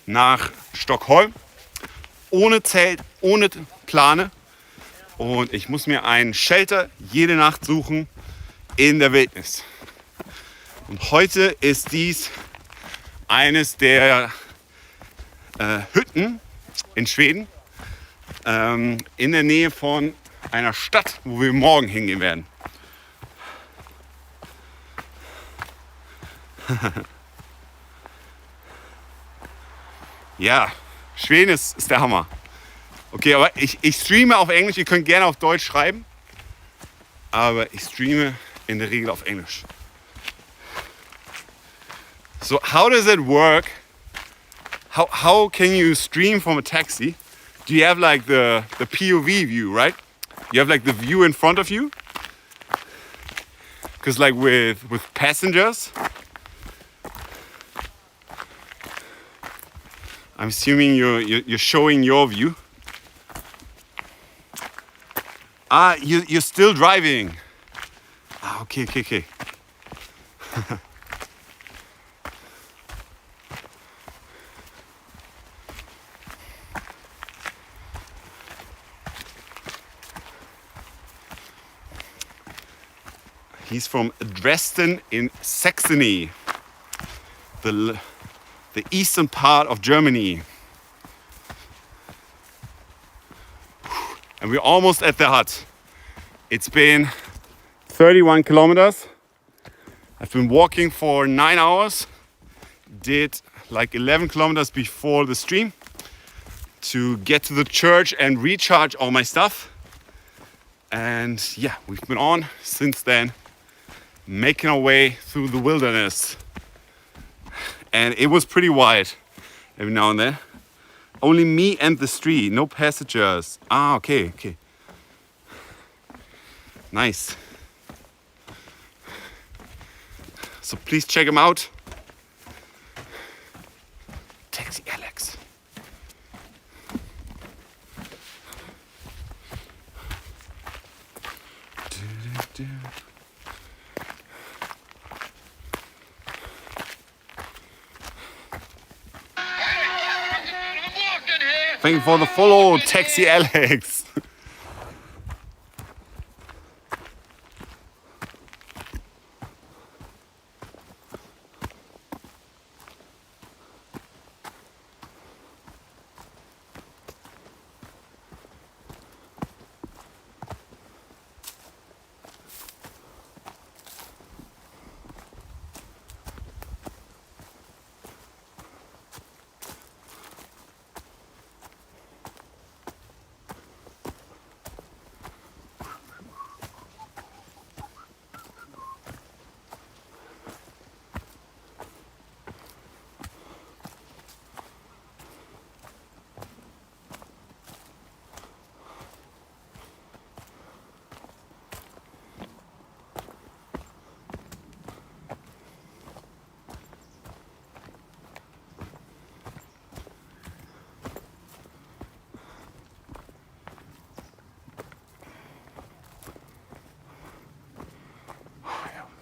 A: nach Stockholm. Ohne Zelt, ohne Plane. Und ich muss mir einen Shelter jede Nacht suchen in der Wildnis. Und heute ist dies eines der Hütten in Schweden, in der Nähe von einer Stadt, wo wir morgen hingehen werden. Ja, Schweden ist der Hammer. Okay, aber ich streame auf Englisch. Ihr könnt gerne auf Deutsch schreiben. Aber ich streame in der Regel auf Englisch. So, how does it work? How can you stream from a taxi? Do you have like the POV view, right? You have like the view in front of you? Because like with passengers, I'm assuming you're showing your view. Ah, you're still driving. Ah, okay. He's from Dresden in Saxony, the eastern part of Germany. And we're almost at the hut. It's been 31 kilometers. I've been walking for 9 hours. Did like 11 kilometers before the stream to get to the church and recharge all my stuff. And yeah, we've been on since then, making our way through the wilderness. And it was pretty wild every now and then. Only me and the street, no passengers. Ah, okay. Nice. So please check him out. Taxi Alex. Thank you for the follow, Taxi Alex.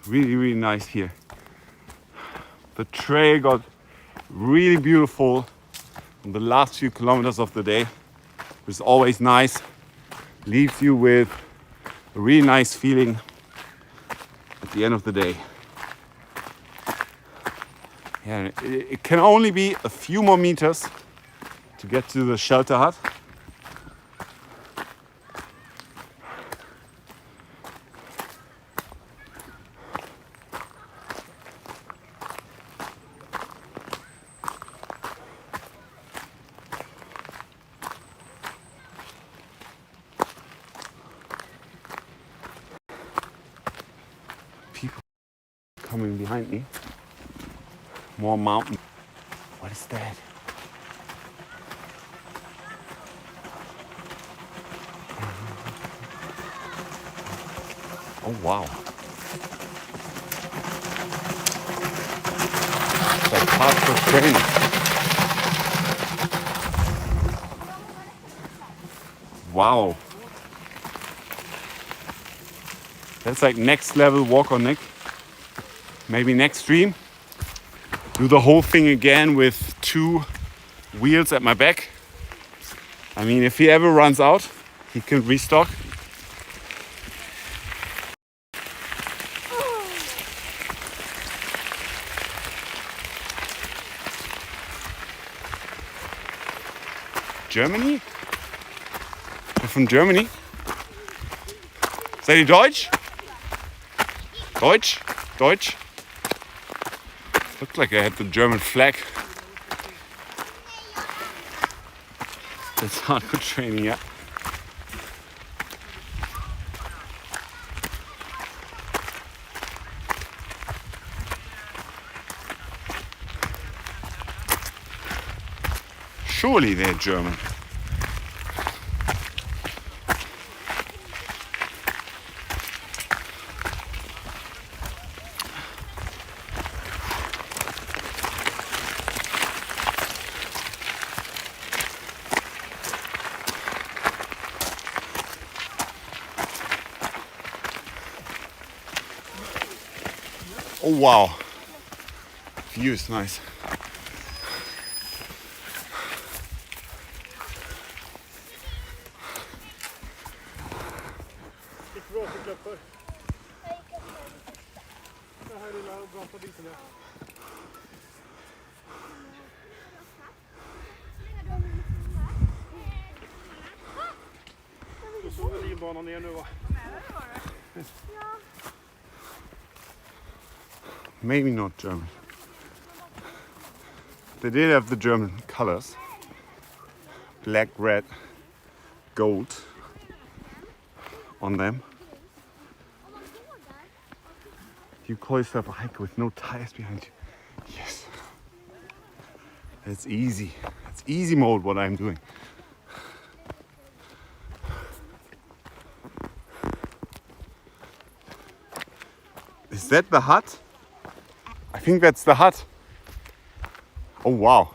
A: Really nice here. The trail got really beautiful on the last few kilometers of the day. It's always nice. Leaves you with a really nice feeling at the end of the day. Yeah, it can only be a few more meters to get to the shelter hut. People coming behind me. More mountain. What is that? Oh wow. It's like hardcore training. Wow. That's like next level WalkOnNick. Maybe next stream, do the whole thing again with 2 wheels at my back. I mean, if he ever runs out, he can restock. Germany? You're from Germany? Seid ihr Deutsch? Deutsch? Deutsch? Looked like I had the German flag. That's hardcore training, yeah. Surely they're German. Oh wow, view is nice. Maybe not German. They did have the German colors. Black, red, gold on them. You call yourself a hiker with no tires behind you. Yes. It's easy. It's easy mode what I'm doing. Is that the hut? I think that's the hut. Oh wow.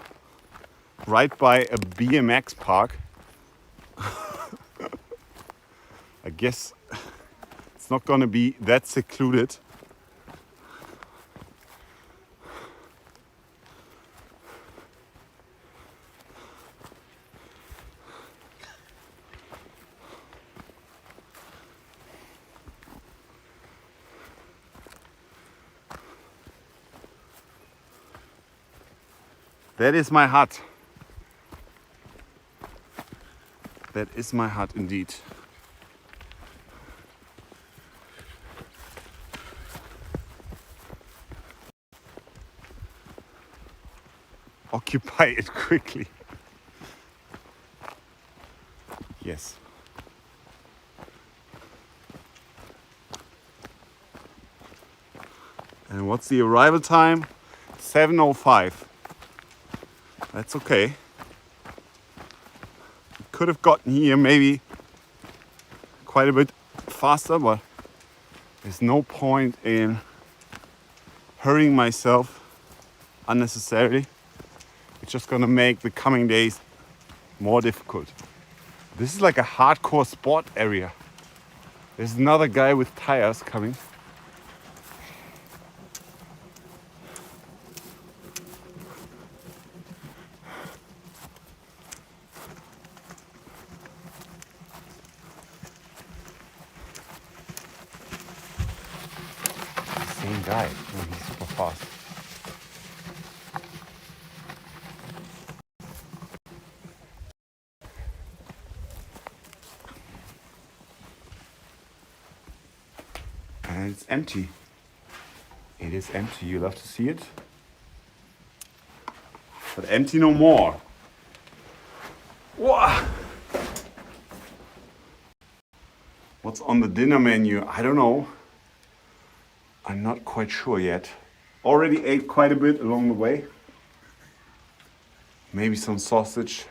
A: Right by a BMX park. I guess it's not gonna be that secluded. That is my hut. That is my hut indeed. Occupy it quickly. Yes. And what's the arrival time? 7:05. That's okay. Could have gotten here maybe quite a bit faster, but there's no point in hurrying myself unnecessarily. It's just gonna make the coming days more difficult. This is like a hardcore sport area. There's another guy with tires coming. guy. Oh, he's super fast. And it's empty. It is empty. You love to see it. But empty no more. Wow. What's on the dinner menu? I don't know. I'm not quite sure yet. Already ate quite a bit along the way. Maybe some sausage.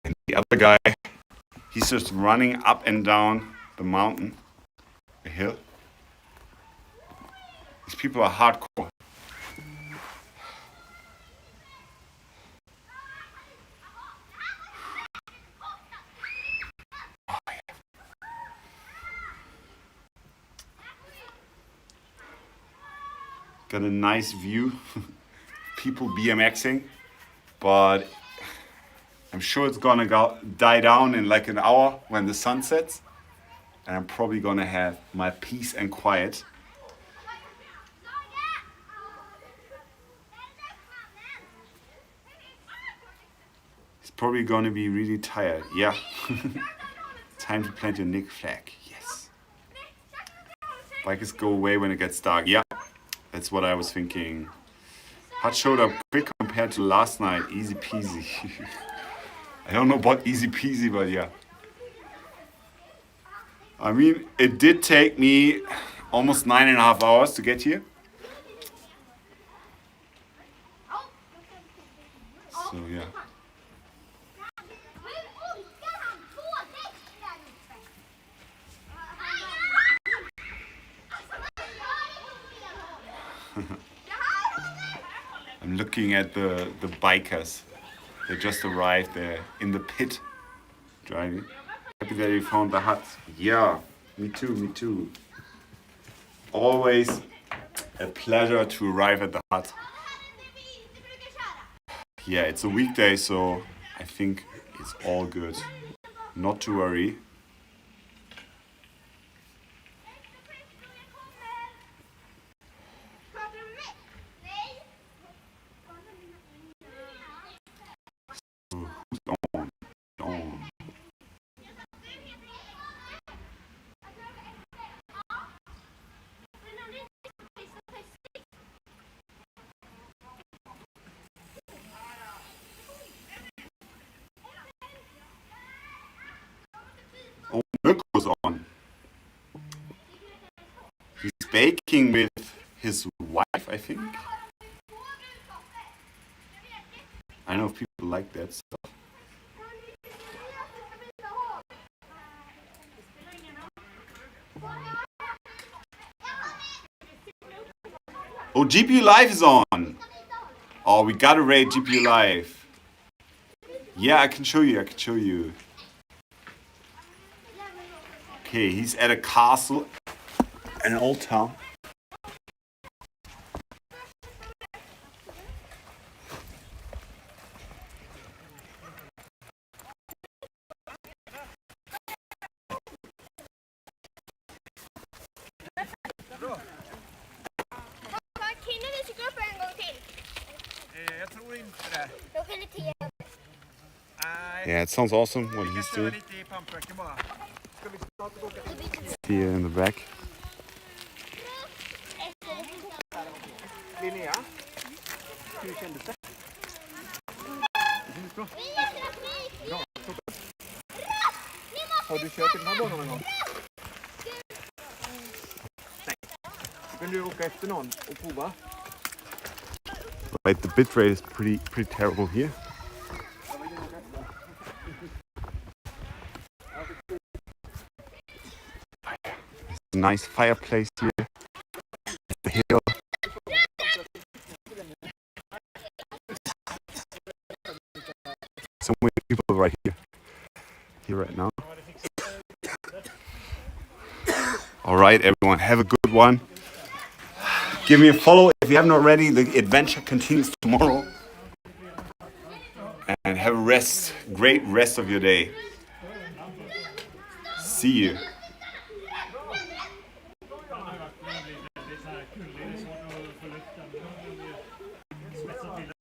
A: And the other guy, he's just running up and down the mountain, the hill. These people are hardcore. Got a nice view, people BMXing, but I'm sure it's gonna die down in like an hour when the sun sets, and I'm probably gonna have my peace and quiet. He's probably gonna be really tired. Yeah, time to plant your Nick flag. Yes. Bikers go away when it gets dark. Yeah. That's what I was thinking. Hut showed up quick compared to last night. Easy peasy. I don't know about easy peasy, but yeah. I mean, it did take me almost 9.5 hours to get here. So yeah. I'm looking at the bikers. They just arrived there in the pit driving. Happy that you found the hut. Yeah, me too, me too. Always a pleasure to arrive at the hut. Yeah, it's a weekday, so I think it's all good. Not to worry. Oh, Mirko's on. He's baking with his wife, I think. I don't know if people like that stuff. Oh, GPU Live is on. Oh, we gotta rate GPU Live. Yeah, I can show you, I can show you. Okay, he's at a castle, an old town. Yeah, it sounds awesome what he's doing. Here in the back.
D: Har du kört i den här banan någon gång? Nej. Då kan du åka efter någon och prova.
A: Right, the bitrate is pretty terrible here. There's a nice fireplace here. The hill. So many people right here right now. All right, everyone, have a good one. Give me a follow if you haven't already. The adventure continues tomorrow. And have a great rest of your day. See you.
F: Spetsa till